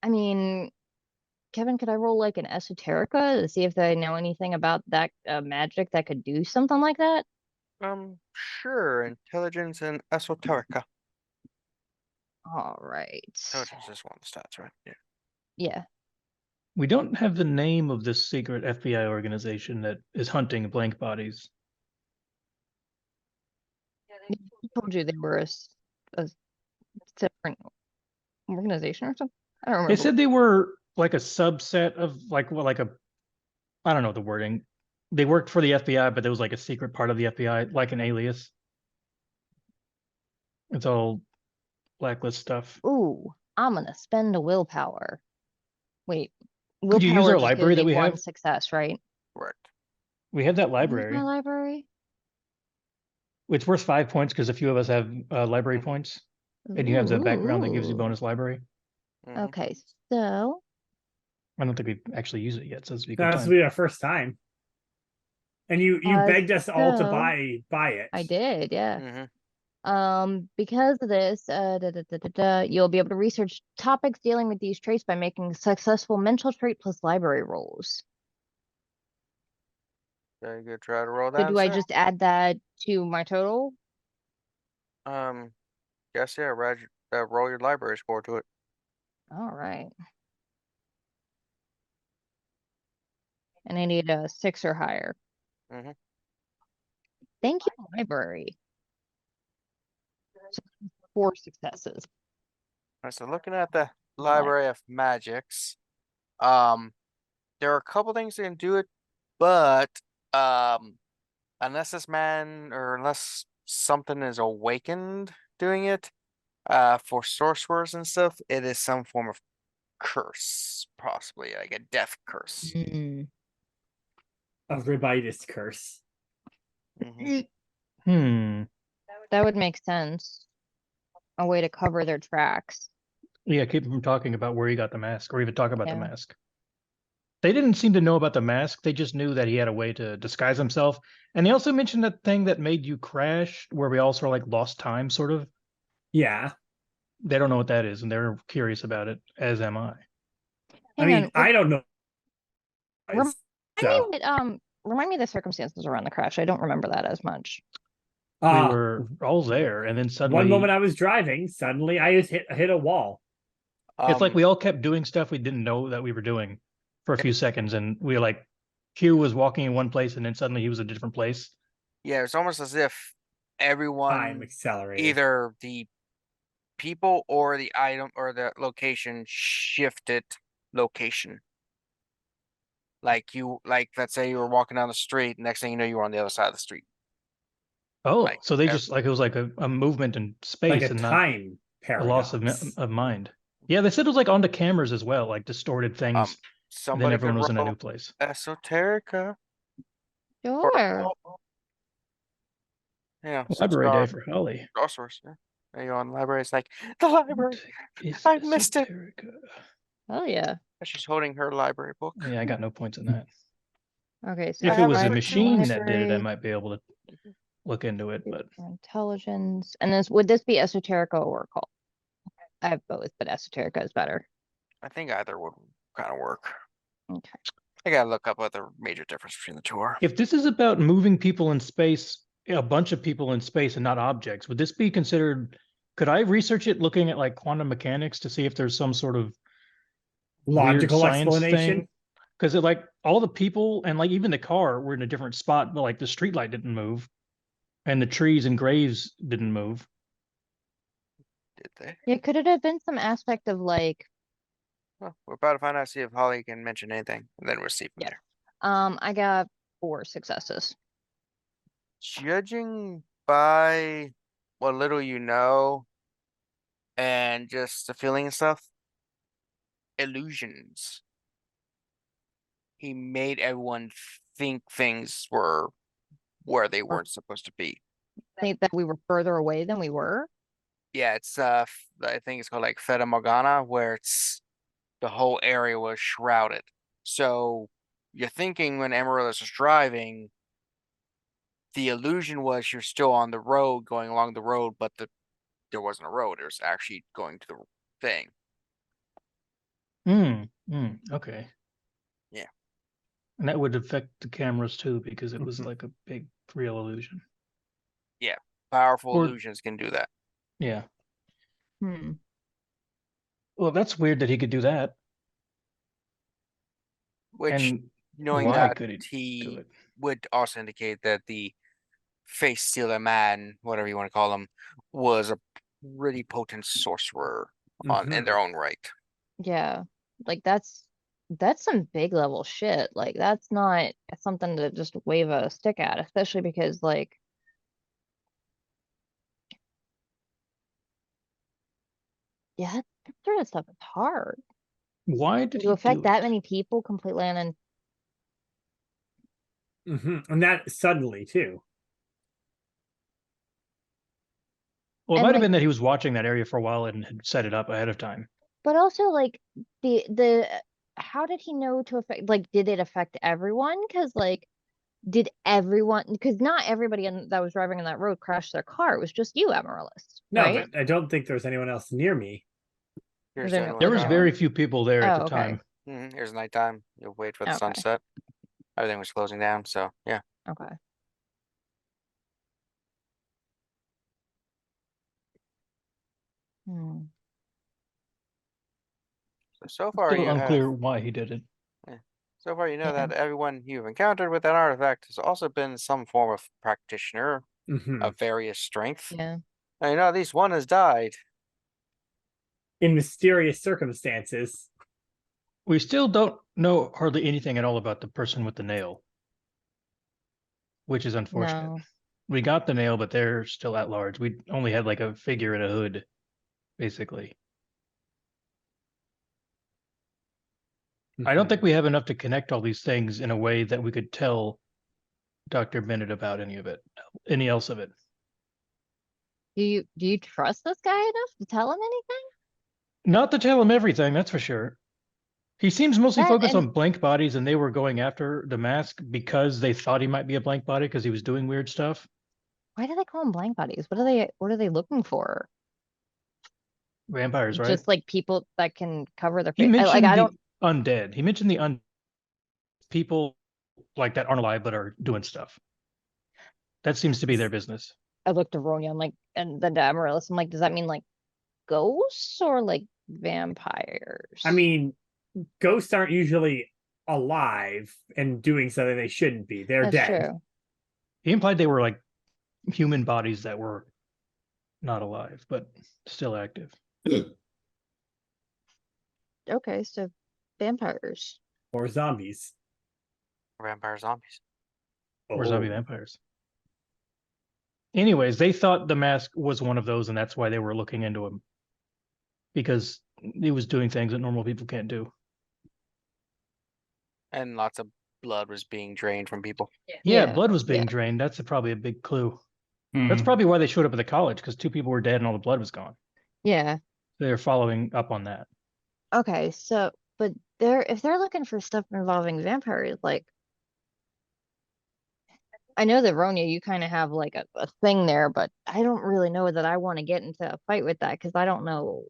I mean, Kevin, could I roll like an esoterica to see if they know anything about that magic that could do something like that? Sure. Intelligence and esoterica. All right. Intelligence is one of the stats, right? Yeah. Yeah. We don't have the name of this secret FBI organization that is hunting blank bodies. I told you they were a different organization or something. I don't remember. They said they were like a subset of like I don't know the wording. They worked for the FBI, but there was like a secret part of the FBI, like an alias. It's all blacklist stuff. Ooh, I'm gonna spend a willpower. Wait, Could you use willpower our just library gives that you we one have? success, right? Correct. We have that Where's library. my library? It's worth 5 points because a few of us have library Mhm. points, and you have the background that gives you Ooh. bonus library. Mhm. Okay, so I don't think we've actually used it yet, so it's a good This time. will be our first time. And you begged us all to so buy it. I did, yeah. Mhm. Because of this, you'll be able to research topics dealing with these traits by making successful mental trait plus library rolls. Very good. Try to roll So that. do I instead. just add that to my total? Yes, yeah. Roll your library score to it. All right. And I need a 6 or higher. Mhm. Thank you, library. So 4 successes. Alright, so looking at the library of magics, there are a couple things that can do it, but unless this man or unless something is awakened doing it, for sorcerers and stuff, it is some form of curse, possibly like a death curse. Mm. A Ribitis curse. Mhm. Hmm. That would make sense. A way to cover their tracks. Yeah, keep him from talking about where he got the mask or even talk about the Yeah. mask. They didn't seem to know about the mask. They just knew that he had a way to disguise himself. And they also mentioned that thing that made you crash, where we all sort of like lost time, sort of. Yeah. They don't know what that is, and they're curious about it, as am I. I Hang mean, on, I don't know. Remind So, remind me the circumstances around the crash. I don't remember that as much. We were all there, and then one suddenly moment I was driving, suddenly I just hit a wall. it's like Um, we all kept doing stuff we didn't know that we were doing for a few seconds, and we were like, Q was walking in one place, and then suddenly he was a different place. yeah, it's almost as if Time everyone, accelerated. either the people or the item or the location shifted location. Like let's say you were walking down the street, next thing you know, you were on the other side of the street. Oh, Like, so they just like it was like a movement in Like space a and not time a loss paradox. of mind. Yeah, they said it was like onto cameras as well, like distorted things. And then somebody could everyone was in a roll new place. esoterica. Sure. Yeah, since Library we day are for Holly. sorcerers. Yeah. There you go on the library. It's like the library. Is I missed it. esoterica. Oh yeah. She's holding her library book. Yeah, I got no points in that. Okay, so If I it have was a a machine that did it, I library, might be able to look into it. But intelligence, and this would this be esoterica or occult? I have both, but esoterica is better. I think either would kind of work. Okay. I gotta look up what the major difference between the two are. if this is about moving people in space, a bunch of people in space and not objects, would this be considered? Could I research it looking at like quantum mechanics to see if there's some sort of weird Logical science explanation. thing? Because it like all the people and like even the car were in a different spot, but like the street light didn't move, and the trees and graves didn't move. Did they? Yeah, could it have been some aspect of like, Well, we're about to find out, see if Holly can mention anything, and then we'll see from Yeah. there. I got 4 successes. Judging by what little you know and just the feeling and stuff, illusions. He made everyone think things were where they weren't supposed to be. Think that we were further away than we were. Yeah, it's I think it's called like Fata Morgana, where it's the whole area was shrouded. So you're thinking when Amaryllis was driving, the illusion was you're still on the road, going along the road, but there wasn't a road. It was actually going to the thing. Okay. Yeah. And that would affect the cameras too, because it was Mhm. like a big real illusion. Powerful Or- illusions can do that. Yeah. Hmm. Well, that's weird that he could do that. Which, And knowing why that, could he do he it? would also indicate that the face stealer man, whatever you want to call him, was a pretty potent sorcerer in their own right. Yeah. Like that's some big level shit. Like that's not something to just wave a stick at, especially because like Yeah, that sort of stuff is hard. Why did To he affect do that it? many people completely and then And that suddenly too. Well, it and might have like been that he was watching that area for a while and had set it up ahead of time. but also like the how did he know to affect like did it affect everyone? Because like did everyone because not everybody that was driving on that road crashed their car. It was just you, Amaryllis, No, right? but I don't think there's anyone else near me. Here's there the no- only There one was was there around. very anyone? few people there at Oh, the okay. time. Here's nighttime. You'll wait for the Okay. sunset. Everything was closing down, so yeah. Okay. Hmm. So far Still you have unclear why he did it. so far you know Yeah. that everyone you've encountered with that artifact has also been some form of practitioner of various strength. Yeah. Now, you know, at least one has died. In mysterious circumstances. We still don't know hardly anything at all about the person with the nail, which is unfortunate. No. We got the nail, but they're still at large. We only had like a figure in a hood, basically. I don't think we have enough to connect all these things in a way that we could tell Dr. Bennett about any else of it. Do you trust this guy enough to tell him anything? Not to tell him everything, that's for sure. He seems mostly That focused and on blank bodies, and they were going after the mask because they thought he might be a blank body because he was doing weird stuff. why do they call them blank bodies? What are they looking for? Vampires, right? Just like people that can cover their He face. mentioned I the don't undead. He mentioned the people like that aren't alive but are doing stuff. That seems to be their business. I looked at Ronja, I'm like, and then to Amaryllis, I'm like, does that mean like ghosts or like vampires? I mean, ghosts aren't usually alive and doing something they shouldn't be. They're That's dead. true. He implied they were like human bodies that were not alive but still active. Okay, so vampires. Or zombies. Vampire zombies. Or zombie Oh. vampires. Anyways, they thought the mask was one of those, and that's why they were looking into him. Because he was doing things that normal people can't do. And lots of blood was being drained from people. Yeah, blood was being yeah. drained. That's probably a big clue. That's probably why they showed up at the college, because 2 people were dead and all the blood was gone. Yeah. They're following up on that. Okay, so but if they're looking for stuff involving vampires, like I know that Ronya, you kind of have like a thing there, but I don't really know that I want to get into a fight with that because I don't know,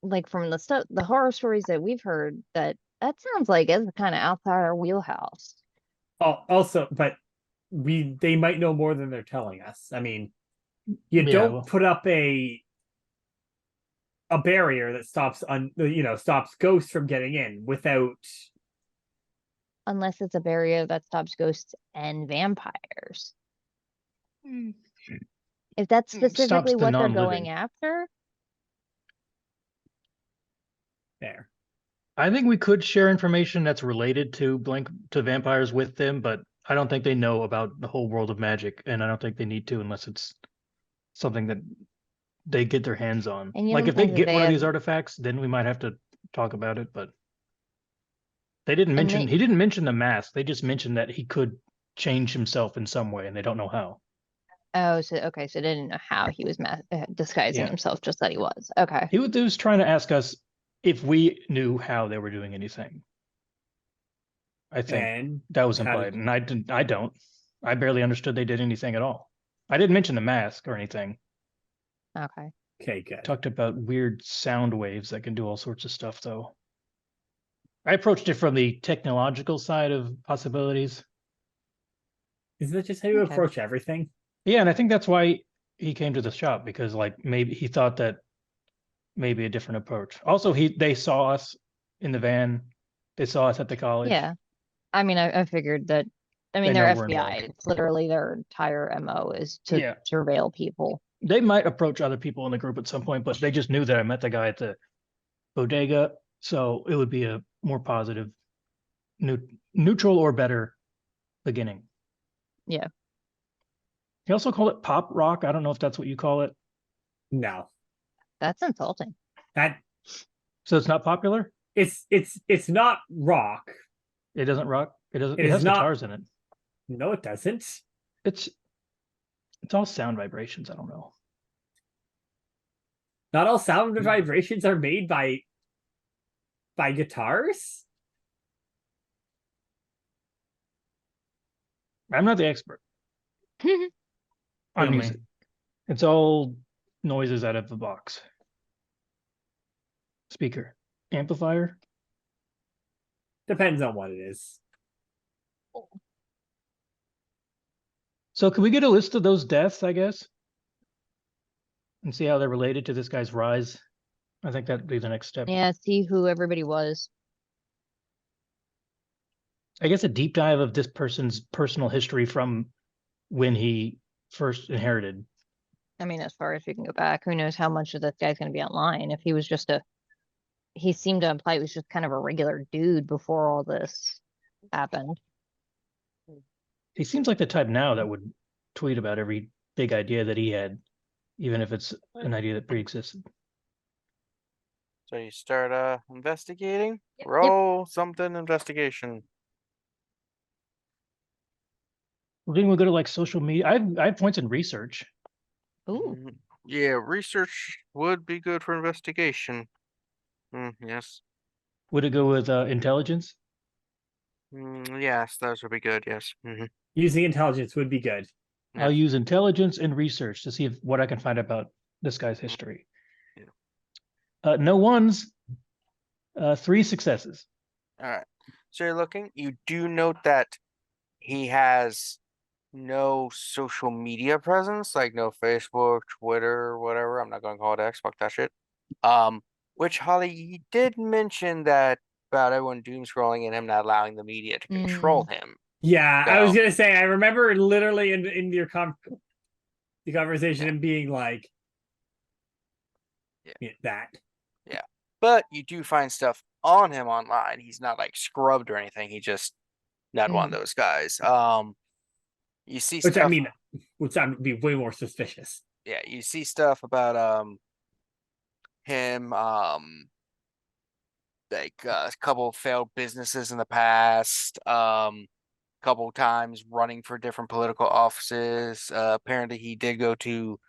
like from the horror stories that we've heard, that sounds like it's kind of outside our wheelhouse. Also, but they might know more than they're telling us. I mean, you Yeah, don't well, put up a barrier that stops stops ghosts from getting in without Unless it's a barrier that stops ghosts and vampires. If that's stops specifically the what they're non-living. going after, there. I think we could share information that's related to vampires with them, but I don't think they know about the whole world of magic, and I don't think they need to unless it's something that they get their hands on. and you Like don't if they think that get they one of have, these artifacts, then we might have to talk about it, but they didn't and mention he didn't mention the mask. They just mentioned that he could change himself in some way, and they don't know how. oh, so okay, so they didn't know how he was disguising Yeah. himself, just that he was. Okay. He was trying to ask us if we knew how they were doing anything. I think And that was how implied, did- and I don't. I barely understood they did anything at all. I didn't mention the mask or anything. Okay. okay, good. Talked about weird sound waves that can do all sorts of stuff, though. I approached it from the technological side of possibilities. Isn't that just how you Okay. approach everything? Yeah, and I think that's why he came to the shop, because like maybe he thought that maybe a different approach. Also, they saw us in the van. They saw us at the college. Yeah. I mean, I figured that. I mean, They they're know we're FBI. involved. It's literally their entire MO is to Yeah. surveil people. They might approach other people in the group at some point, but they just knew that I met the guy at the bodega, so it would be a more positive, neutral or better beginning. Yeah. He also called it pop rock. I don't know if that's what you call it. No. That's insulting. That So it's not popular? it's not rock. It doesn't rock? It doesn't It it is has not- guitars in it. No, it doesn't. It's all sound vibrations, I don't know. Not all sound vibrations are made by guitars. I'm not the expert on Am I? music. It's all noises out of the box. Speaker. Amplifier. Depends on what it is. So can we get a list of those deaths, I guess? And see how they're related to this guy's rise? I think that'd be the next step. Yeah, see who everybody was. I guess a deep dive of this person's personal history from when he first inherited. I mean, as far as we can go back, who knows how much of this guy's going to be online. If he was just he seemed to imply he was just kind of a regular dude before all this happened. He seems like the type now that would tweet about every big idea that he had, even if it's an idea that pre-existed. So you start investigating. Yep. Roll something investigation. Well, didn't we go to like social media? I have points in research. Ooh, Yeah, research would be good for investigation. Yes. Would it go with intelligence? Yes, those would be good. Yes. Using intelligence would be good. I'll Yes. use intelligence and research to see what I can find about this guy's history. Yeah. No ones. 3 successes. All right. So you're looking. You do note that he has no social media presence, like no Facebook, Twitter, whatever. I'm not going to call it X. Fuck that shit. Which Holly, he did mention that about everyone doom scrolling and him not allowing the media to control him. Yeah, I was So- gonna say. I remember literally in your the conversation and being like, Yeah. that. But you do find stuff on him online. He's not like scrubbed or anything. He just not one of those guys. You see Which stuff. I mean, would sound be way more suspicious. Yeah, you see stuff about him like a couple of failed businesses in the past, couple times running for different political offices. Apparently he did go to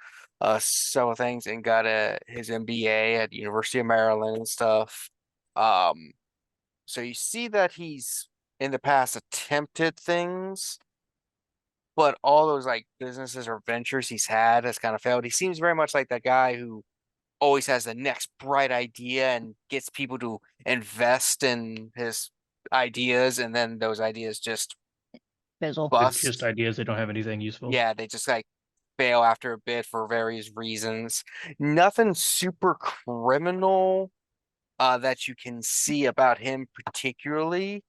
several things and got his MBA at the University of Maryland and stuff. So you see that he's in the past attempted things, but all those like businesses or ventures he's had has kind of failed. He seems very much like that guy who always has the next bright idea and gets people to invest in his ideas, and then those ideas just fizzle. They're bust. just ideas. They don't have anything useful. Yeah, they just like fail after a bit for various reasons. Nothing super criminal that you can see about him particularly.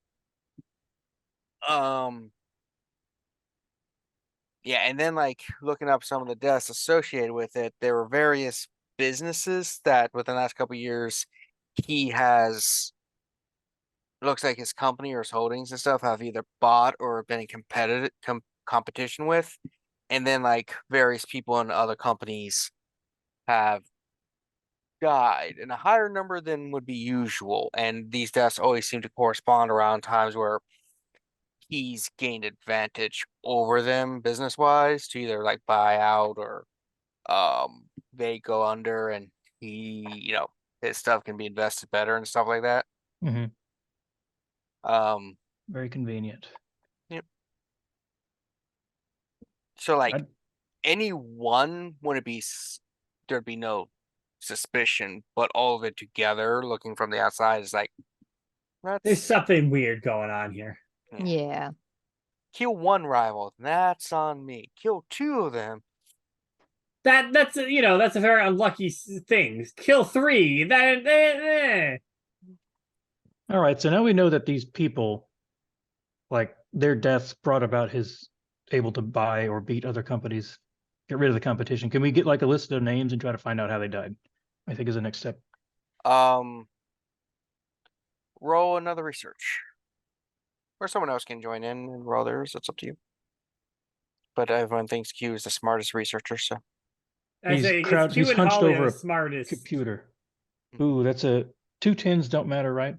Yeah, and then like looking up some of the deaths associated with it, there were various businesses that within the last couple of years he has looks like his company or his holdings and stuff have either bought or been in competition with, and then like various people in other companies have died in a higher number than would be usual, and these deaths always seem to correspond around times where he's gained advantage over them business wise to either like buy out or they go under and he his stuff can be invested better and stuff like that. Mhm. Um Very convenient. so like I'd- any one wouldn't be there'd be no suspicion, but all of it together looking from the outside is like There's that's something weird going on here. Yeah. kill one rival, that's on me. Kill 2 of them. That's a very unlucky thing. Kill 3. All right. So now we know that these people, like their deaths brought about his able to buy or beat other companies, get rid of the competition. Can we get like a list of their names and try to find out how they died? I think is the next step. Roll another research. Or someone else can join in and roll theirs. It's up to you. But everyone thinks Q is the smartest researcher, so I say He's Q and hunched Holly over are a the smartest. computer. Ooh, that's a 2 10s don't matter, right?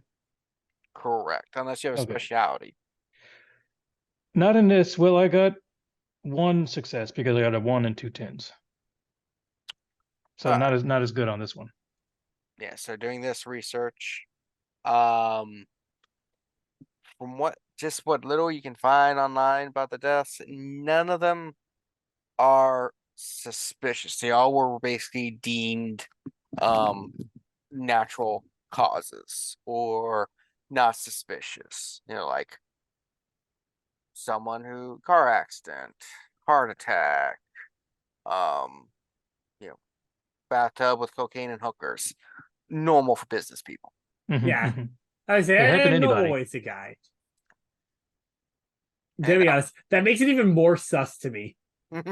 Correct, unless you have a Okay. speciality. Not in this. Well, I got 1 success because I got a 1 and 2 10s. So Alright. not as good on this one. Yeah, so doing this research, from what little you can find online about the deaths, none of them are suspicious. They all were basically deemed natural causes or not suspicious. Like someone who car accident, heart attack, um, bathtub with cocaine and hookers. Normal for business people. Yeah. Mhm. I was It happened to normal anybody. waste a guy. To And be honest, that makes it even more sus to me. wait,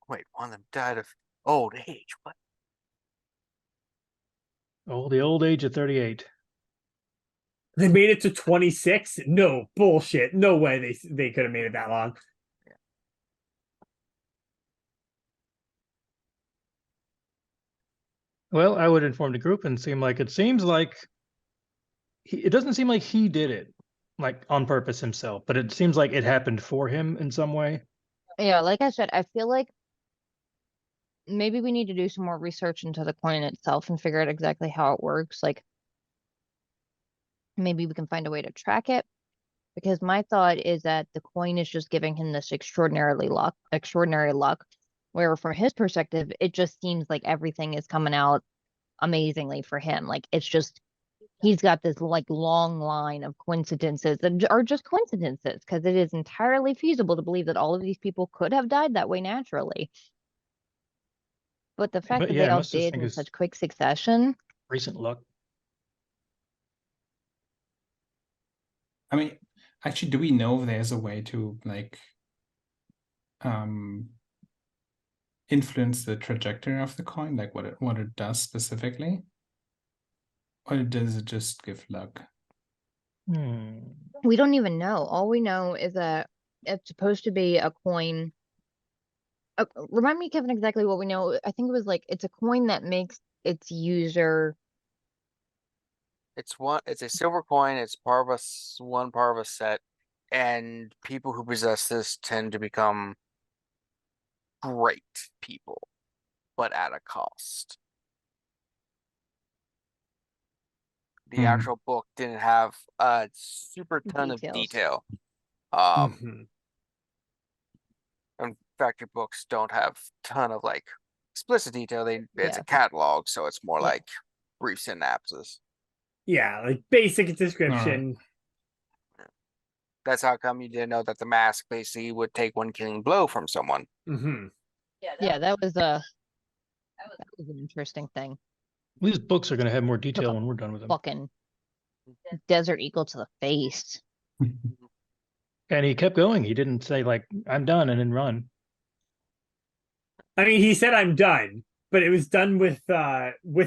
one of them died of old age. What? Oh, the old age of 38. They made it to 26? No, bullshit. No way they could have made it that long. Well, I would inform the group and it seems like it doesn't seem like he did it like on purpose himself, but it seems like it happened for him in some way. Yeah, like I said, I feel like maybe we need to do some more research into the coin itself and figure out exactly how it works. Like maybe we can find a way to track it. Because my thought is that the coin is just giving him this extraordinary luck. Where from his perspective, it just seems like everything is coming out amazingly for him. Like it's just he's got this like long line of coincidences that are just coincidences because it is entirely feasible to believe that all of these people could have died that way naturally. But the fact But that yeah, they I all must just did think in it's such quick succession, recent luck. I mean, actually, do we know if there's a way to like influence the trajectory of the coin, like what it does specifically? Or does it just give luck? we don't even know. All we know is that it's supposed to be a coin. Remind me, Kevin, exactly what we know. I think it was like it's a coin that makes its user. It's a silver coin. It's one part of a set, and people who possess this tend to become great people, but at a cost. The actual book didn't have a super ton of Details. detail. Mhm. In fact, your books don't have ton of like explicit detail. It's Yeah. a catalog, so it's more Yeah. like brief synapses. Yeah, like basic description. That's how come you didn't know that the mask basically would take one killing blow from someone. Mm-hmm. Yeah, that was an interesting thing. These books are going to have more Took detail a when we're done with them. fucking desert eagle to the face. And he kept going. He didn't say like I'm done and then run. I mean, he said I'm done, but it was done with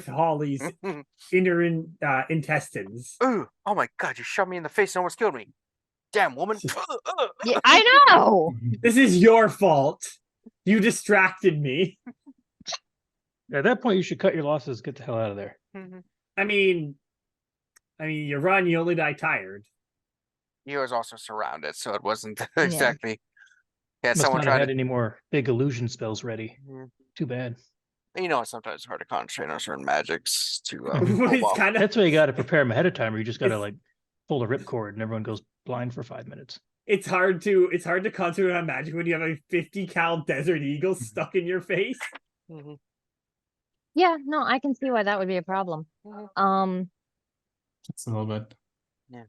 Holly's inner intestines. Ooh, oh my god, you shot me in the face and almost killed me. Damn woman. Yeah, I know. This is your fault. You distracted me. At that point, you should cut your losses. Get the hell out of there. I mean, you run, you only die tired. He was also surrounded, so it wasn't exactly. Yeah, Must someone not have tried had to. any more big illusion spells ready. Mhm. Too bad. Sometimes it's hard to concentrate on certain magics to pull It's off. kind of That's why you got to prepare them ahead of time, or you just got to It's- like pull the ripcord and everyone goes blind for 5 minutes. it's hard to concentrate on magic when you have a 50 cal desert eagle stuck in your face. Mhm. Yeah, no, I can see why that would be a problem. It's a little bit. Yeah.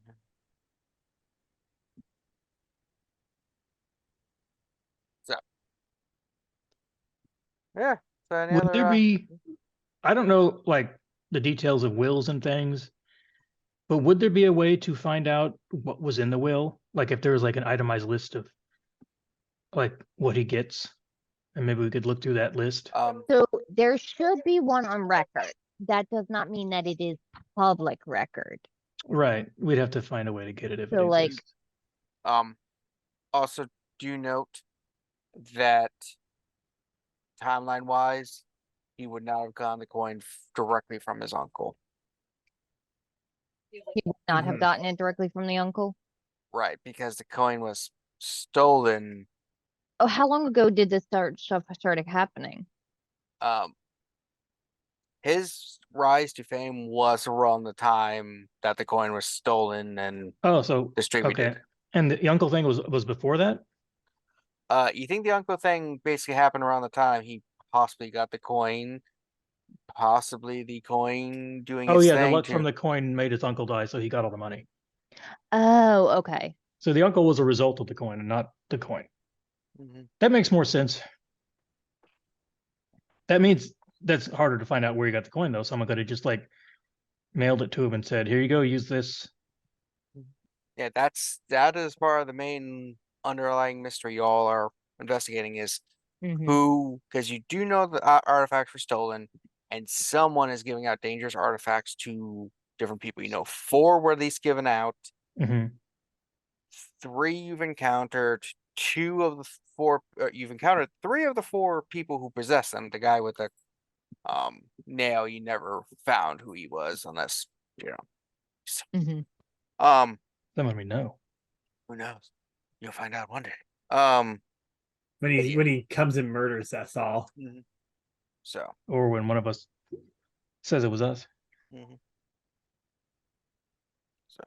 So, yeah. So any Would other, there be, I don't know, like the details of wills and things, but would there be a way to find out what was in the will? Like if there was like an itemized list of like what he gets, and maybe we could look through that list. So there should be one on record. That does not mean that it is public record. Right. We'd have to find a way to get it if So, it like- exists. Also, do note that timeline wise, he would not have gotten the coin directly from his uncle. He would not have Mhm. gotten it directly from the uncle. Right, because the coin was stolen. Oh, how long ago did this stuff started happening? Um, his rise to fame was around the time that the coin was stolen and Oh, so distributed. okay. And the uncle thing was before that? You think the uncle thing basically happened around the time he possibly got the coin? Possibly the coin doing Oh its yeah, the thing luck to. from the coin made his uncle die, so he got all the money. Oh, okay. So the uncle was a result of the coin and not the coin. Mhm. That makes more sense. That means that's harder to find out where he got the coin though. Someone could have just like mailed it to him and said, "Here you go, use this." Yeah, that is part of the main underlying mystery y'all are investigating is Mhm. who, because you do know the artifacts were stolen, and someone is giving out dangerous artifacts to different people. You know, 4 were at least given out. hmm 3 you've encountered. 2 of the 4 you've encountered 3 of the 4 people who possess them. The guy with the nail, you never found who he was unless you know. Mhm. Someone we know. Who knows? You'll find out one day. When Yeah. he comes and murders us all. Mhm. So. Or when one of us says it was us. Mhm. So.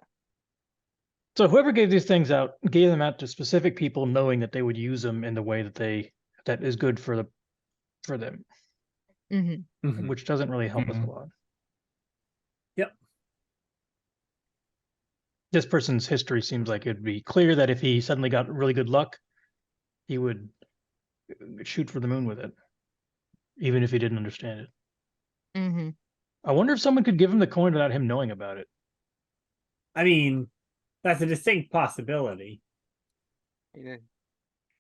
So whoever gave these things out gave them out to specific people, knowing that they would use them in the way that is good for them, Mhm. Mhm. which doesn't really help us a Mhm. lot. Yep. This person's history seems like it'd be clear that if he suddenly got really good luck, he would shoot for the moon with it, even if he didn't understand it. Mhm. I wonder if someone could give him the coin without him knowing about it. I mean, that's a distinct possibility.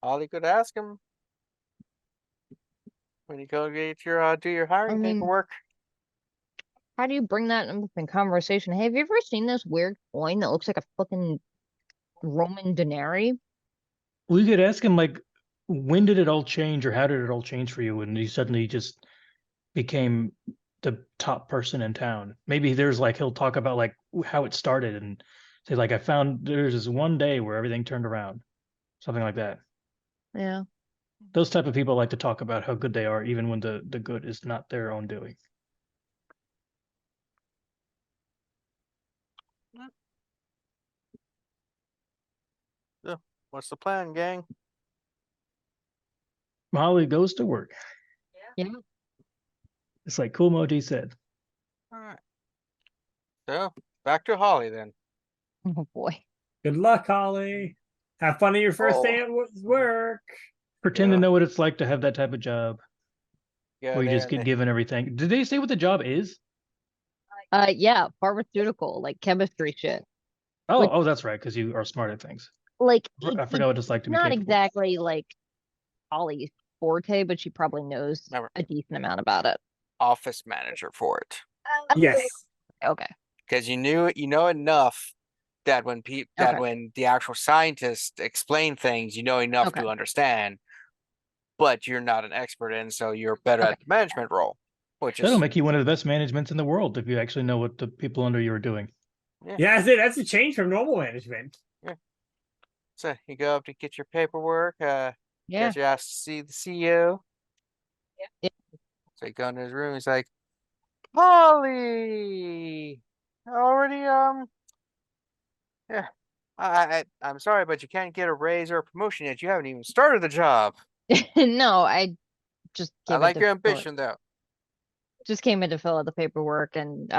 All you could ask him when you go get your do your hiring mean- paperwork. How do you bring that up in conversation? Hey, have you ever seen this weird coin that looks like a fucking Roman denarii? We could ask him like, when did it all change, or how did it all change for you? And he suddenly just became the top person in town. Maybe there's like he'll talk about like how it started and say like I found there's this one day where everything turned around, something like that. Yeah. Those type of people like to talk about how good they are, even when the good is not their own doing. So, what's the plan, gang? Molly goes to work. Yeah. It's like Cool Moji said. All right. So back to Holly then. Oh boy. Good luck, Holly. Have fun on your first day at work. Pretend to Yeah. know what it's like to have that type of job Yeah, where you just get given everything. Did they say what the job is? Yeah, pharmaceutical, like chemistry shit. Oh, Which- oh, that's right, because you are smart at things. Like I forgot what it's like to be not capable. exactly like Holly's forte, but she probably knows Never. a decent amount about it. office manager for it. Yes. Okay. Because you know enough that when Okay. when the actual scientists explain things, you know enough Okay. to understand, but you're not an expert in, so you're better Okay. at the management role, which That'll is make you one of the best managements in the world if you actually know what the people under you are doing. Yeah, that's a change from normal management. so you go up to get your paperwork, Yeah. get you asked to see the CEO. Yeah. So you go into his room, he's like, Holly, already yeah. I'm sorry, but you can't get a raise or a promotion yet. You haven't even started the job. No, I just I came like in your to fill it. ambition though. Just came in to fill out the paperwork and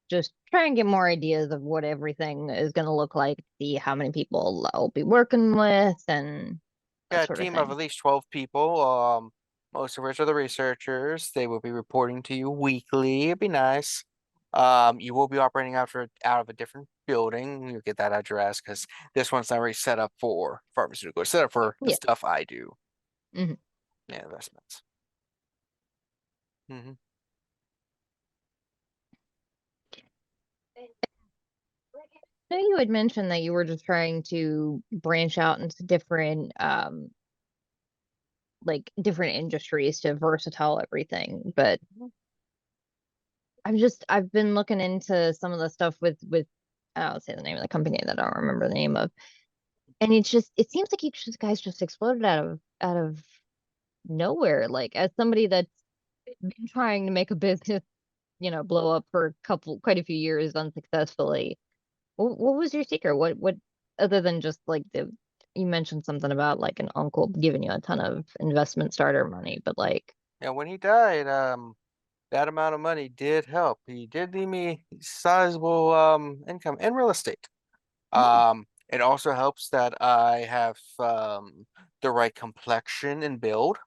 just try and get more ideas of what everything is going to look like, see how many people I'll be working with, and that Got a sort team of of thing. at least 12 people. Most of which are the researchers. They will be reporting to you weekly. It'd be nice. You will be operating out of a different building. You'll get that address because this one's not really set up for pharmaceutical. It's set up for the Yeah. stuff I do. Mhm. Yeah, investments. Hmm. I know you had mentioned that you were just trying to branch out into different like different industries to versatile everything. But I've been looking into some of the stuff with I'll say the name of the company that I don't remember the name of. And it seems like each guys just exploded out of nowhere. Like as somebody that's been trying to make a business, blow up for quite a few years unsuccessfully. What was your secret? What other than just like you mentioned something about like an uncle giving you a ton of investment starter money, but like Yeah, when he died, that amount of money did help. He did leave me sizable income in real estate. It also helps that I have the right complexion and build.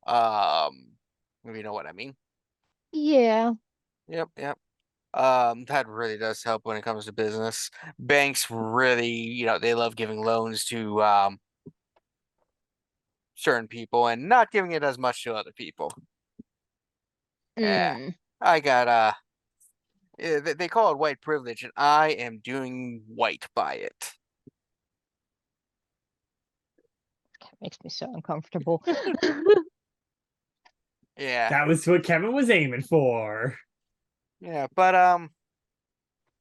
If you know what I mean. yeah. Yep. That really does help when it comes to business. Banks really, they love giving loans to certain people and not giving it as much to other people. Yeah, Mm. I got they call it white privilege, and I am doing white by it. Makes me so uncomfortable. Yeah, That was what Kevin was aiming for. yeah, but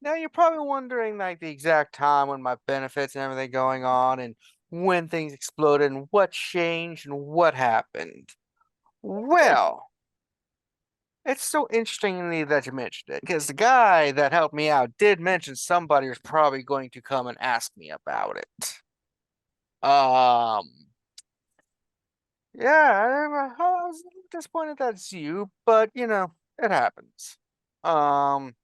now you're probably wondering like the exact time when my benefits and everything going on, and when things exploded, and what changed, and what happened. Well, it's so interestingly that you mentioned it, because the guy that helped me out did mention somebody was probably going to come and ask me about it. Um, yeah, I was a little disappointed that's you, but it happens. Um,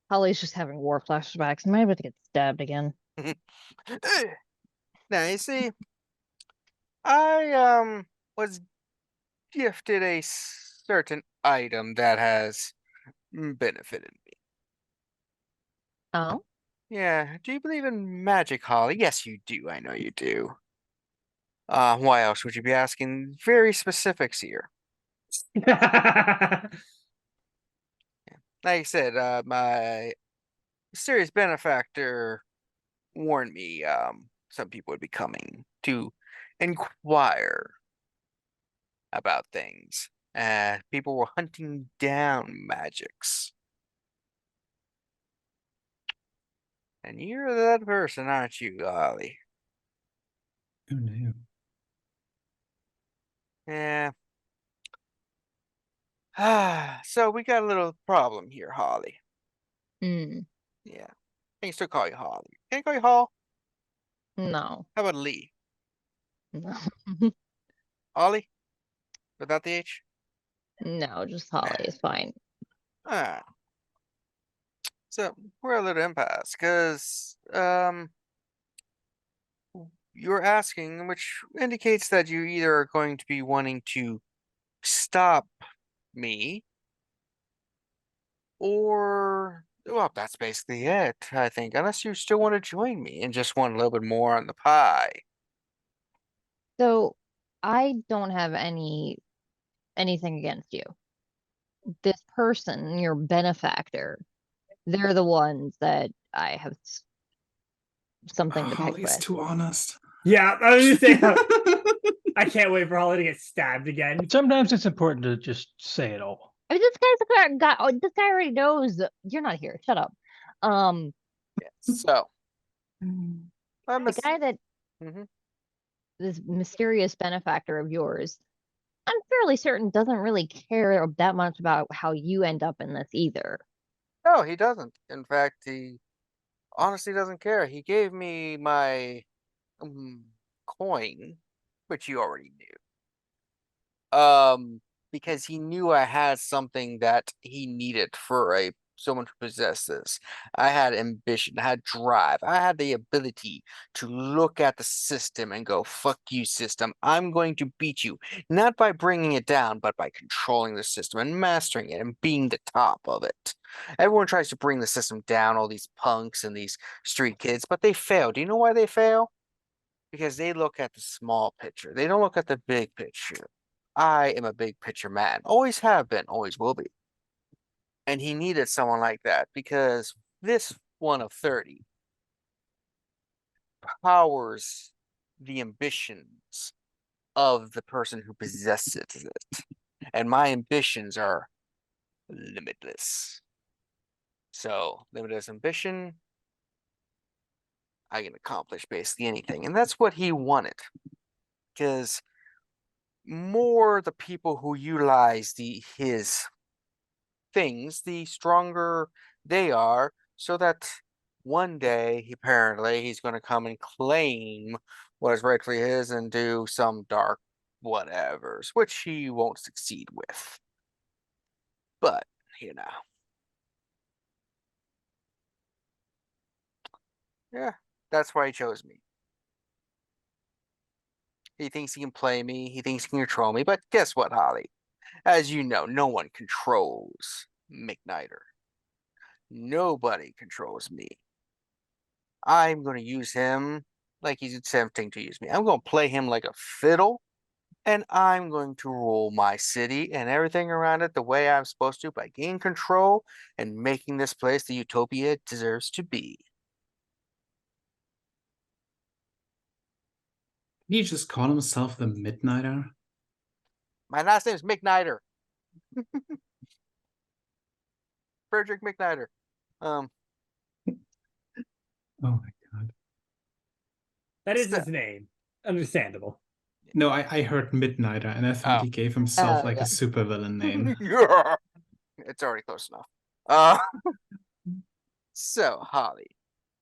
Holly's just having war flashbacks. Am I about to get stabbed again? now you see, I was gifted a certain item that has benefited me. Oh, Yeah, do you believe in magic, Holly? Yes, you do. I know you do. Why else would you be asking very specifics here? Like I said, my serious benefactor warned me some people would be coming to inquire about things. People were hunting down magics. And you're that person, aren't you, Holly? Oh no. Yeah. So we got a little problem here, Holly. mm, Yeah. I can still call you Holly. Can I call you Hall? no, How about Lee? no, Holly? Without the H? no. Just Holly is fine. Ah. So we're a little impasse because you're asking, which indicates that you either are going to be wanting to stop me, or well, that's basically it, I think. Unless you still want to join me and just want a little bit more on the pie. So I don't have anything against you. This person, your benefactor, they're the ones that I have something to pick Holly's with. too honest. Yeah, I was gonna say, I can't wait for Holly to get stabbed again. Sometimes it's important to just say it all. I mean, this guy's a guy. Oh, this guy already knows. You're not here. Shut up. So, I'm The guy that Mhm. this mysterious benefactor of yours, I'm fairly certain doesn't really care that much about how you end up in this either. No, he doesn't. In fact, he honestly doesn't care. He gave me my coin, which you already knew. Because he knew I had something that he needed for someone to possess this. I had ambition, I had drive, I had the ability to look at the system and go, "Fuck you, system! I'm going to beat you, not by bringing it down, but by controlling the system and mastering it and being the top of it." Everyone tries to bring the system down, all these punks and these street kids, but they fail. Do you know why they fail? Because they look at the small picture. They don't look at the big picture. I am a big picture man. Always have been, always will be. And he needed someone like that because this one of 30 powers the ambitions of the person who possesses it. And my ambitions are limitless. So, limitless ambition, I can accomplish basically anything. And that's what he wanted. Because more the people who utilize his things, the stronger they are, so that one day, apparently, he's going to come and claim what is rightfully his and do some dark whatevers, which he won't succeed with. But, you know. Yeah, that's why he chose me. He thinks he can play me, he thinks he can control me, but guess what, Holly? As you know, no one controls McNider. Nobody controls me. I'm going to use him like he's attempting to use me. I'm going to play him like a fiddle, and I'm going to rule my city and everything around it the way I'm supposed to by gaining control and making this place the utopia it deserves to be. Did he just call himself the Midnighter? My last name is McNider. Frederick McNider. Oh my god. That is So- his name. Understandable. No, I heard Midnighter, and I thought Oh. he gave himself like yeah. a supervillain name. Yeah. It's already close enough. So, Holly,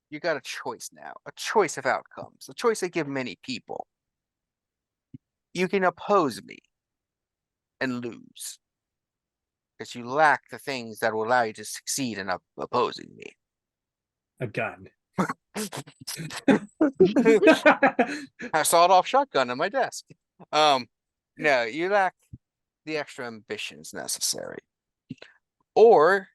you got a choice now. A choice of outcomes. A choice I give many people. You can oppose me and lose. Because you lack the things that will allow you to succeed in opposing me. A gun. I saw it off shotgun on my desk. No, you lack the extra ambitions necessary. Or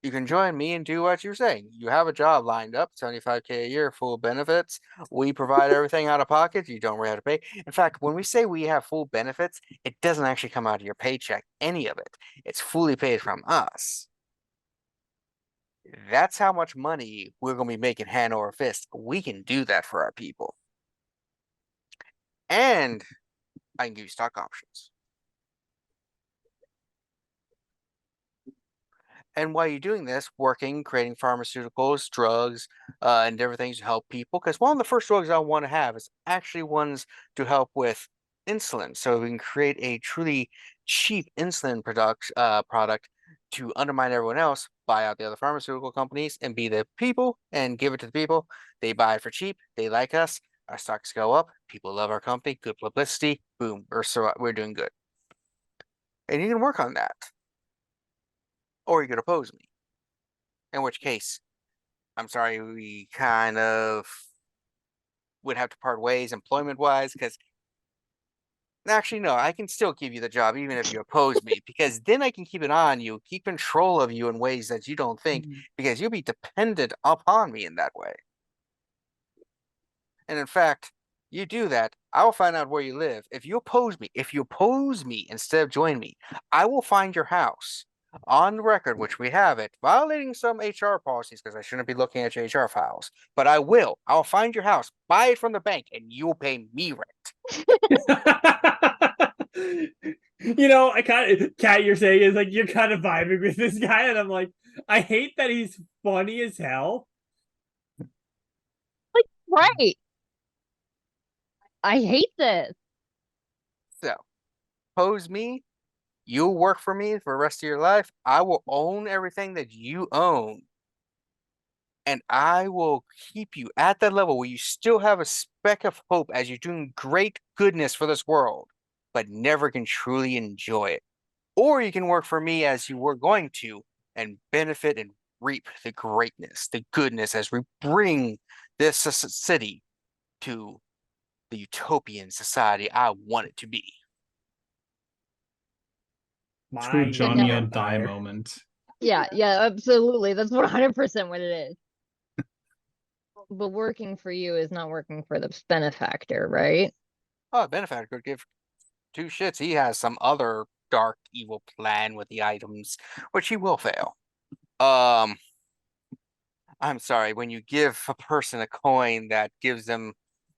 you can join me and do what you're saying. You have a job lined up, 75K a year, full benefits. We provide everything out of pocket. You don't really have to pay. In fact, when we say we have full benefits, it doesn't actually come out of your paycheck, any of it. It's fully paid from us. That's how much money we're going to be making hand over fist. We can do that for our people. And I can give you stock options. And while you're doing this, working, creating pharmaceuticals, drugs, and different things to help people, because one of the first drugs I want to have is actually ones to help with insulin. So we can create a truly cheap insulin product to undermine everyone else, buy out the other pharmaceutical companies, and be the people and give it to the people. They buy it for cheap. They like us. Our stocks go up. People love our company. Good publicity. Boom. We're doing good. And you can work on that. Or you could oppose me. In which case, I'm sorry, we kind of would have to part ways employment-wise, because actually, no, I can still give you the job even if you oppose me, because then I can keep an eye on you, keep control of you in ways that you don't think, because you'll be dependent upon me in that way. And in fact, you do that, I will find out where you live. If you oppose me instead of join me, I will find your house on record, which we have it, violating some HR policies because I shouldn't be looking at your HR files. But I will. I'll find your house, buy it from the bank, and you'll pay me rent. You know, I kind of, Kat, you're saying is like you're kind of vibing with this guy, and I'm like, I hate that he's funny as hell. Right. I hate this. So, oppose me, you'll work for me for the rest of your life. I will own everything that you own. And I will keep you at that level where you still have a speck of hope as you're doing great goodness for this world, but never can truly enjoy it. Or you can work for me as you were going to and benefit and reap the greatness, the goodness as we bring this city to the utopian society I want it to be. True Johnny or die empire. moment. Yeah, absolutely. That's 100% what it is. But working for you is not working for the benefactor, right? Oh, benefactor could give two shits. He has some other dark evil plan with the items, which he will fail. I'm sorry, when you give a person a coin that gives them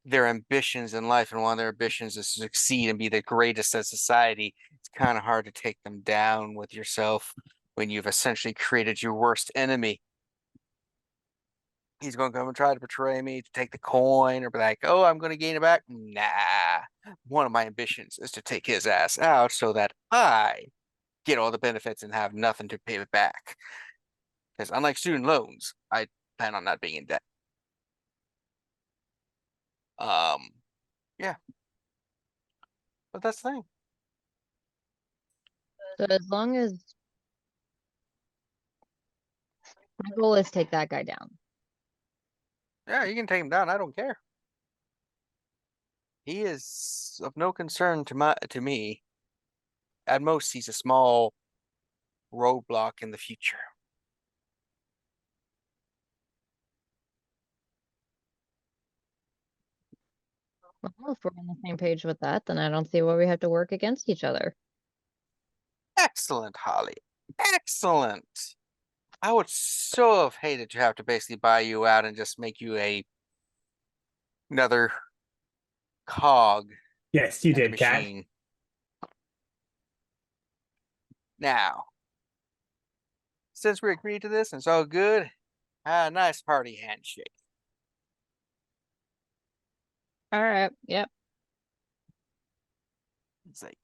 their ambitions in life, and one of their ambitions is to succeed and be the greatest at society, it's kind of hard to take them down with yourself when you've essentially created your worst enemy. He's going to come and try to betray me to take the coin, or be like, oh, I'm going to gain it back. Nah. One of my ambitions is to take his ass out so that I get all the benefits and have nothing to pay it back. Because unlike student loans, I plan on not being in debt. Yeah. But that's the thing. So as long as my goal is take that guy down. Yeah, you can take him down. I don't care. He is of no concern to me. At most, he's a small roadblock in the future. Well, if we're on the same page with that, then I don't see why we have to work against each other. Excellent, Holly. Excellent. I would so have hated to have to basically buy you out and just make you another cog Yes, you in the did, Cat. machine. Now, since we agreed to this and it's all good, a nice hearty handshake. All right. Yep. It's like,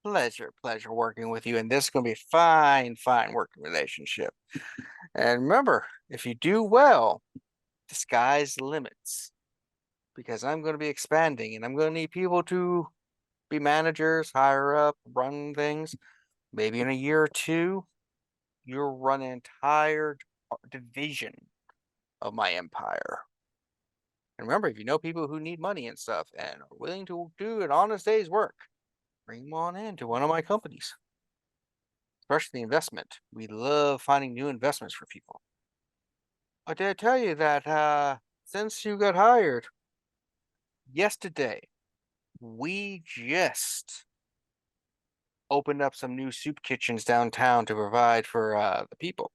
pleasure working with you, and this is going to be a fine working relationship. And remember, if you do well, the sky's the limits, because I'm going to be expanding, and I'm going to need people to be managers, higher up, run things. Maybe in a year or two, you'll run an entire division of my empire. And remember, if you know people who need money and stuff and are willing to do an honest day's work, bring them on into one of my companies. Especially the investment. We love finding new investments for people. But did I tell you that since you got hired yesterday, we just opened up some new soup kitchens downtown to provide for the people.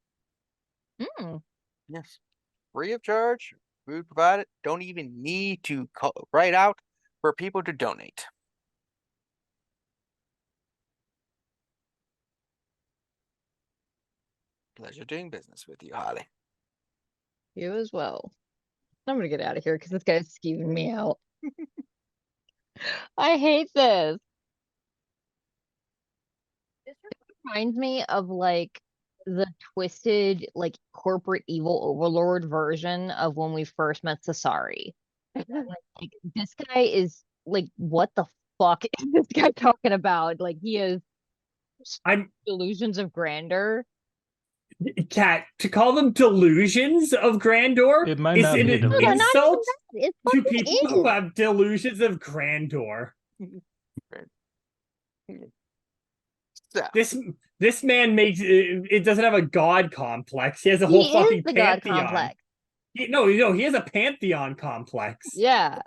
Yes. Free of charge, food provided. Don't even need to write out for people to donate. Pleasure doing business with you, Holly. You as well. I'm gonna get out of here because this guy's skeeving me out. I hate this. This reminds me of like the twisted, like corporate evil overlord version of when we first met Sasari. Like this guy is like, what the fuck is this guy talking about? Like he has delusions of grandeur. Cat, to call them delusions of grandeur It might is not an be a delusion. No, not insult even that. It to fucking people who is. have delusions of grandeur. So, This man makes it doesn't have a god complex. He has a He whole is fucking the god pantheon. complex. No, he has a pantheon complex. Yeah.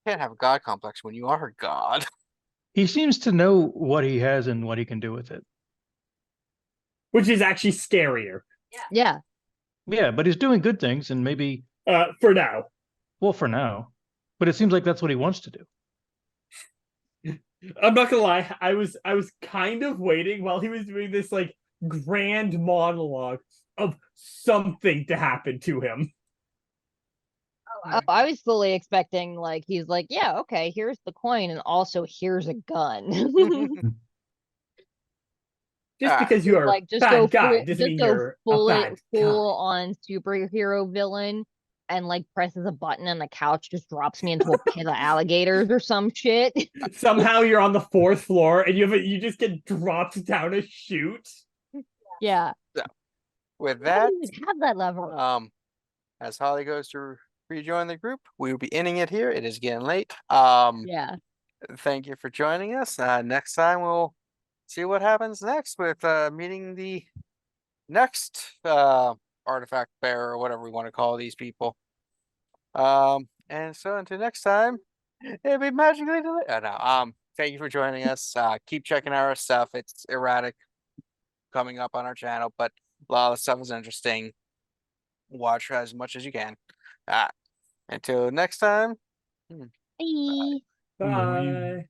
can't have a god complex when you are a god. He seems to know what he has and what he can do with it. Which is actually scarier. Yeah. Yeah, but he's doing good things and maybe, For now. well, for now. But it seems like that's what he wants to do. I'm not gonna lie, I was kind of waiting while he was doing this like grand monologue of something to happen to him. I was fully expecting like he's like, yeah, okay, here's the coin, and also here's a gun. Just because you're Like a bad guy doesn't mean you're a bad guy. full on superhero villain and like presses a button and the couch just drops me into a pit of alligators or some shit. Somehow you're on the 4th floor and you just get dropped down a chute. Yeah. With I that, don't even have that lever. as Holly goes to rejoin the group, we will be ending it here. It is getting late. Yeah. Thank you for joining us. Next time we'll see what happens next with meeting the next artifact bearer, or whatever we want to call these people. And so until next time, it'll be magically delayed. No, thank you for joining us. Keep checking our stuff. It's erratic coming up on our channel, but a lot of the stuff is interesting. Watch as much as you can. Until next time. Bye. Bye.